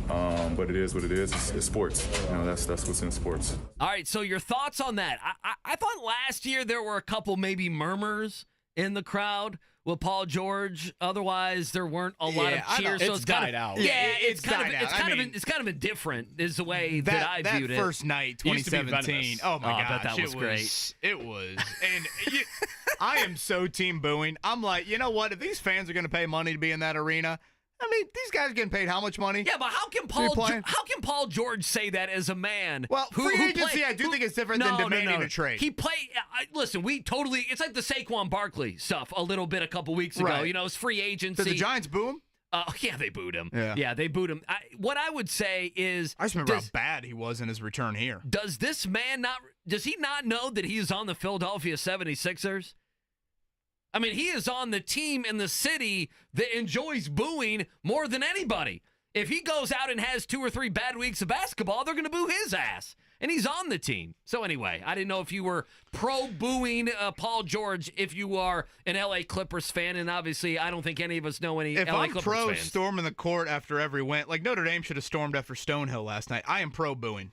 But it is what it is. It's sports. That's what's in sports. All right, so your thoughts on that? I thought last year there were a couple maybe murmurs in the crowd with Paul George. Otherwise, there weren't a lot of cheers. So it's died out. Yeah, it's died out. It's kind of indifferent is the way that I viewed it. That first night, Used to be 2017. venomous. Oh my I gosh, bet that was great. It was, and I am so team booing. I'm like, you know what? If these fans are going to pay money to be in that arena, I mean, these guys getting paid how much money? Yeah, but how can Paul George say that as a man? Well, free agency, I do think it's different than demanding a trade. He played. Listen, it's like the Saquon Barkley stuff a little bit a couple weeks ago. Right. It's free agency. Did the Giants boo him? Yeah, they booed him. Yeah. They booed him. What I would say is, I just remember how bad he was in his return here. Does this man does he not know that he is on the Philadelphia 76ers? I mean, he is on the team in the city that enjoys booing more than anybody. If he goes out and has 2 or 3 bad weeks of basketball, they're going to boo his ass. And he's on the team. So anyway, I didn't know if you were pro-booing Paul George if you are an L.A. Clippers fan. And obviously, I don't think any of us know any if L.A. I'm Clippers pro fans. storming the court after every win, like Notre Dame should have stormed after Stonehill last night. I am pro booing.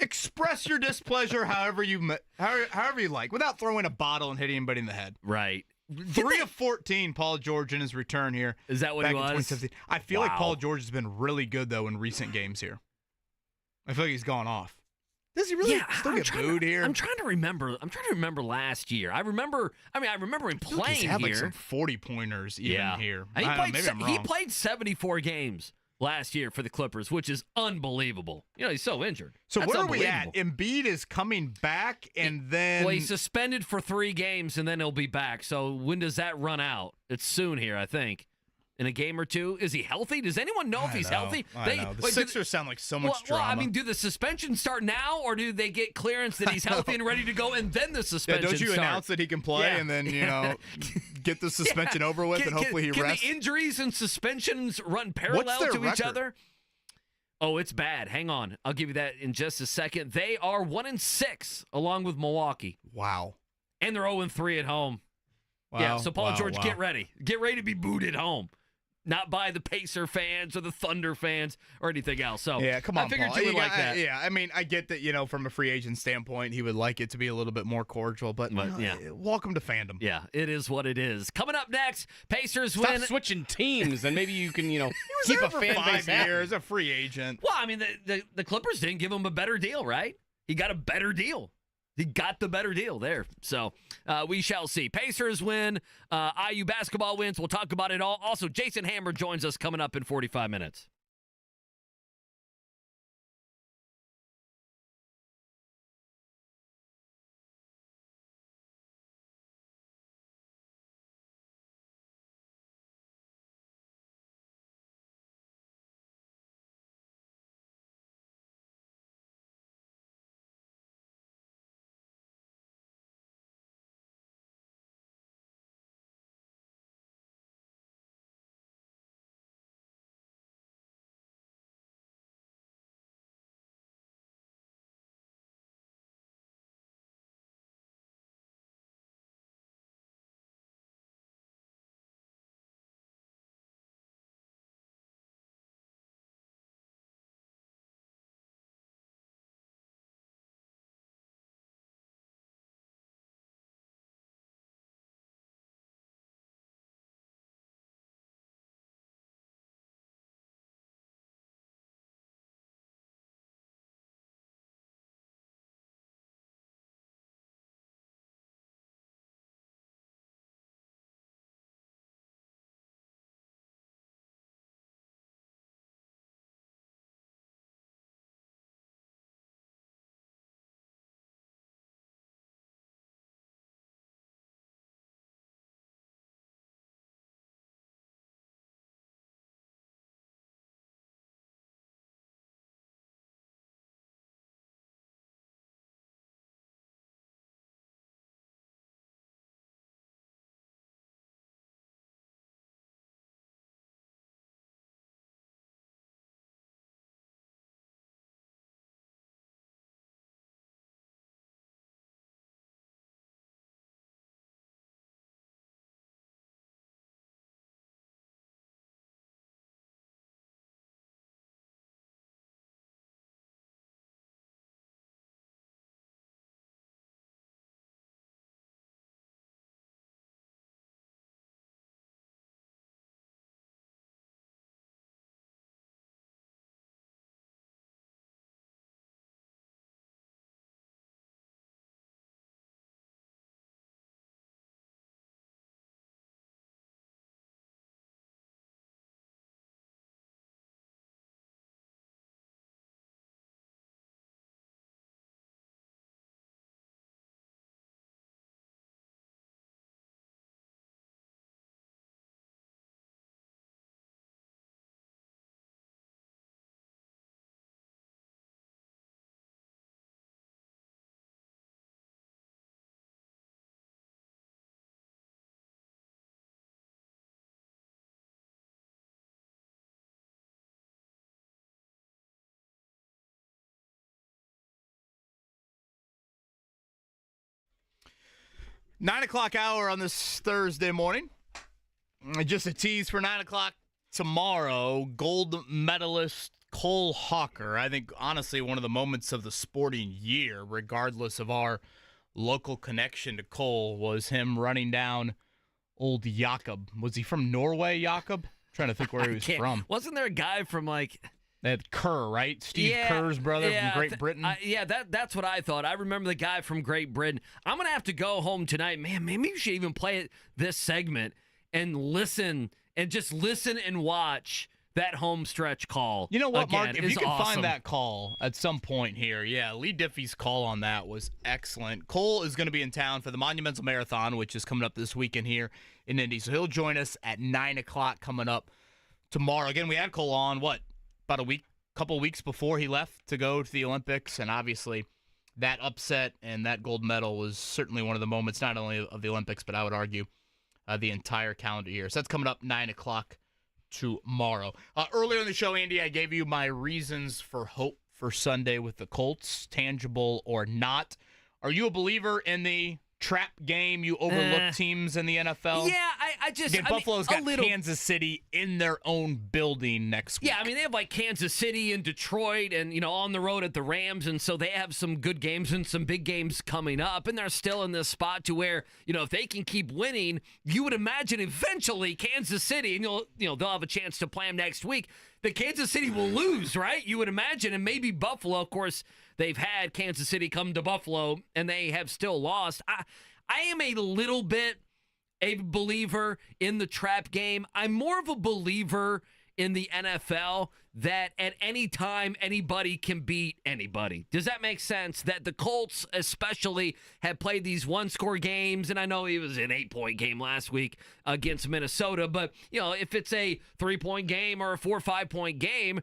express your displeasure however you like, without throwing a bottle and hitting anybody in the head. Right. 3 of 14, Paul George in his return here. Is that what back he in was? 2017. I feel like Paul George has been really good, though, in recent games here. I feel like he's gone off. Does he really still get booed here? I'm trying to remember last year. I remember him playing he's had here. like some 40-pointers even here. He I don't know, maybe I'm wrong. He played 74 games last year for the Clippers, which is unbelievable. He's so injured. So That's where are we at? unbelievable. Embiid is coming back, and then... Well, he's suspended for 3 games, and then he'll be back. So when does that run out? It's soon here, I think. In a game or two. Is he healthy? Does anyone know if he's healthy? I know. The Sixers sound like so much drama. Well, I mean, do the suspensions start now, or do they get clearance that he's healthy and ready to go, and then the suspension don't you start? announce that he can play, and then, get the suspension over with, and hopefully he rests? Can the injuries and suspensions run parallel to each other? Oh, it's bad. Hang on. I'll give you that in just a second. They are 1-6, along with Milwaukee. Wow. And they're 0-3 at home. Wow. Yeah, so Paul George, get ready. Get ready to be booed at home. Not by the Pacer fans or the Thunder fans or anything else. So yeah, come on, I figured Paul. you would like that. Yeah, I mean, I get that, from a free agent standpoint, he would like it to be a little bit more cordial, but welcome to fandom. Yeah, it is what it is. Coming up next, Pacers Stop win. switching teams, and maybe you can, keep a fan base 5 years, a free agent. Well, I mean, the Clippers didn't give him a better deal, right? He got a better deal. He got the better deal there. So we shall see. Pacers win. IU basketball wins. We'll talk about it all. Also, Jason Hammer joins us coming up in 45 minutes. Nine o'clock hour on this Thursday morning. Just a tease for 9 o'clock tomorrow. Gold medalist Cole Hawker. I think, honestly, one of the moments of the sporting year, regardless of our local connection to Cole, was him running down old Jakob. Was he from Norway, Jakob? Trying to think where he was from. Wasn't there a guy from That Kerr, right? Steve Kerr's brother from Great Britain. That's what I thought. I remember the guy from Great Britain. I'm going to have to go home tonight. Man, maybe you should even play this segment and listen and watch that home stretch call. You know what, again, Mark? If you can awesome. find that call at some point here, Lee Diffie's call on that was excellent. Cole is going to be in town for the Monumental Marathon, which is coming up this weekend here in Indy. So he'll join us at 9 o'clock coming up tomorrow. Again, we had Cole on, about a couple weeks before he left to go to the Olympics, and obviously that upset and that gold medal was certainly one of the moments, not only of the Olympics, but I would argue the entire calendar year. So that's coming up 9 o'clock tomorrow. Earlier in the show, Andy, I gave you my reasons for hope for Sunday with the Colts, tangible or not. Are you a believer in the trap game? You overlook teams in the NFL? Yeah, I just... Again, Buffalo's got Kansas City in their own building next week. Yeah, I mean, they have Kansas City and Detroit and, on the road at the Rams, and so they have some good games and some big games coming up, and they're still in this spot to where, if they can keep winning, you would imagine eventually Kansas City, and they'll have a chance to play them next week, that Kansas City will lose, right? You would imagine, and maybe Buffalo, of course, they've had Kansas City come to Buffalo, and they have still lost. I am a little bit a believer in the trap game. I'm more of a believer in the NFL that at any time anybody can beat anybody. Does that make sense? That the Colts especially have played these one-score games, and I know it was an 8-point game last week against Minnesota, but, if it's a 3-point game or a 4 or 5-point game,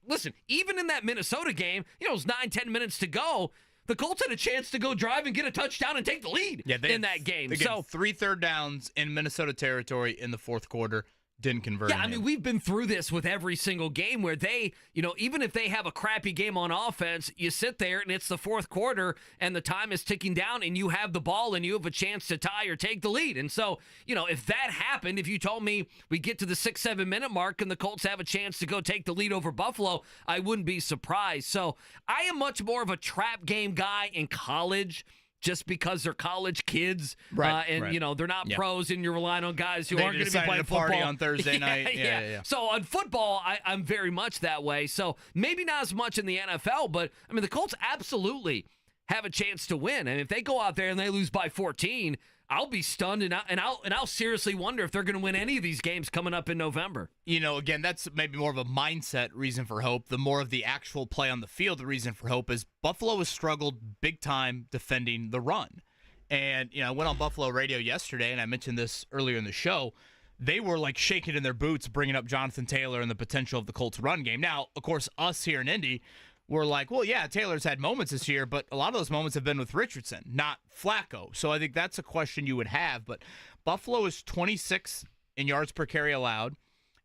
listen, even in that Minnesota game, it was 9-10 minutes to go. The Colts had a chance to go drive and get a touchdown and take the lead in that game. So 3 third downs in Minnesota territory in the fourth quarter. Didn't convert. Yeah, we've been through this with every single game where they, even if they have a crappy game on offense, you sit there and it's the fourth quarter and the time is ticking down and you have the ball and you have a chance to tie or take the lead. And so, if that happened, if you told me we get to the 6-7 minute mark and the Colts have a chance to go take the lead over Buffalo, I wouldn't be surprised. So I am much more of a trap game guy in college, just because they're college kids, right. They're not pros, and you're relying on guys who aren't going to be playing football. Party on Thursday night. Yeah. So on football, I'm very much that way. So maybe not as much in the NFL, but the Colts absolutely have a chance to win. And if they go out there and they lose by 14, I'll be stunned, and I'll seriously wonder if they're going to win any of these games coming up in November. Again, that's maybe more of a mindset reason for hope. The more of the actual play on the field, the reason for hope is Buffalo has struggled big time defending the run. And, I went on Buffalo radio yesterday, and I mentioned this earlier in the show. They were shaking in their boots, bringing up Jonathan Taylor and the potential of the Colts run game. Now, of course, us here in Indy, we're like, well, yeah, Taylor's had moments this year, but a lot of those moments have been with Richardson, not Flacco. So I think that's a question you would have. But Buffalo is 26 in yards per carry allowed.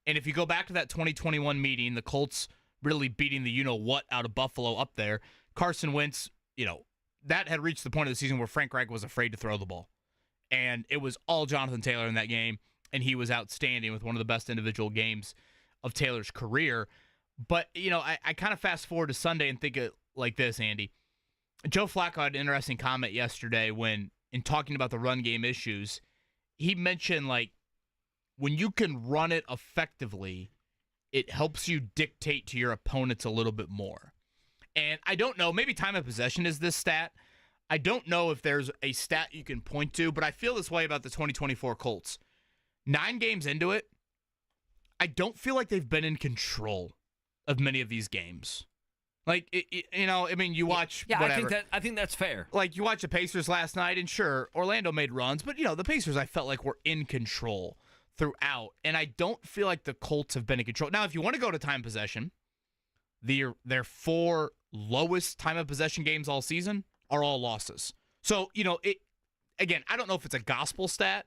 And if you go back to that 2021 meeting, the Colts really beating the you-know-what out of Buffalo up there, Carson Wentz, that had reached the point of the season where Frank Reich was afraid to throw the ball. And it was all Jonathan Taylor in that game, and he was outstanding with one of the best individual games of Taylor's career. But, I kind of fast forward to Sunday and think it like this, Andy. Joe Flacco had an interesting comment yesterday when, in talking about the run game issues, he mentioned, when you can run it effectively, it helps you dictate to your opponents a little bit more. And I don't know, maybe time of possession is this stat. I don't know if there's a stat you can point to, but I feel this way about the 2024 Colts. 9 games into it, I don't feel like they've been in control of many of these games. You watch whatever. I think that's fair. You watch the Pacers last night, and sure, Orlando made runs, but, the Pacers I felt like were in control throughout, and I don't feel like the Colts have been in control. Now, if you want to go to time possession, their 4 lowest time of possession games all season are all losses. So, again, I don't know if it's a gospel stat,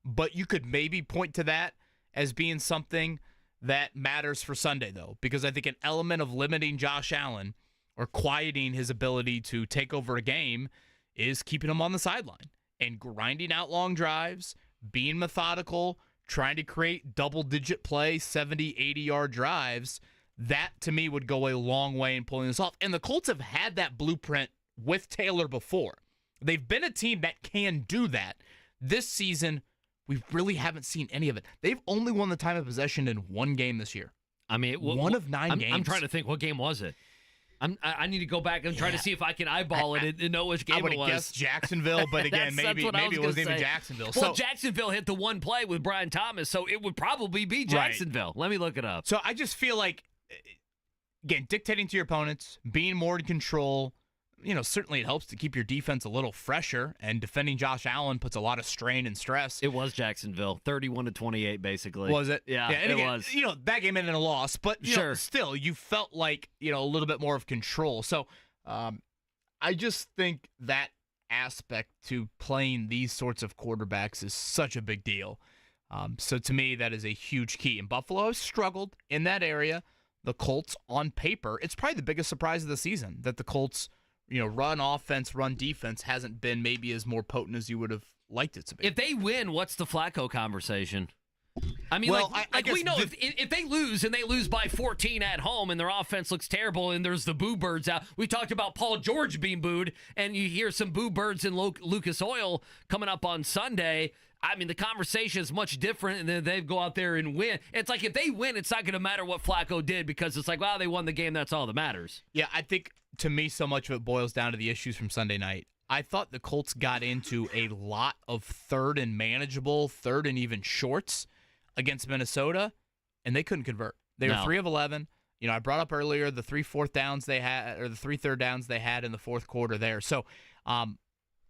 but you could maybe point to that as being something that matters for Sunday, though, because I think an element of limiting Josh Allen or quieting his ability to take over a game is keeping him on the sideline and grinding out long drives, being methodical, trying to create double-digit play, 70, 80-yard drives. that to me would go a long way in pulling this off. And the Colts have had that blueprint with Taylor before. They've been a team that can do that. This season, we really haven't seen any of it. They've only won the time of possession in one game this year. I mean, one of 9 games. I'm trying to think, what game was it? I need to go back and try to see if I can eyeball it and know which game it was. I would have guessed Jacksonville, but again, maybe it wasn't even Jacksonville. Well, Jacksonville hit the one play with Brian Thomas, so it would probably be Jacksonville. Right. Let me look it up. So I just feel like, again, dictating to your opponents, being more in control, certainly it helps to keep your defense a little fresher, and defending Josh Allen puts a lot of strain and stress. It was Jacksonville, 31-28, basically. Was it? Yeah, and it again, was. That game ended in a loss, but sure. Still, you felt like, a little bit more of control. So I just think that aspect to playing these sorts of quarterbacks is such a big deal. So to me, that is a huge key. And Buffalo has struggled in that area. The Colts, on paper, it's probably the biggest surprise of the season that the Colts run offense, run defense hasn't been maybe as more potent as you would have liked it to be. If they win, what's the Flacco conversation? I mean, well, I we know if they lose and they lose by 14 at home and their offense looks terrible and there's the boo birds out. We talked about Paul George being booed, and you hear some boo birds in Lucas Oil coming up on Sunday. I mean, the conversation is much different, and then they go out there and win. It's like if they win, it's not going to matter what Flacco did because it's like, wow, they won the game. That's all that matters. Yeah, I think to me, so much of it boils down to the issues from Sunday night. I thought the Colts got into a lot of third and manageable, third and even shorts against Minnesota, and they couldn't convert. They were 3 of 11. I brought up earlier the 3 4th downs they had, or the 3 third downs they had in the fourth quarter there. So,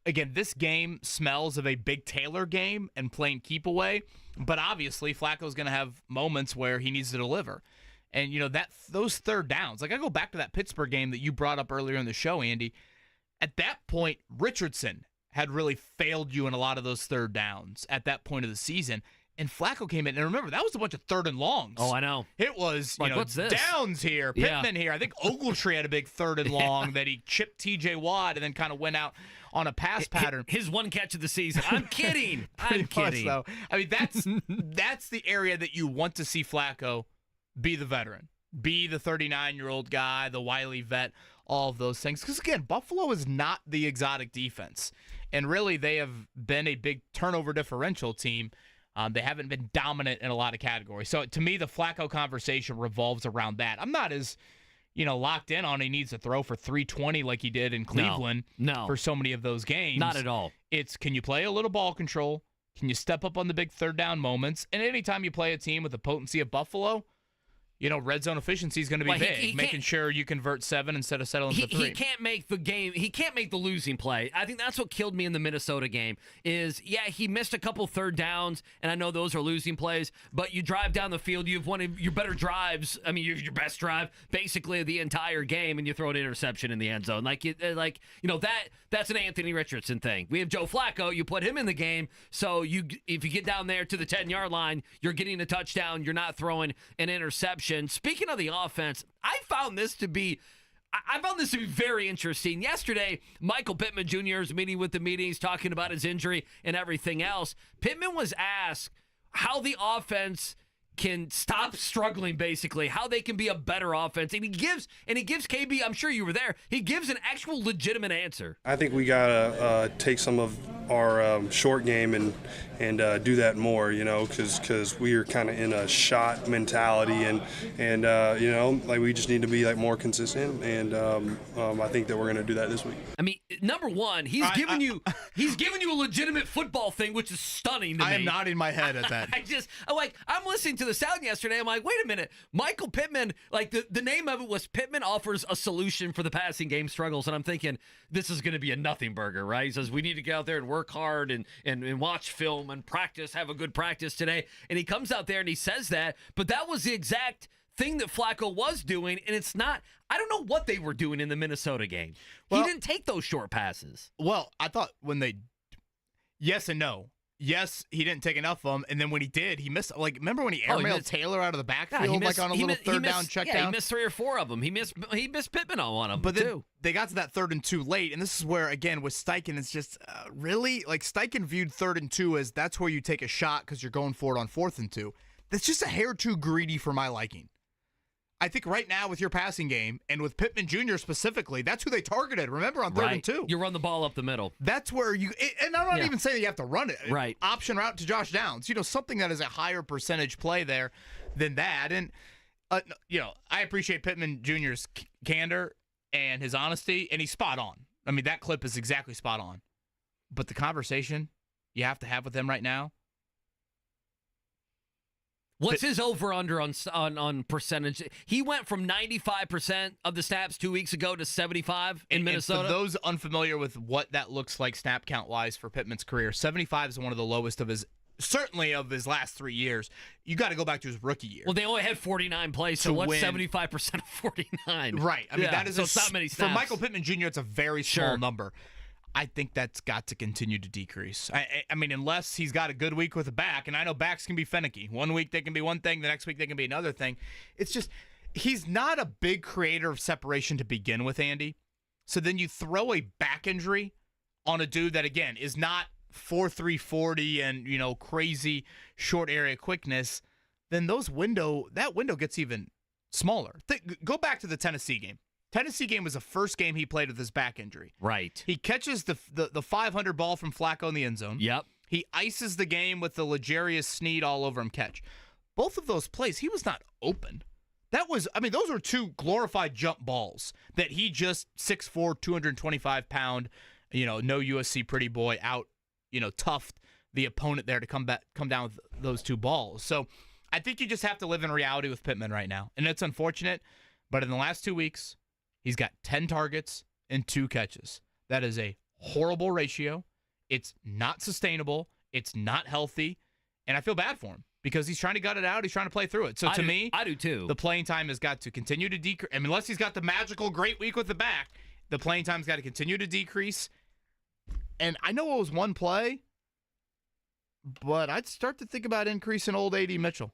again, this game smells of a big Taylor game and playing keep away, but obviously Flacco's going to have moments where he needs to deliver. And, those third downs, like I go back to that Pittsburgh game that you brought up earlier in the show, Andy. At that point, Richardson had really failed you in a lot of those third downs at that point of the season. And Flacco came in, and remember, that was a bunch of third and longs. Oh, I know. It was, what's this? Downs here, Pittman here. I think Ogletree had a big third and long that he chipped T.J. Watt and then kind of went out on a pass pattern. His one catch of the season. I'm kidding. I'm kidding. Though. I mean, that's the area that you want to see Flacco be the veteran, be the 39-year-old guy, the wily vet, all of those things. Because, again, Buffalo is not the exotic defense. And really, they have been a big turnover differential team. They haven't been dominant in a lot of categories. So, to me, the Flacco conversation revolves around that. I'm not as, locked in on he needs to throw for 320 like he did in Cleveland for so many of those games. Not at all. It's, can you play a little ball control? Can you step up on the big third down moments? And anytime you play a team with the potency of Buffalo, red zone efficiency is going to be big, making sure you convert 7 instead of settling for 3. He can't make the game. He can't make the losing play. I think that's what killed me in the Minnesota game is, he missed a couple third downs, and I know those are losing plays, but you drive down the field, you have one of your better drives. I mean, your best drive basically the entire game, and you throw an interception in the end zone. That's an Anthony Richardson thing. We have Joe Flacco. You put him in the game, so if you get down there to the 10-yard line, you're getting a touchdown. You're not throwing an interception. Speaking of the offense, I found this to be very interesting. Yesterday, Michael Pittman Jr. is meeting with the media. He's talking about his injury and everything else. Pittman was asked how the offense can stop struggling, basically, how they can be a better offense. And he gives KB, I'm sure you were there, he gives an actual legitimate answer. I think we got to take some of our short game and do that more, because we are kind of in a shot mentality and we just need to be more consistent. And I think that we're going to do that this week. I mean, number one, he's giving you a legitimate football thing, which is stunning to me. I am nodding my head at that. I'm listening to the sound yesterday. I'm like, wait a minute, Michael Pittman, the name of it was Pittman offers a solution for the passing game struggles. And I'm thinking, this is going to be a nothing burger, right? He says, we need to get out there and work hard and watch film and practice, have a good practice today. And he comes out there and he says that, but that was the exact thing that Flacco was doing, and it's not. I don't know what they were doing in the Minnesota game. He didn't take those short passes. Well, I thought yes and no. Yes, he didn't take enough of them, and then when he did, he missed. Remember when he airmailed Taylor out of the backfield, on a little third down check down? Yeah, he missed 3 or 4 of them. He missed Pittman on one of them, but then too. They got to that 3rd and 2 late, and this is where, again, with Steichen, it's just really, Steichen viewed 3rd and 2 as that's where you take a shot because you're going for it on 4th and 2. That's just a hair too greedy for my liking. I think right now with your passing game and with Pittman Jr. specifically, that's who they targeted. Remember on 3rd and 2. You run the ball up the middle. That's where you, and I'm not even saying that you have to run it. Right. Option route to Josh Downs. Something that is a higher percentage play there than that. And, I appreciate Pittman Jr.'s candor and his honesty, and he's spot on. I mean, that clip is exactly spot on. But the conversation you have to have with him right now. What's his over-under on percentage? He went from 95% of the snaps 2 weeks ago to 75 in Minnesota. And for those unfamiliar with what that looks like snap count-wise for Pittman's career, 75 is one of the lowest of his last 3 years. You got to go back to his rookie year. Well, they only had 49 plays, so what's 75% of 49? Right. I mean, that is it's not many snaps. For Michael Pittman Jr., it's a very small number. I think that's got to continue to decrease. I mean, unless he's got a good week with a back, and I know backs can be finicky. One week they can be one thing, the next week they can be another thing. It's just, he's not a big creator of separation to begin with, Andy. So then you throw a back injury on a dude that, again, is not 4.3 40 and, crazy short area quickness, then that window gets even smaller. Go back to the Tennessee game. Tennessee game was the first game he played with his back injury. Right. He catches the 500 ball from Flacco in the end zone. Yep. He ices the game with the L'Jarius Sneed all over him catch. Both of those plays, he was not open. Those were two glorified jump balls that he just 6'4", 225-pound, no USC pretty boy out, toughed the opponent there to come down with those two balls. So I think you just have to live in reality with Pittman right now. And it's unfortunate, but in the last 2 weeks, he's got 10 targets and 2 catches. That is a horrible ratio. It's not sustainable. It's not healthy. And I feel bad for him because he's trying to gut it out. He's trying to play through it. So I do too. The playing time has got to continue to decrease. I mean, unless he's got the magical great week with the back, the playing time's got to continue to decrease. And I know it was one play, but I'd start to think about increasing old A.D. Mitchell.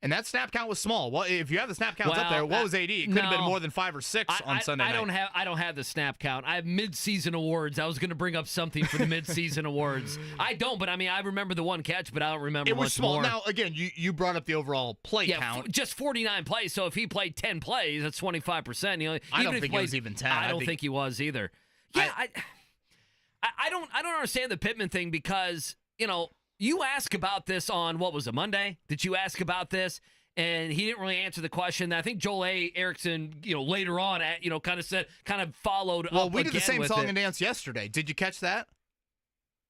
And that snap count was small. Well, if you have the snap counts up there, what was AD? It could have been more than 5 or 6 on Sunday night. I don't have the snap count. I have mid-season awards. I was going to bring up something for the mid-season awards. I don't, but I remember the one catch, but I don't remember. It was much small. more. Now, again, you brought up the overall play count. Just 49 plays. So if he played 10 plays, that's 25%. I don't think it was even 10. I don't think he was either. Yeah, I don't understand the Pittman thing because you ask about this on, what was it, Monday? Did you ask about this? And he didn't really answer the question. I think Joel A. Erickson, later on, kind of followed up. Well, we did the same song and dance yesterday. Did you catch that?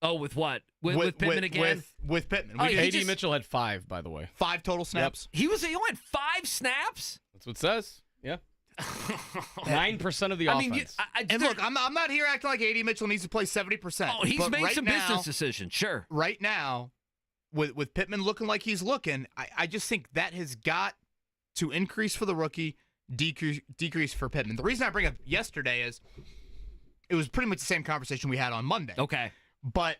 Oh, with what? With Pittman again? With Pittman. A.D. Mitchell had 5, by the way. 5 total snaps? Yep. He only had 5 snaps? That's what it says. Yeah. 9% of the offense. And look, I'm not here acting like A.D. Mitchell needs to play 70%. Oh, he's made some business decisions, sure. Right now, with Pittman looking like he's looking, I just think that has got to increase for the rookie, decrease for Pittman. The reason I bring up yesterday is it was pretty much the same conversation we had on Monday. Okay. But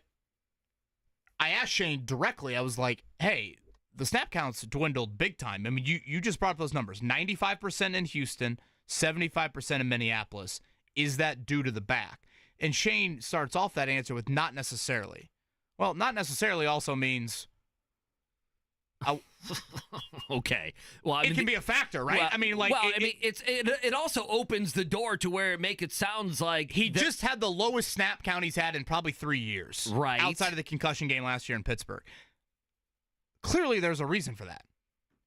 I asked Shane directly, I was like, hey, the snap counts dwindled big time. I mean, you just brought up those numbers. 95% in Houston, 75% in Minneapolis. Is that due to the back? And Shane starts off that answer with not necessarily. Well, not necessarily also means... okay. Well, it can be a factor, right? Well, it also opens the door to where it sounds like he just had the lowest snap count he's had in probably 3 years. Right. Outside of the concussion game last year in Pittsburgh. Clearly, there's a reason for that.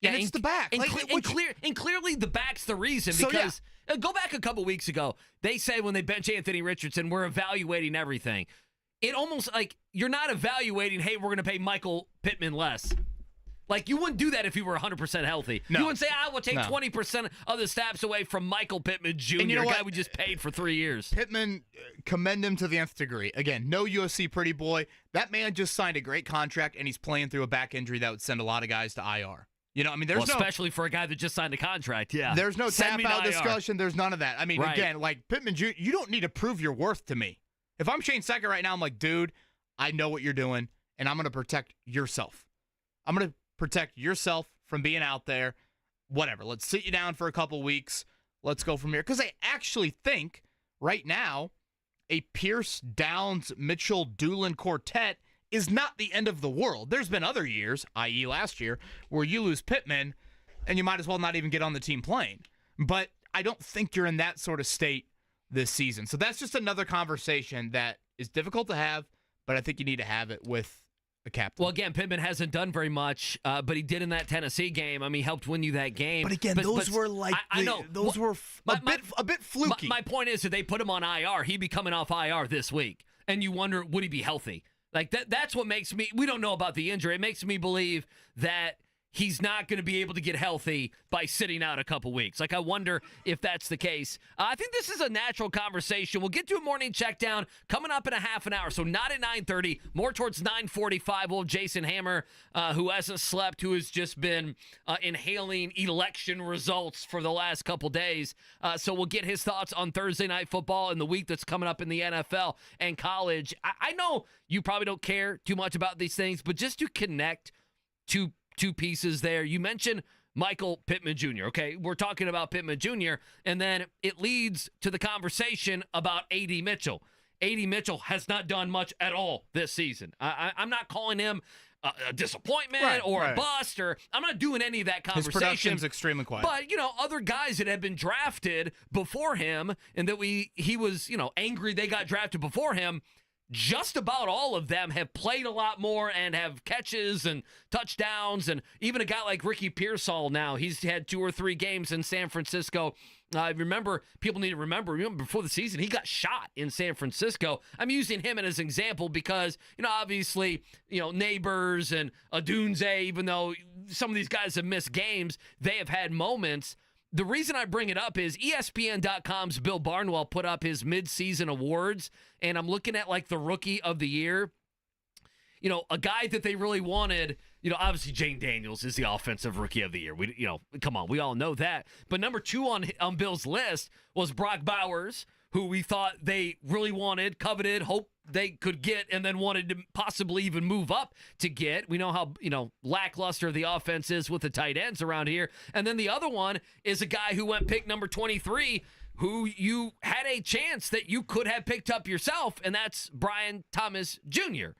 Yeah, and it's the back. And clearly the back's the reason because go back a couple weeks ago. They said when they bench Anthony Richardson, we're evaluating everything. It almost like you're not evaluating, hey, we're going to pay Michael Pittman less. Like, you wouldn't do that if he were 100% healthy. No. You wouldn't say, I will take 20% of the snaps away from Michael Pittman Jr., a guy we just paid for 3 years. Pittman, commend him to the nth degree. Again, no USC pretty boy. That man just signed a great contract, and he's playing through a back injury that would send a lot of guys to IR. Especially for a guy that just signed a contract, yeah. There's no tap-out discussion. There's none of that. I mean, again, like, Pittman Jr., you don't need to prove your worth to me. If I'm Shane Secker right now, I'm like, dude, I know what you're doing, and I'm going to protect yourself. I'm going to protect yourself from being out there. Whatever. Let's sit you down for a couple weeks. Let's go from here. Because I actually think right now a Pierce, Downs, Mitchell, Doolin quartet is not the end of the world. There's been other years, i.e. last year, where you lose Pittman, and you might as well not even get on the team plane. But I don't think you're in that sort of state this season. So that's just another conversation that is difficult to have, but I think you need to have it with a captain. Well, again, Pittman hasn't done very much, but he did in that Tennessee game. I mean, he helped win you that game. But again, those were like I know those were a bit fluky. My point is that they put him on IR. He'd be coming off IR this week, and you wonder, would he be healthy? Like that's what makes me. We don't know about the injury. It makes me believe that he's not going to be able to get healthy by sitting out a couple weeks. Like, I wonder if that's the case. I think this is a natural conversation. We'll get to a morning check down coming up in a half an hour. So not at 9:30, more towards 9:45. We'll have Jason Hammer, who hasn't slept, who has just been inhaling election results for the last couple days. So we'll get his thoughts on Thursday Night Football and the week that's coming up in the NFL and college. I know you probably don't care too much about these things, but just to connect to two pieces there. You mentioned Michael Pittman Jr., okay? We're talking about Pittman Jr., and then it leads to the conversation about A.D. Mitchell. A.D. Mitchell has not done much at all this season. I'm not calling him a disappointment or a bust, or I'm not doing any of that conversation. His production's extremely quiet. But, other guys that had been drafted before him and that he was, angry they got drafted before him, just about all of them have played a lot more and have catches and touchdowns. And even a guy like Ricky Pearsall now, he's had 2 or 3 games in San Francisco. People need to remember before the season, he got shot in San Francisco. I'm using him as an example because, obviously, Neighbors and Adunze, even though some of these guys have missed games, they have had moments. The reason I bring it up is ESPN.com's Bill Barnwell put up his midseason awards, and I'm looking at like the Rookie of the Year. A guy that they really wanted, obviously Jane Daniels is the Offensive Rookie of the Year. Come on, we all know that. But number 2 on Bill's list was Brock Bowers, who we thought they really wanted, coveted, hoped they could get, and then wanted to possibly even move up to get. We know how, lackluster the offense is with the tight ends around here. And then the other one is a guy who went pick number 23, who you had a chance that you could have picked up yourself, and that's Brian Thomas Jr.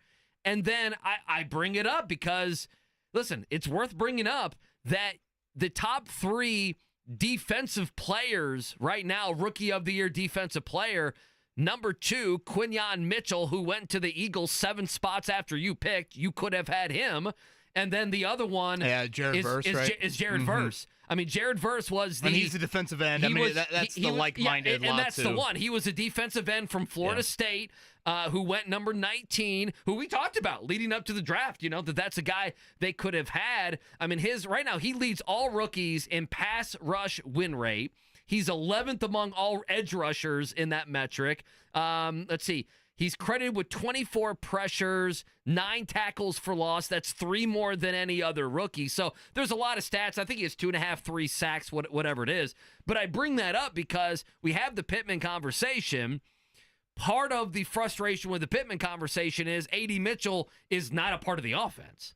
And then I bring it up because, listen, it's worth bringing up that the top 3 defensive players right now, Rookie of the Year defensive player, number 2, Quinyon Mitchell, who went to the Eagles 7 spots after you picked. You could have had him. And then the other one Jared Verse, right? is Jared Verse. I mean, Jared Verse was the... And he's the defensive end. That's the like-minded lot, and that's too. the one. He was a defensive end from Florida State who went number 19, who we talked about leading up to the draft, that's a guy they could have had. I mean, right now, he leads all rookies in pass rush win rate. He's 11th among all edge rushers in that metric. Let's see. He's credited with 24 pressures, 9 tackles for loss. That's 3 more than any other rookie. So there's a lot of stats. I think he has 2.5, 3 sacks, whatever it is. But I bring that up because we have the Pittman conversation. Part of the frustration with the Pittman conversation is A.D. Mitchell is not a part of the offense.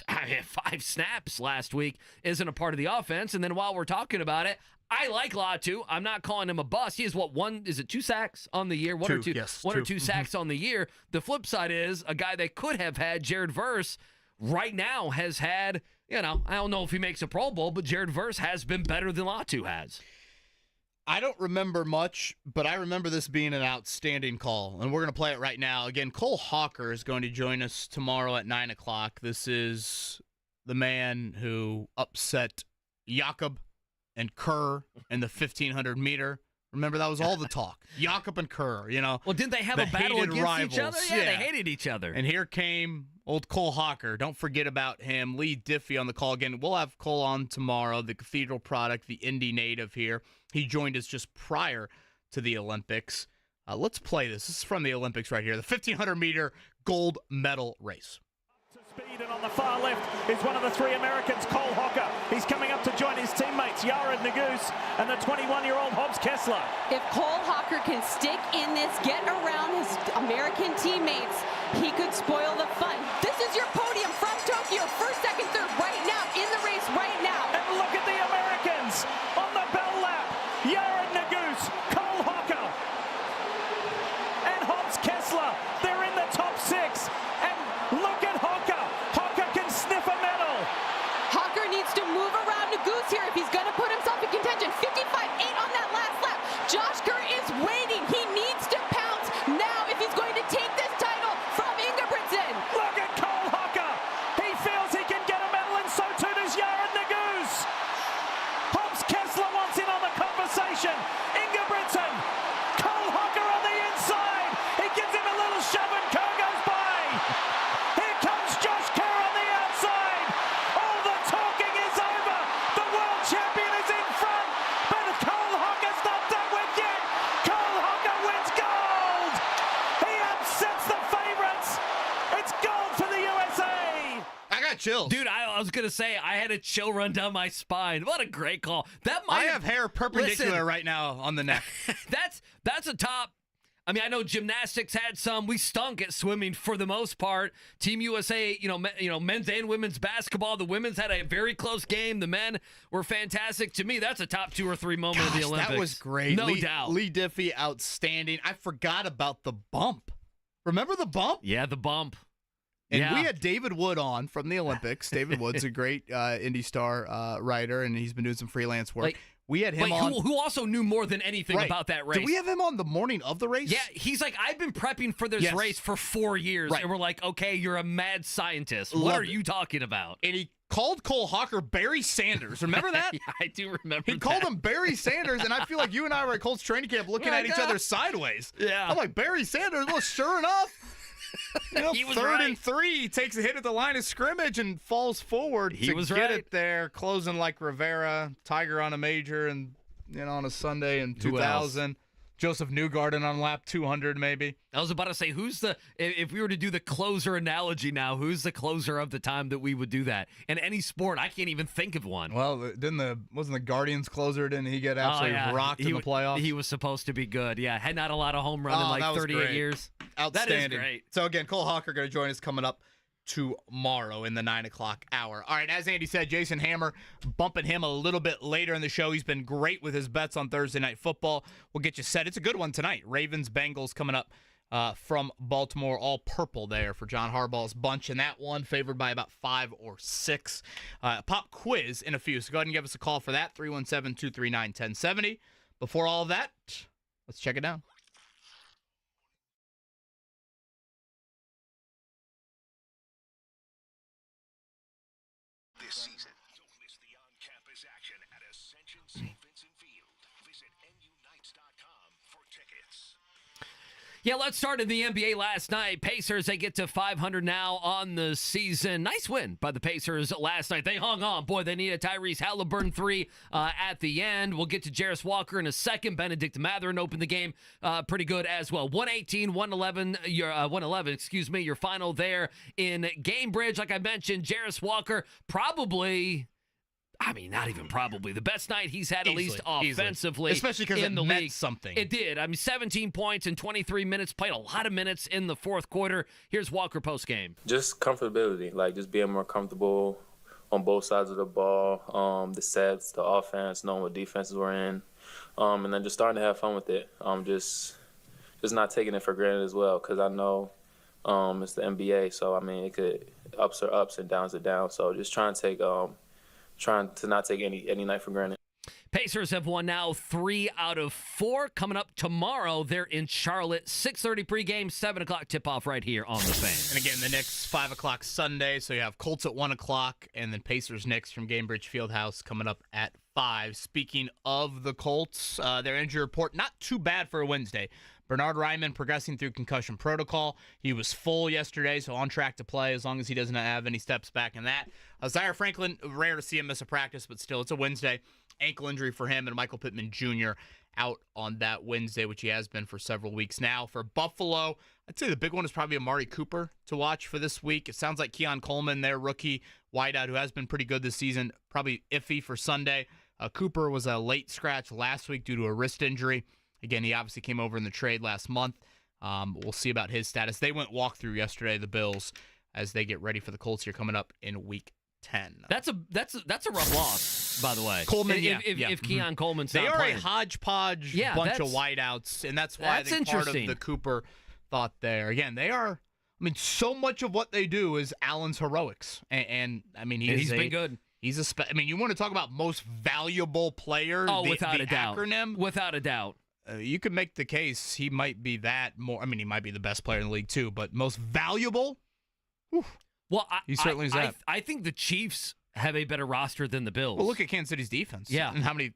5 snaps last week isn't a part of the offense. And then while we're talking about it, I like Latu. I'm not calling him a bust. He has 2 sacks on the year? One or two sacks on the year. The flip side is a guy they could have had, Jared Verse, right now has had, I don't know if he makes a Pro Bowl, but Jared Verse has been better than Latu has. I don't remember much, but I remember this being an outstanding call, and we're going to play it right now. Again, Cole Hawker is going to join us tomorrow at 9 o'clock. This is the man who upset Jakob and Kerr in the 1,500 meter. Remember, that was all the talk. Jakob and Kerr, Well, didn't they have a battle against rivals. each other? Yeah, they hated each other. And here came old Cole Hawker. Don't forget about him. Lee Diffie on the call again. We'll have Cole on tomorrow, the Cathedral product, the Indy native here. He joined us just prior to the Olympics. Let's play this. This is from the Olympics right here. The 1,500 meter gold medal race. Speed, and on the far left is one of the 3 Americans, Cole Hawker. He's coming up to join his teammates, Yared Nuguse and the 21-year-old Hobbs Kessler. If Cole Hawker can stick in this, get around his American teammates, he could spoil the fun. This is your podium from Tokyo, 1st, 2nd, 3rd, right now, in the race right now. And look at the Americans on the bell lap. Yared Nuguse, Cole Hawker, and Hobbs Kessler. They're in the top 6. And look at Hawker. Hawker can sniff a medal. Hawker needs to move around Nuguse here. chills. Dude, I was going to say, I had a chill run down my spine. What a great call. I have hair perpendicular right now on the neck. That's a top. I mean, I know gymnastics had some. We stunk at swimming for the most part. Team USA, men's and women's basketball. The women's had a very close game. The men were fantastic. To me, that's a top 2 or 3 moment of the Olympics. That was great. No doubt. Lee Diffie, outstanding. I forgot about the bump. Remember the bump? Yeah, the bump. And we had David Wood on from the Olympics. David Wood's a great Indy Star writer, and he's been doing some freelance work. We had him on. Who also knew more than anything about that race. Did we have him on the morning of the race? Yeah, he's like, I've been prepping for this race for 4 years. Right. And we're like, okay, you're a mad scientist. What are you talking about? And he called Cole Hawker Barry Sanders. Remember that? Yeah, I do remember He called him Barry Sanders, and I feel like you and I were at Colts training camp looking at each other sideways. Yeah. I'm like, Barry Sanders? Well, sure enough. He was 3rd right. and 3, he takes a hit at the line of scrimmage and falls forward He to was get right. it there, closing like Rivera, Tiger on a major, and on a Sunday in 2000. Joseph Newgarden on lap 200, maybe. I was about to say, if we were to do the closer analogy now, who's the closer of the time that we would do that? In any sport, I can't even think of one. Well, wasn't the Guardians closer? Didn't he get absolutely rocked in the playoffs? He was supposed to be good. Yeah, had not a lot of home run in like 38 years. Outstanding. That is great. So again, Cole Hawker going to join us coming up tomorrow in the 9 o'clock hour. All right, as Andy said, Jason Hammer, bumping him a little bit later in the show. He's been great with his bets on Thursday Night Football. We'll get you set. It's a good one tonight. Ravens-Bengals coming up from Baltimore, all purple there for John Harbaugh's bunch. And that one favored by about 5 or 6. Pop quiz in a few, so go ahead and give us a call for that, 317-239-1070. Before all of that, let's check it down. This season, don't miss the on-campus action at Ascension St. Vincent Field. Visit NUnites.com for tickets. Yeah, let's start in the NBA last night. Pacers, they get to 500 now on the season. Nice win by the Pacers last night. They hung on. Boy, they needed Tyrese Halliburton 3 at the end. We'll get to Jarris Walker in a second. Benedict Mathurin opened the game pretty good as well. 118-111, your final there in Gamebridge. Like I mentioned, Jarris Walker probably... not even probably. The best night he's had, at least offensively. Especially because it meant something. It did. 17 points in 23 minutes. Played a lot of minutes in the fourth quarter. Here's Walker post-game. Just comfortability, like just being more comfortable on both sides of the ball, the sets, the offense, knowing what defenses we're in, and then just starting to have fun with it. Just not taking it for granted as well, because I know it's the NBA, so, it could ups are ups and downs are downs. So just trying to not take any night for granted. Pacers have won now 3 out of 4. Coming up tomorrow, they're in Charlotte. 6:30 pregame, 7 o'clock tip-off right here on The Fan. And again, the Knicks, 5 o'clock Sunday. So you have Colts at 1 o'clock, and then Pacers Knicks from Gamebridge Fieldhouse coming up at 5. Speaking of the Colts, their injury report, not too bad for a Wednesday. Bernard Ryman progressing through concussion protocol. He was full yesterday, so on track to play as long as he doesn't have any steps back in that. Zaire Franklin, rare to see him miss a practice, but still, it's a Wednesday. Ankle injury for him, and Michael Pittman Jr. out on that Wednesday, which he has been for several weeks now. For Buffalo, I'd say the big one is probably Amari Cooper to watch for this week. It sounds like Keon Coleman, their rookie wideout, who has been pretty good this season, probably iffy for Sunday. Cooper was a late scratch last week due to a wrist injury. Again, he obviously came over in the trade last month. We'll see about his status. They went walkthrough yesterday, the Bills, as they get ready for the Colts here coming up in Week 10. That's a rough loss, by the way. Coleman, if Keon Coleman's they not are playing. a hodgepodge bunch of wideouts, and that's why I think part of the Cooper thought there. Again, they are. So much of what they do is Allen's heroics, and he's been good. He's you want to talk about most valuable player? Oh, without a doubt. Acronym, without a doubt. You could make the case he might be that more. He might be the best player in the league too, but most valuable. Whew. Well, he certainly is that. I think the Chiefs have a better roster than the Bills. Well, look at Kansas City's defense. Yeah. And how many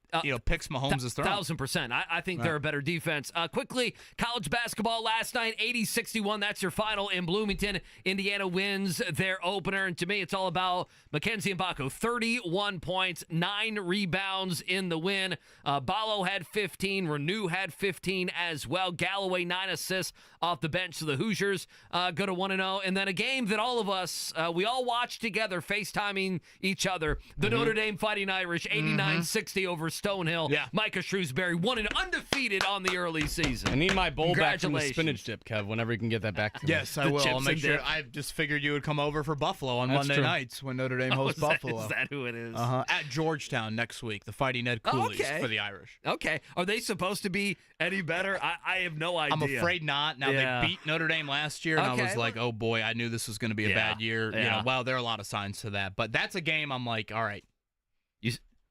picks Mahomes has thrown. 1,000%. I think they're a better defense. Quickly, college basketball last night, 80-61. That's your final in Bloomington. Indiana wins their opener. And to me, it's all about Mackenzie Mbako. 31 points, 9 rebounds in the win. Ballo had 15. Renew had 15 as well. Galloway, 9 assists off the bench. So the Hoosiers go to 1-0. And then a game that all of us, we all watched together, FaceTiming each other. The Notre Dame Fighting Irish, 89-60 over Stonehill. Yeah. Micah Shrewsbury, 1 undefeated on the early season. I need my bowl back from the Congratulations. spinach dip, Kev, whenever you can get that back to me. Yes, I The will. I'll chips make and sure. dip. I just figured you would come over for Buffalo on That's Monday true. nights when Notre Dame hosts Buffalo. Is that who it is? At Georgetown next week, the Fighting Ed Coolies Okay. for the Irish. Okay. Are they supposed to be any better? I have no idea. I'm afraid not. Now, Yeah. they beat Notre Dame last year, and I Okay. was like, oh boy, I knew this was going to be a bad year. Yeah. Well, there are a lot of signs to that. But that's a game I'm like, all right.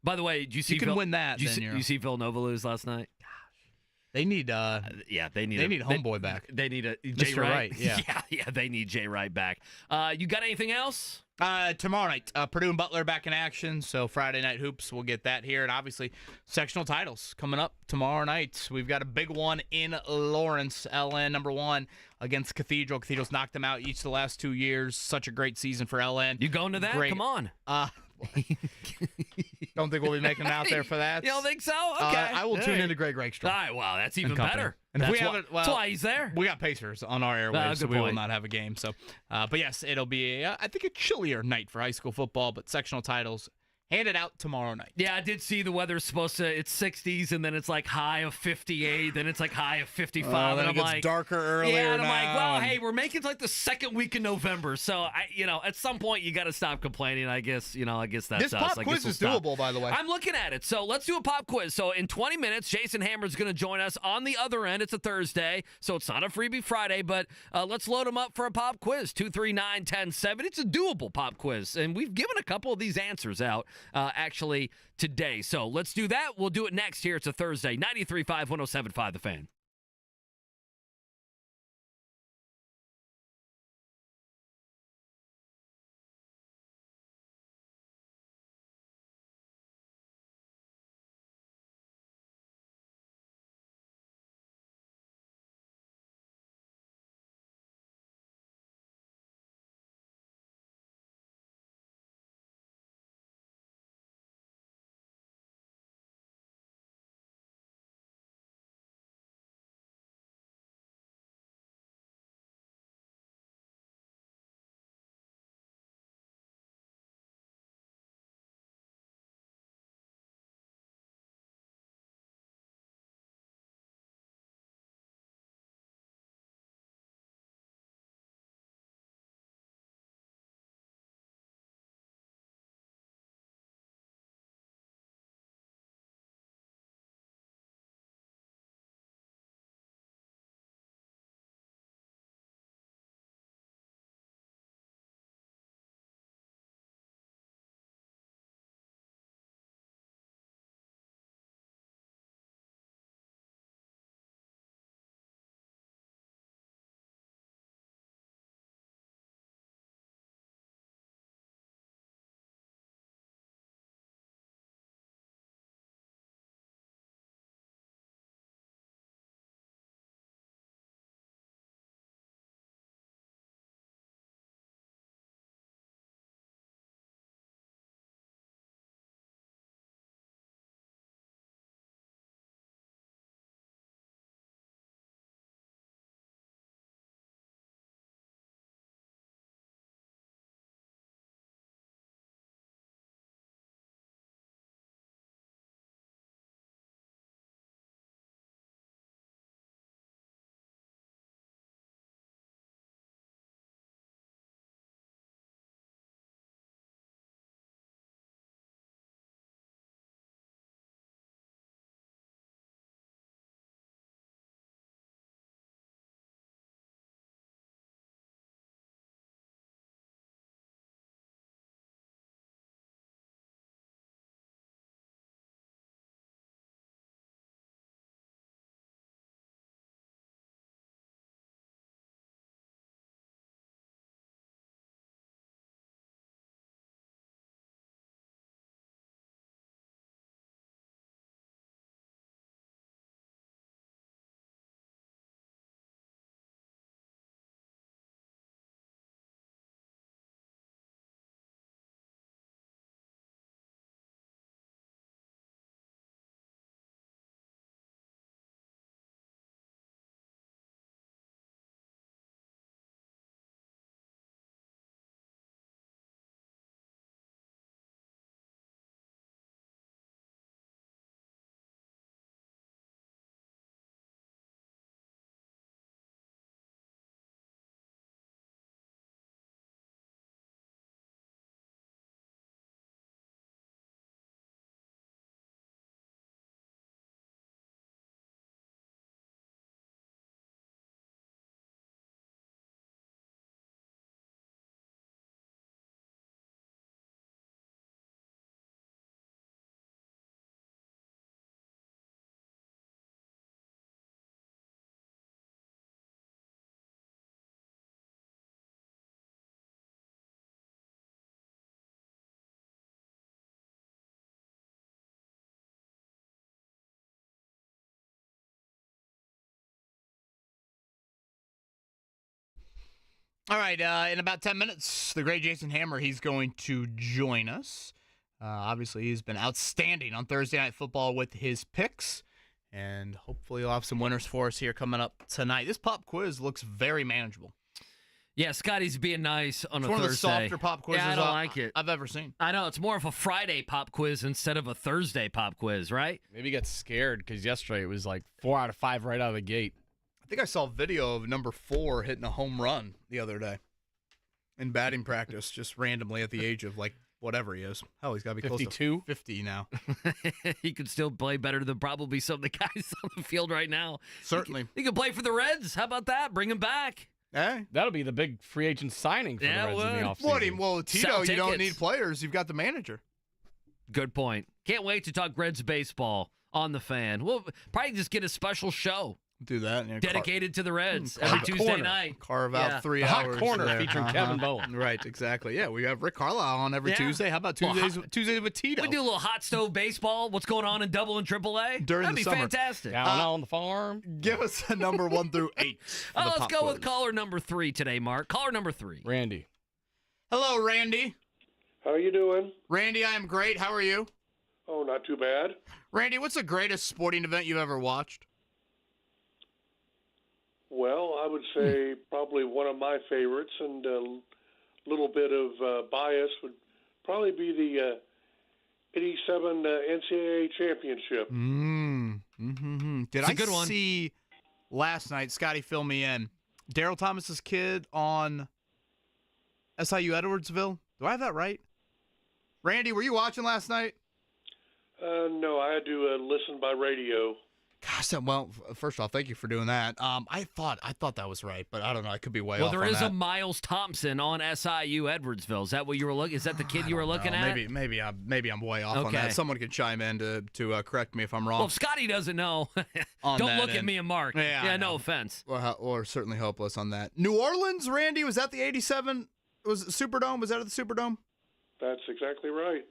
By the way, did you see You can win that, Did then you you're- see Villanova lose last night? They need they need homeboy back. They need a Jay Mr. Wright. Wright, yeah. yeah, they need Jay Wright back. You got anything else? Tomorrow night, Purdue and Butler back in action. So Friday night hoops, we'll get that here, and obviously sectional titles coming up tomorrow night. We've got a big one in Lawrence, LN #1 against Cathedral. Cathedral's knocked them out each of the last 2 years. Such a great season for LN. You going to that? Great. Come on. Don't think we'll be making it out there for that. You don't think so? Okay. I will All tune right. into Greg Rakestraw. All right, wow, that's even and company. better. And if we That's haven't, that's why he's there. We got Pacers on our airwaves, so good we will point. not have a game. So, but yes, it'll be I think a chillier night for high school football, but sectional titles handed out tomorrow night. Yeah, I did see the weather's supposed to, it's 60s, and then it's like high of 58, then it's like high of 55. Then and it I'm gets like, darker earlier yeah, and I'm like, now, well, and- hey, we're making it like the second week in November. So, at some point, you got to stop complaining. I guess that's This us. pop I quiz guess we'll is stop. doable, by the way. I'm looking at it. So let's do a pop quiz. So in 20 minutes, Jason Hammer's going to join us on the other end. It's a Thursday, so it's not a freebie Friday, but let's load him up for a pop quiz. 239-1070. It's a doable pop quiz, and we've given a couple of these answers out actually today. So let's do that. We'll do it next here. It's a Thursday. 93.5, 107.5 The Fan. All right, in about 10 minutes, the great Jason Hammer, he's going to join us. Obviously, he's been outstanding on Thursday Night Football with his picks, and hopefully he'll have some winners for us here coming up tonight. This pop quiz looks very manageable. Yeah, Scotty's being nice on It's a one Thursday. of the softer pop quizzes I don't like it. I've ever seen. I know, it's more of a Friday pop quiz instead of a Thursday pop quiz, right? Maybe he gets scared because yesterday it was like 4 out of 5 right out of the gate. I think I saw a video of number 4 hitting a home run the other day in batting practice, just randomly at the age of like whatever he is. Hell, he's got to be 52? close to 50 now. He could still play better than probably some of the guys on the field right now. Certainly. He could play for the Reds. How about that? Bring him back. Hey, that'll be the big free agent signing for the Reds in the offseason. Well, Tito, Sell you don't tickets. need players. You've got the manager. Good point. Can't wait to talk Reds baseball on the Fan. We'll probably just get a special show Do that. Yeah, dedicated to the Reds Carve- every Tuesday corner. night. Carve Yeah. out 3 The hot hours. corner there. featuring Kevin Bowen. Right, exactly. Yeah, we have Rick Carlisle on every Yeah. Tuesday. How about Well, Tuesdays with Tito? We do a little hot stove baseball. What's going on in Double and Triple A? During That'd the be summer. fantastic. Down on the farm. Give us a number 1 through 8. for the Let's pop go with quiz. caller number 3 today, Mark. Caller number 3. Randy. Hello, Randy. How you doing? Randy, I am great. How are you? Oh, not too bad. Randy, what's the greatest sporting event you've ever watched? Well, I would say probably one of my favorites, and a little bit of bias would probably be the '87 NCAA championship. Did It's a I good one. see last night, Scotty, fill me in, Daryl Thomas's kid on SIU Edwardsville? Do I have that right? Randy, were you watching last night? No, I had to listen by radio. Gosh, well, first off, thank you for doing that. I thought that was right, but I don't know. I could be way Well, off there on is that. a Miles Thompson on SIU Edwardsville. Is that what you were looking? Is that the kid you were looking at? Maybe I'm way off on Okay. that. Someone could chime in to correct me if I'm wrong. Well, if Scotty doesn't know, On don't that look at end. me and Mark. Yeah, I no know. offense. Or certainly hopeless on that. New Orleans, Randy, was that the 87? Was it Superdome? Was that at the Superdome? That's exactly right.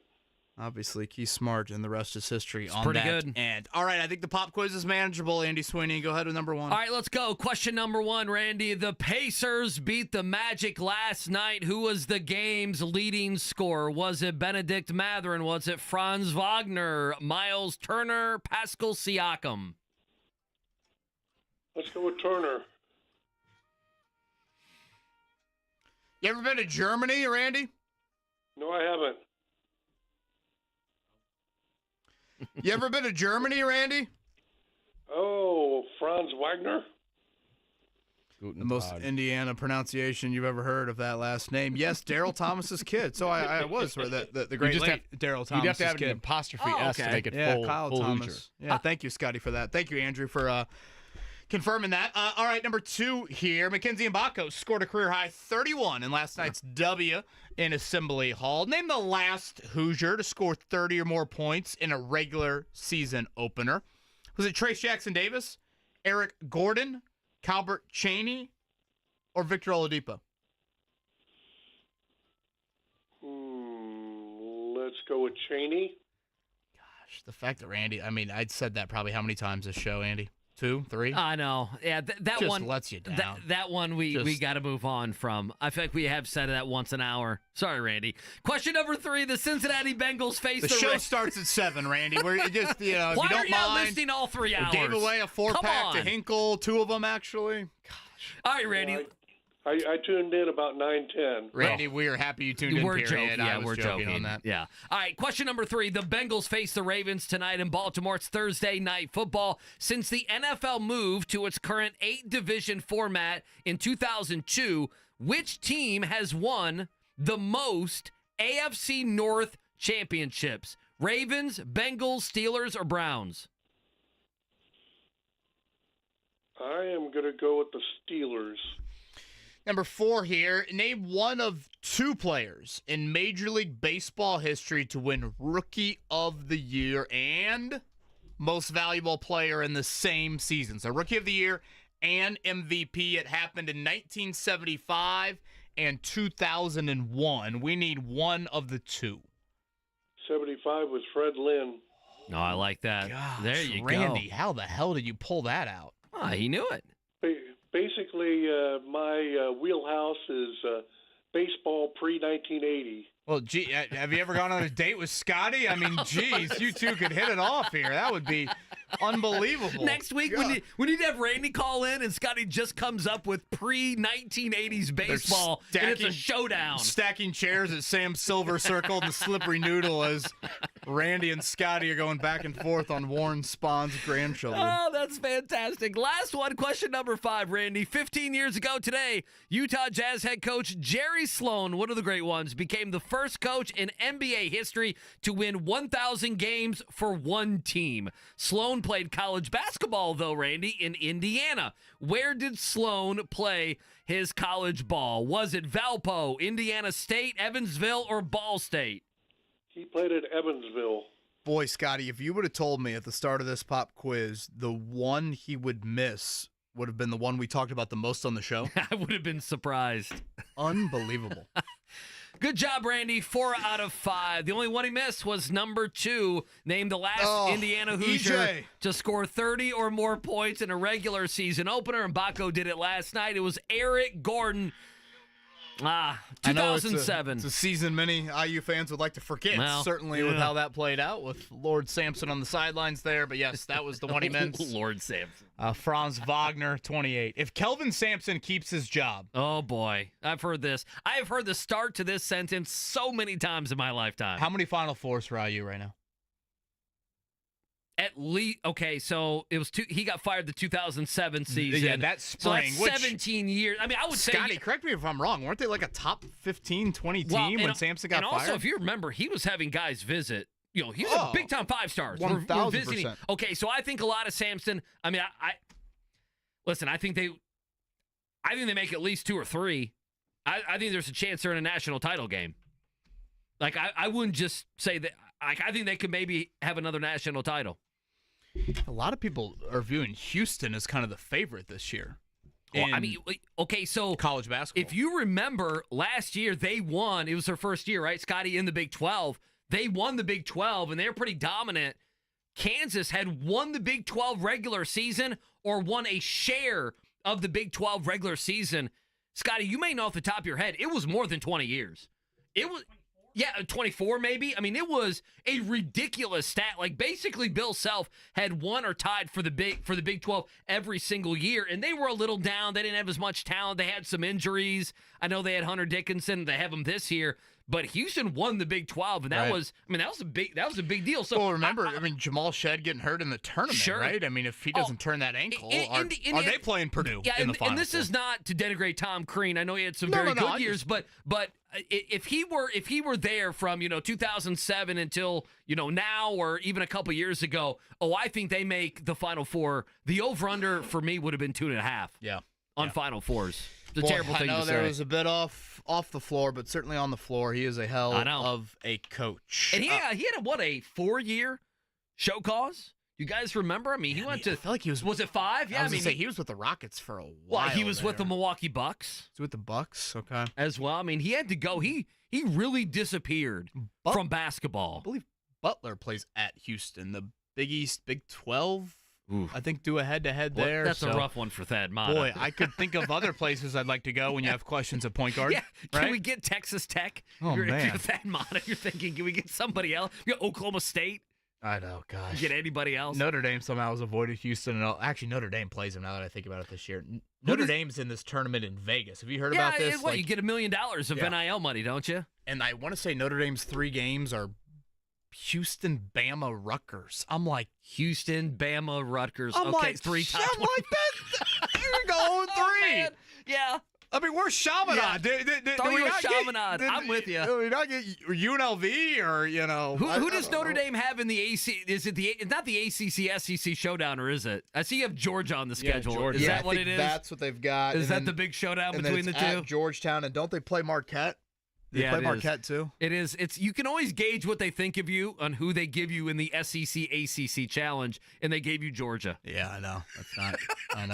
Obviously, Keith Smart, and the rest is history on pretty that good. end. All right, I think the pop quiz is manageable. Andy Sweeney, go ahead with number 1. All right, let's go. Question number 1, Randy. The Pacers beat the Magic last night. Who was the game's leading scorer? Was it Benedict Mathurin? Was it Franz Wagner, Miles Turner, Pascal Siakam? Let's go with Turner. You ever been to Germany, Randy? No, I haven't. You ever been to Germany, Randy? Oh, Franz Wagner? The most Indiana pronunciation you've ever heard of that last name. Yes, Daryl Thomas's kid. So I was for the great just late Daryl Thomas's You'd have to have kid. an apostrophe Oh, S okay. to make it Yeah, full, Kyle full Thomas. Hoosier. Yeah, thank you, Scotty, for that. Thank you, Andrew, for confirming that. All right, number 2 here. Mackenzie Mbako scored a career-high 31 in last night's W in Assembly Hall. Name the last Hoosier to score 30 or more points in a regular season opener. Was it Trace Jackson Davis, Eric Gordon, Calbert Chaney, or Victor Oladipo? Let's go with Chaney. Gosh, the fact that Randy, I'd said that probably how many times this show, Andy? 2, 3? I know. Yeah, that Just one lets you down. That one we got to move on from. I feel like we have said that once an hour. Sorry, Randy. Question number 3: The Cincinnati Bengals face The the show Ra- starts at 7, Randy. We're just, if Why you are don't you mind. listing all 3 We hours? gave away a 4-pack Come to on. Hinkle, 2 of them actually. All right, Randy. I tuned in about 9:10. Randy, we are happy you tuned in. We're period. joking. I Yeah, was we're joking joking on that. Yeah. All right. Question number 3. The Bengals face the Ravens tonight in Baltimore. It's Thursday night football. Since the NFL moved to its current 8-division format in 2002, which team has won the most AFC North championships? Ravens, Bengals, Steelers, or Browns? I am going to go with the Steelers. Number 4 here. Name one of 2 players in Major League Baseball history to win Rookie of the Year and Most Valuable Player in the same season. So Rookie of the Year and MVP. It happened in 1975 and 2001. We need one of the 2. 75 was Fred Lynn. No, I like that. Gosh, there you Randy, go. how the hell did you pull that out? Ah, he knew it. Basically, my wheelhouse is baseball pre-1980. Well, gee, have you ever gone on a date with Scotty? I mean, geez, you two could hit it off here. That would be unbelievable. Next week, we need to have Randy call in, and Scotty just comes up with pre-1980s baseball, and it's a showdown. Stacking chairs at Sam's Silver Circle and the Slippery Noodle as Randy and Scotty are going back and forth on Warren Spahn's grandchildren. Oh, that's fantastic. Last one, question number 5, Randy. 15 years ago today, Utah Jazz head coach Jerry Sloan, one of the great ones, became the first coach in NBA history to win 1,000 games for one team. Sloan played college basketball, though, Randy, in Indiana. Where did Sloan play his college ball? Was it Valpo, Indiana State, Evansville, or Ball State? He played at Evansville. Boy, Scotty, if you would have told me at the start of this pop quiz the one he would miss would have been the one we talked about the most on the show, I would have been surprised. Unbelievable. Good job, Randy. 4 out of 5. The only one he missed was number 2, named the last Indiana Hoosier EJ. to score 30 or more points in a regular season opener, and Baco did it last night. It was Eric Gordon. 2007. It's a season many IU fans would like to forget, Well, certainly with how that played out with Lord Sampson on the sidelines there. But yes, that was the one he missed. Lord Sampson. Franz Wagner, 28. If Kelvin Sampson keeps his job. Oh, boy. I've heard this. I have heard the start to this sentence so many times in my lifetime. How many Final Fours for IU right now? At least, okay, so it was he got fired the 2007 season. Yeah, that spring. So that's 17 years. I mean, I would say. Scotty, correct me if I'm wrong. Weren't they like a top 15, 20 team when Sampson got fired? And also, if you remember, he was having guys visit. You know, he was a big-time 5-star. 1,000%. Okay, so I think a lot of Sampson. I mean, listen. I think they make at least 2 or 3. I think there's a chance they're in a national title game. Like I wouldn't just say that. I think they could maybe have another national title. A lot of people are viewing Houston as kind of the favorite this year. Well, I mean, okay, so college basketball. If you remember last year, they won. It was their first year, right, Scotty, in the Big 12. They won the Big 12, and they were pretty dominant. Kansas had won the Big 12 regular season or won a share of the Big 12 regular season. Scotty, you may know off the top of your head, it was more than 20 years. It was... Yeah, 24 maybe. I mean, it was a ridiculous stat. Like basically, Bill Self had won or tied for the Big 12 every single year, and they were a little down. They didn't have as much talent. They had some injuries. I know they had Hunter Dickinson. They have him this year, but Houston won the Big 12, and that was a big deal. So well, remember, I mean, Jamal Shed getting hurt in the tournament, right? I mean, if he doesn't turn that ankle, are they playing Purdue in the final? And this is not to denigrate Tom Crean. I know he had some very good years, but if he were there from 2007 until now or even a couple years ago, I think they make the Final Four. The over/under for me would have been 2.5. Yeah, on Final Fours. It's a terrible thing to say. I know there was a bit off the floor, but certainly on the floor, he is a hell of a coach. And he had a 4-year show cause. You guys remember? I mean, he went to. I feel like he was it 5? Yeah, I was gonna say he was with the Rockets for a while. Well, he was with the Milwaukee Bucks. He's with the Bucks, okay. As well. I mean, he had to go. He really disappeared from basketball. I believe Butler plays at Houston, the Big East, Big 12. I think do a head-to-head there. That's a rough one for Thad Matta. Boy, I could think of other places I'd like to go when you have questions at point guard. Yeah, can we get Texas Tech? Oh, man. If you're Thad Matta, you're thinking, can we get somebody else? We got Oklahoma State. I know, gosh. Get anybody else? Notre Dame somehow has avoided Houston. And actually, Notre Dame plays them now that I think about it this year. Notre Dame's in this tournament in Vegas. Have you heard about this? Yeah, you get $1 million of NIL money, don't you? And I want to say Notre Dame's 3 games are Houston, Bama, Rutgers. I'm like, Houston, Bama, Rutgers. I'm okay, like, 3 times. I'm like that. You're going 3. Man. Yeah. I mean, where's Chaminade? Chaminade. I'm with you. Do we not get UNLV or, Who does Notre Dame have in the AC? Is it not the ACC SEC showdown, or is it? I see you have Georgia on the schedule. Georgia. Is that what it is? That's what they've got. Is that the big showdown between the two? At Georgetown, and don't they play Marquette? They play Marquette too. It is. You can always gauge what they think of you on who they give you in the SEC ACC challenge, and they gave you Georgia. Yeah, I know. That's not. I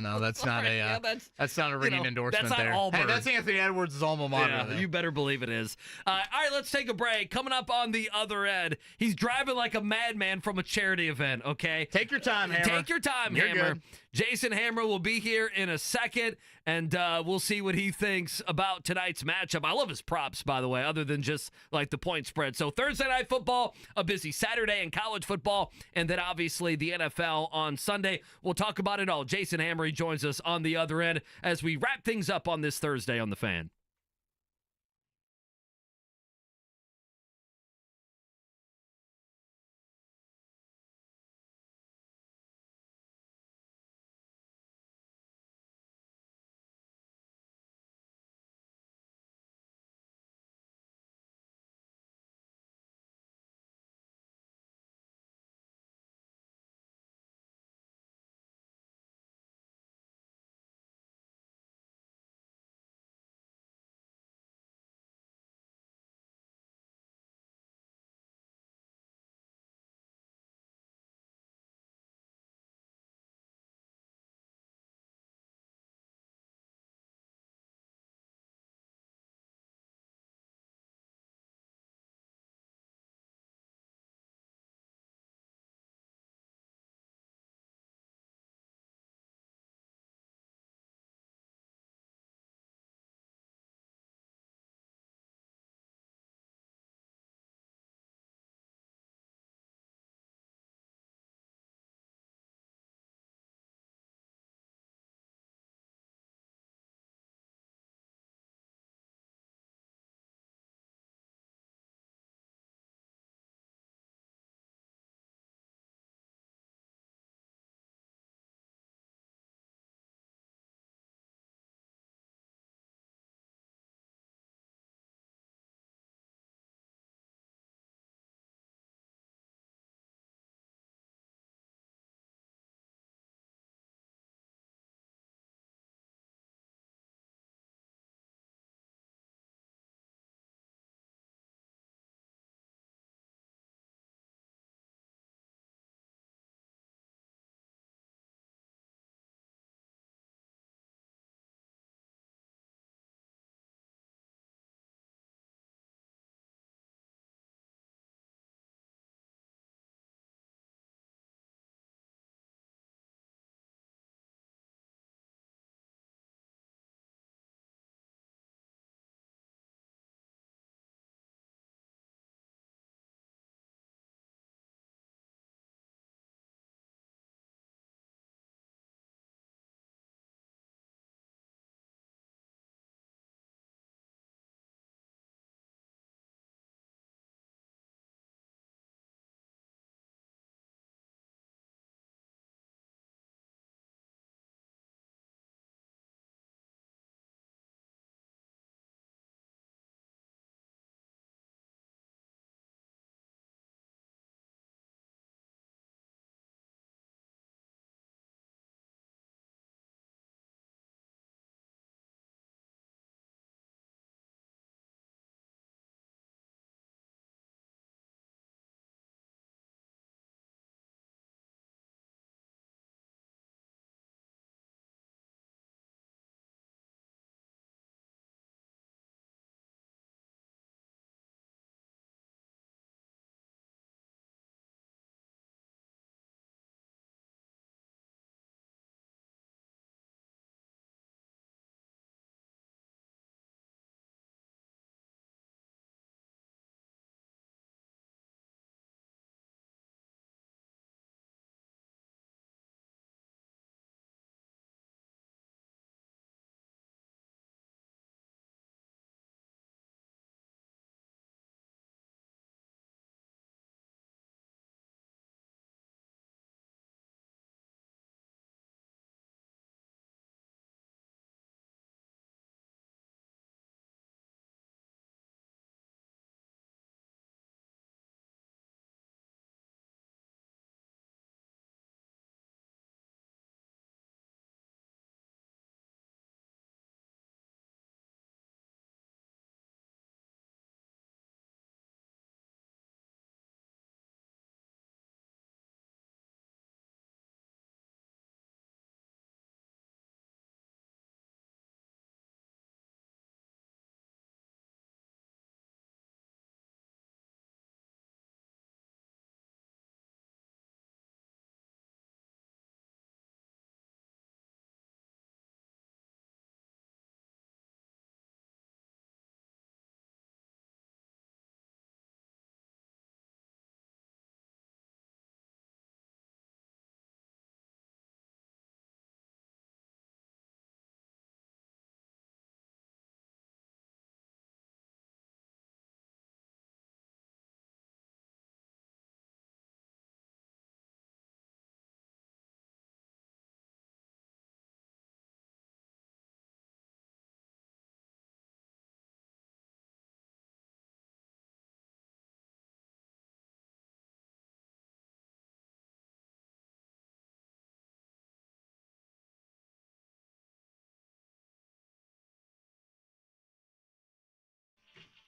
know. That's not a. That's not a ringing endorsement. That's there. Auburn. Hey, that's Anthony Edwards' alma mater. Yeah, you better believe it is. All right, let's take a break. Coming up on the other end, he's driving like a madman from a charity event. Okay, take your time, Hammer. Take your time, You're Hammer. good. Jason Hammer will be here in a second, and we'll see what he thinks about tonight's matchup. I love his props, by the way, other than just like the point spread. So Thursday night football, a busy Saturday in college football, and then obviously the NFL on Sunday. We'll talk about it all. Jason Hammer joins us on the other end as we wrap things up on this Thursday on The Fan.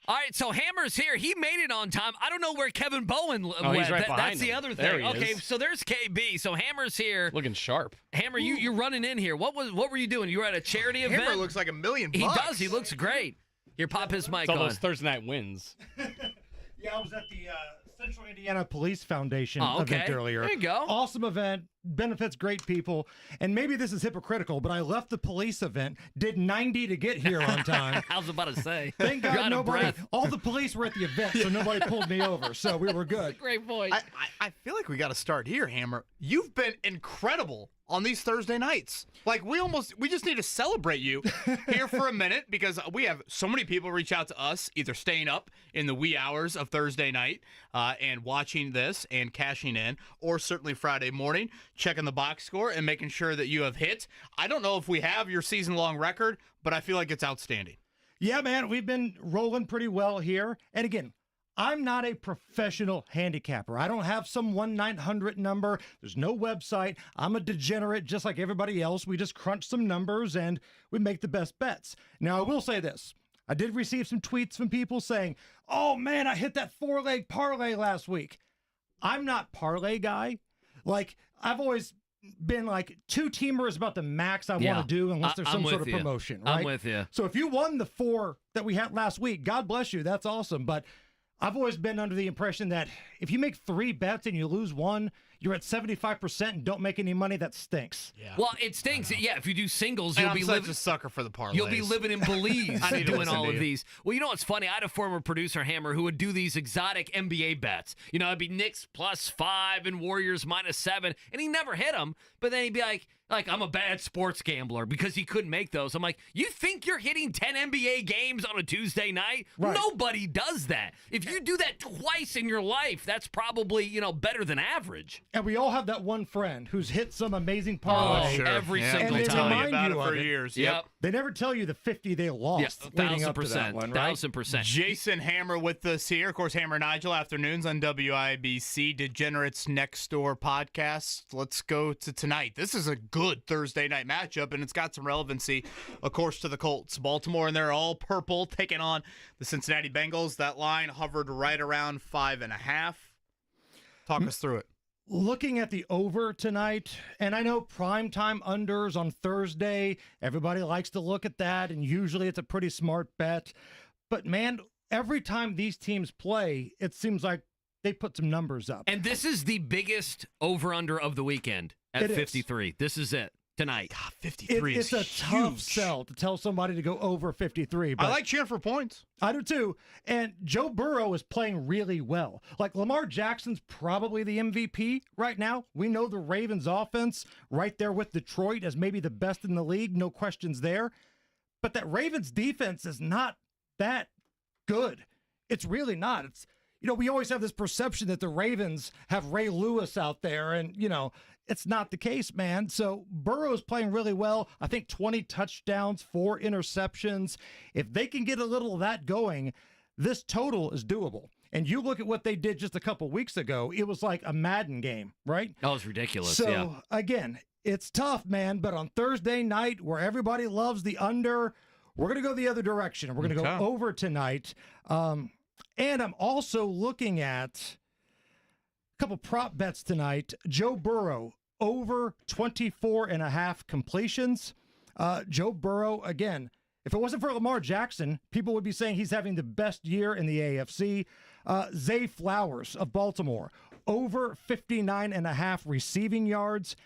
All right, so Hammer's here. He made it on time. I don't know where Kevin Bowen went. He's right behind That's the him. other There thing. he Okay, is. so there's KB. So Hammer's here. Looking sharp. Hammer, you're running in here. What were you doing? You were at a charity event? Hammer looks like $1 million. He does. He looks great. Here, pop his mic It's all on. those Thursday night wins. Yeah, I was at the Central Indiana Police Foundation okay. event earlier. There you go. Awesome event, benefits great people. And maybe this is hypocritical, but I left the police event, did 90 to get here on time. I was about to say. Thank You're out God of nobody, breath. all the police were at the event, so nobody pulled me over. So we were good. Great point. I feel like we got to start here, Hammer. You've been incredible on these Thursday nights. Like we just need to celebrate you here for a minute because we have so many people reach out to us, either staying up in the wee hours of Thursday night and watching this and cashing in, or certainly Friday morning, checking the box score and making sure that you have hit. I don't know if we have your season-long record, but I feel like it's outstanding. Yeah, man, we've been rolling pretty well here. And again, I'm not a professional handicapper. I don't have some 1-900 number. There's no website. I'm a degenerate just like everybody else. We just crunch some numbers and we make the best bets. Now, I will say this. I did receive some tweets from people saying, oh, man, I hit that 4-leg parlay last week. I'm not parlay guy. Like, I've always been like 2-teamer is about the max I want to do unless there's some sort of promotion, right? I'm with you. So if you won the 4 that we had last week, God bless you. That's awesome. But I've always been under the impression that if you make 3 bets and you lose 1, you're at 75% and don't make any money. That stinks. Yeah. Well, it stinks. Yeah, if you do singles, And you'll I'm be such living a sucker for the parlays. You'll be living in Belize I need to doing listen all to of you. these. Well, you know what's funny? I had a former producer, Hammer, who would do these exotic NBA bets. You know, it'd be Knicks +5 and Warriors -7, and he never hit them. But then he'd be like, I'm a bad sports gambler because he couldn't make those. I'm like, you think you're hitting 10 NBA games on a Tuesday night? Right. Nobody does that. If you do that twice in your life, that's probably, better than average. And we all have that one friend who's hit some amazing parlay. Every Yeah. single And they time. remind about you it for of it. years. Yep. They never tell you the 50 they lost leading up to that one, right? 1,000%. Jason Hammer with us here. Of course, Hammer Nigel afternoons on WIBC, Degenerates Next Door podcast. Let's go to tonight. This is a good Thursday night matchup, and it's got some relevancy, of course, to the Colts. Baltimore, and they're all purple, taking on the Cincinnati Bengals. That line hovered right around 5.5. Talk us through it. Looking at the over tonight, and I know primetime unders on Thursday, everybody likes to look at that, and usually it's a pretty smart bet. But man, every time these teams play, it seems like they put some numbers up. And this is the biggest over-under of the weekend at It is. 53. This is it. Tonight. God, 53 It's is a tough huge. sell to tell somebody to go over 53. But I like cheering for points. I do too. And Joe Burrow is playing really well. Like Lamar Jackson's probably the MVP right now. We know the Ravens offense right there with Detroit as maybe the best in the league. No questions there. But that Ravens defense is not that good. It's really not. It's, we always have this perception that the Ravens have Ray Lewis out there and, it's not the case, man. So Burrow's playing really well. I think 20 touchdowns, 4 interceptions. If they can get a little of that going, this total is doable. And you look at what they did just a couple weeks ago, it was like a Madden game, right? That was ridiculous, So, yeah. again, it's tough, man. But on Thursday night, where everybody loves the under, we're going to go the other direction. We're going to go over tonight. And I'm also looking at couple prop bets tonight. Joe Burrow over 24.5 completions. Joe Burrow, again, if it wasn't for Lamar Jackson, people would be saying he's having the best year in the AFC. Zay Flowers of Baltimore, over 59.5 receiving yards.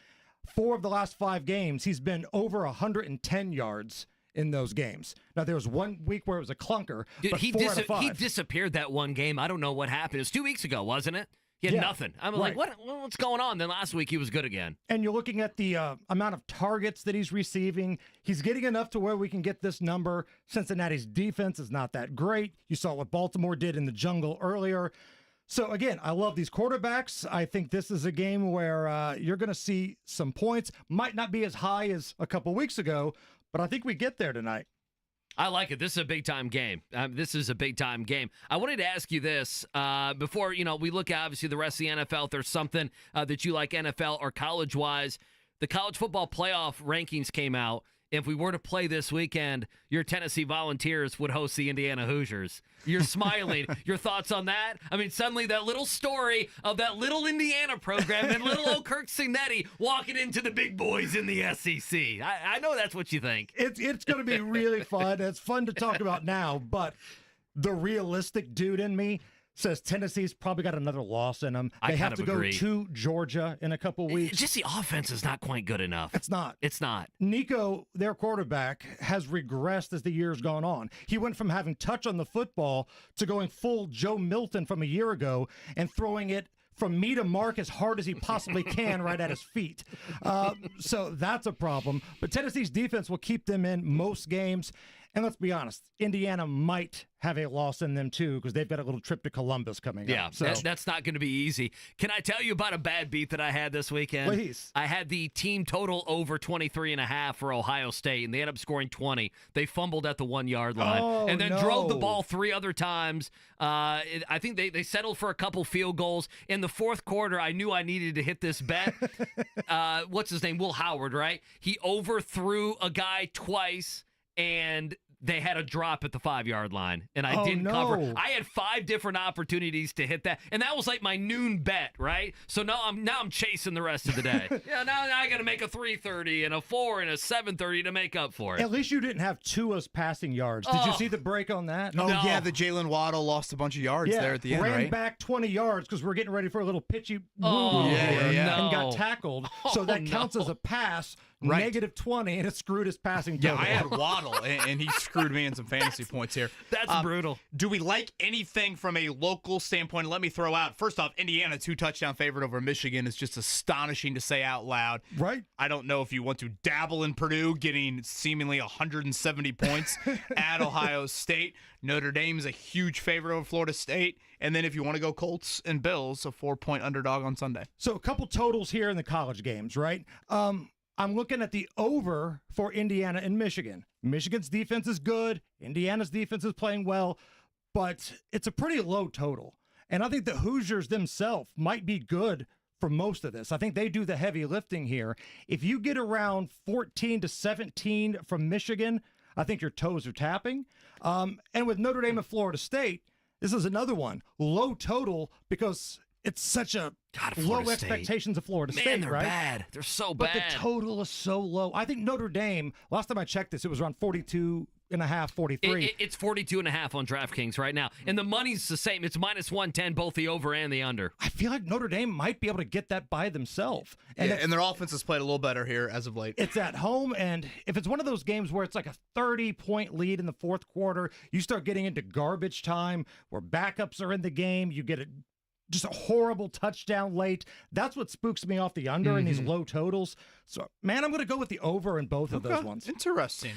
4 of the last 5 games, he's been over 110 yards in those games. Now, there was 1 week where it was a clunker, Dude, but he 4 out of 5. he disappeared that one game. I don't know what happened. It was 2 weeks ago, wasn't it? He had nothing. I'm like, what's going on? Then last week he was good again. And you're looking at the amount of targets that he's receiving. He's getting enough to where we can get this number. Cincinnati's defense is not that great. You saw what Baltimore did in the jungle earlier. So, again, I love these quarterbacks. I think this is a game where you're going to see some points. Might not be as high as a couple weeks ago, but I think we get there tonight. I like it. This is a big-time game. This is a big-time game. I wanted to ask you this before, we look at, obviously, the rest of the NFL. If there's something that you like NFL or college-wise, the college football playoff rankings came out, if we were to play this weekend, your Tennessee Volunteers would host the Indiana Hoosiers. You're smiling. Your thoughts on that? I mean, suddenly that little story of that little Indiana program and little old Kirk Signetti walking into the big boys in the SEC. I know that's what you think. It's going to be really fun. It's fun to talk about now, but the realistic dude in me says Tennessee's probably got another loss in them. They have to go to Georgia in a couple weeks. Just the offense is not quite good enough. It's not. It's not. Nico, their quarterback, has regressed as the year's gone on. He went from having touch on the football to going full Joe Milton from a year ago and throwing it from me to Mark as hard as he possibly can right at his feet. So that's a problem. But Tennessee's defense will keep them in most games. And let's be honest, Indiana might have a loss in them too because they've got a little trip to Columbus coming up. Yeah, that's not going to be easy. Can I tell you about a bad beat that I had this weekend? Please. I had the team total over 23.5 for Ohio State, and they ended up scoring 20. They fumbled at the 1-yard line and then drove the ball 3 other times. I think they settled for a couple field goals. In the fourth quarter, I knew I needed to hit this bet. What's his name? Will Howard, right? He overthrew a guy twice, and they had a drop at the 5-yard line, and I didn't cover. I had 5 different opportunities to hit that, and that was like my noon bet, right? So now I'm chasing the rest of the day. Now I got to make a 3:30 and a 4 and a 7:30 to make up for it. At least you didn't have Tua's passing yards. Did you see the break on that? Oh, no. Yeah, the Jalen Waddle lost a bunch of yards there at the end, ran right? back 20 yards because we're getting ready for a little pitchy and got tackled. So that counts as a pass. Right. -20, and it screwed his passing Yeah, total. I had Waddle, and he screwed me in some fantasy points here. That's brutal. Do we like anything from a local standpoint? Let me throw out, first off, Indiana 2-touchdown favorite over Michigan is just astonishing to say out loud. Right. I don't know if you want to dabble in Purdue getting seemingly 170 points at Ohio State. Notre Dame's a huge favorite over Florida State. And then if you want to go Colts and Bills, a 4-point underdog on Sunday. So a couple totals here in the college games, right? I'm looking at the over for Indiana and Michigan. Michigan's defense is good. Indiana's defense is playing well, but it's a pretty low total. And I think the Hoosiers themselves might be good for most of this. I think they do the heavy lifting here. If you get around 14-17 from Michigan, I think your toes are tapping. And with Notre Dame and Florida State, this is another one. Low total because it's such a low expectations of Florida State, Man, they're right? bad. They're so But bad. the total is so low. I think Notre Dame, last time I checked this, it was around 42.5, 43. It's 42.5 on DraftKings right now. And the money's the same. It's -110, both the over and the under. I feel like Notre Dame might be able to get that by themselves. And their offense has played a little better here as of late. It's at home, and if it's one of those games where it's like a 30-point lead in the fourth quarter, you start getting into garbage time where backups are in the game, you get just a horrible touchdown late. That's what spooks me off the under in these low totals. So, man, I'm going to go with the over in both of those ones. Interesting.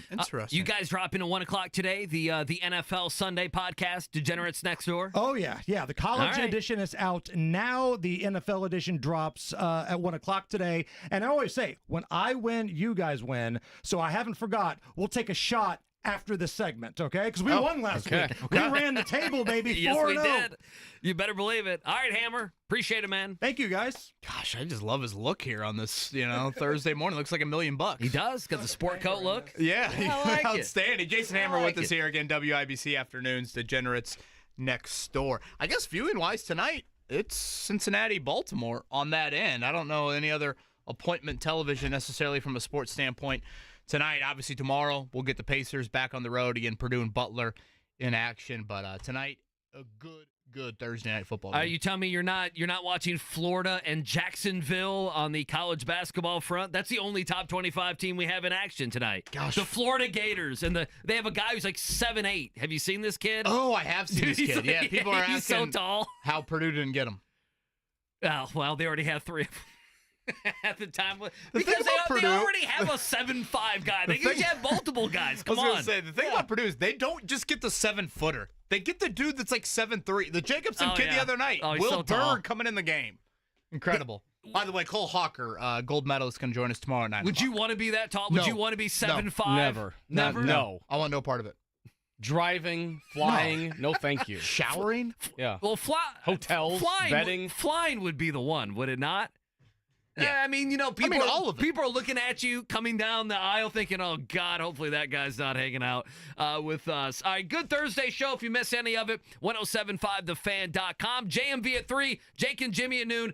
You guys drop in at 1 o'clock today, the NFL Sunday podcast, Degenerates Next Door. Oh, yeah. Yeah, the college edition is out now. The NFL edition drops at 1 o'clock today. And I always say, when I win, you guys win. So I haven't forgot. We'll take a shot after the segment, okay? Because we won last week. We ran the table, baby. 4-0. Yes, we did. You better believe it. All right, Hammer. Appreciate it, man. Thank you, guys. Gosh, I just love his look here on this, Thursday morning. Looks like $1 million. He does. Got the sport coat look. Yeah, I like outstanding. it. Jason Hammer with us here again, WIBC Afternoons, Degenerates Next Door. I guess viewing-wise tonight, it's Cincinnati-Baltimore on that end. I don't know any other appointment television necessarily from a sports standpoint. Tonight, obviously tomorrow, we'll get the Pacers back on the road again, Purdue and Butler in action. But tonight, a good Thursday night football game. You tell me you're not watching Florida and Jacksonville on the college basketball front? That's the only top 25 team we have in action tonight. Gosh. The Florida Gators, and they have a guy who's like 7'8". Have you seen this kid? Oh, I have seen this kid. Yeah, people are asking he's so tall. How Purdue didn't get him. Oh, well, they already had 3 of them. At the time, because Purdue, they already have a 7'5" guy. They usually have multiple guys. Come on. I was going to say, the thing about Purdue is they don't just get the 7-footer. They get the dude that's like 7'3". The Jacobson kid the other night. He's Will so tall. Berg coming in the game. Incredible. By the way, Cole Hawker, gold medalist, can join us tomorrow night. Would you want to be that tall? Would you want to be 7'5"? Never. Never? No. I want no part of it. Driving, flying, no thank you. Showering? Yeah. Well, hotels, bedding. Flying would be the one, would it not? I mean, people, all of it. people are looking at you coming down the aisle thinking, oh, God, hopefully that guy's not hanging out with us. All right, good Thursday show. If you miss any of it, 1075thefan.com. JMV at 3, Jake and Jimmy at noon.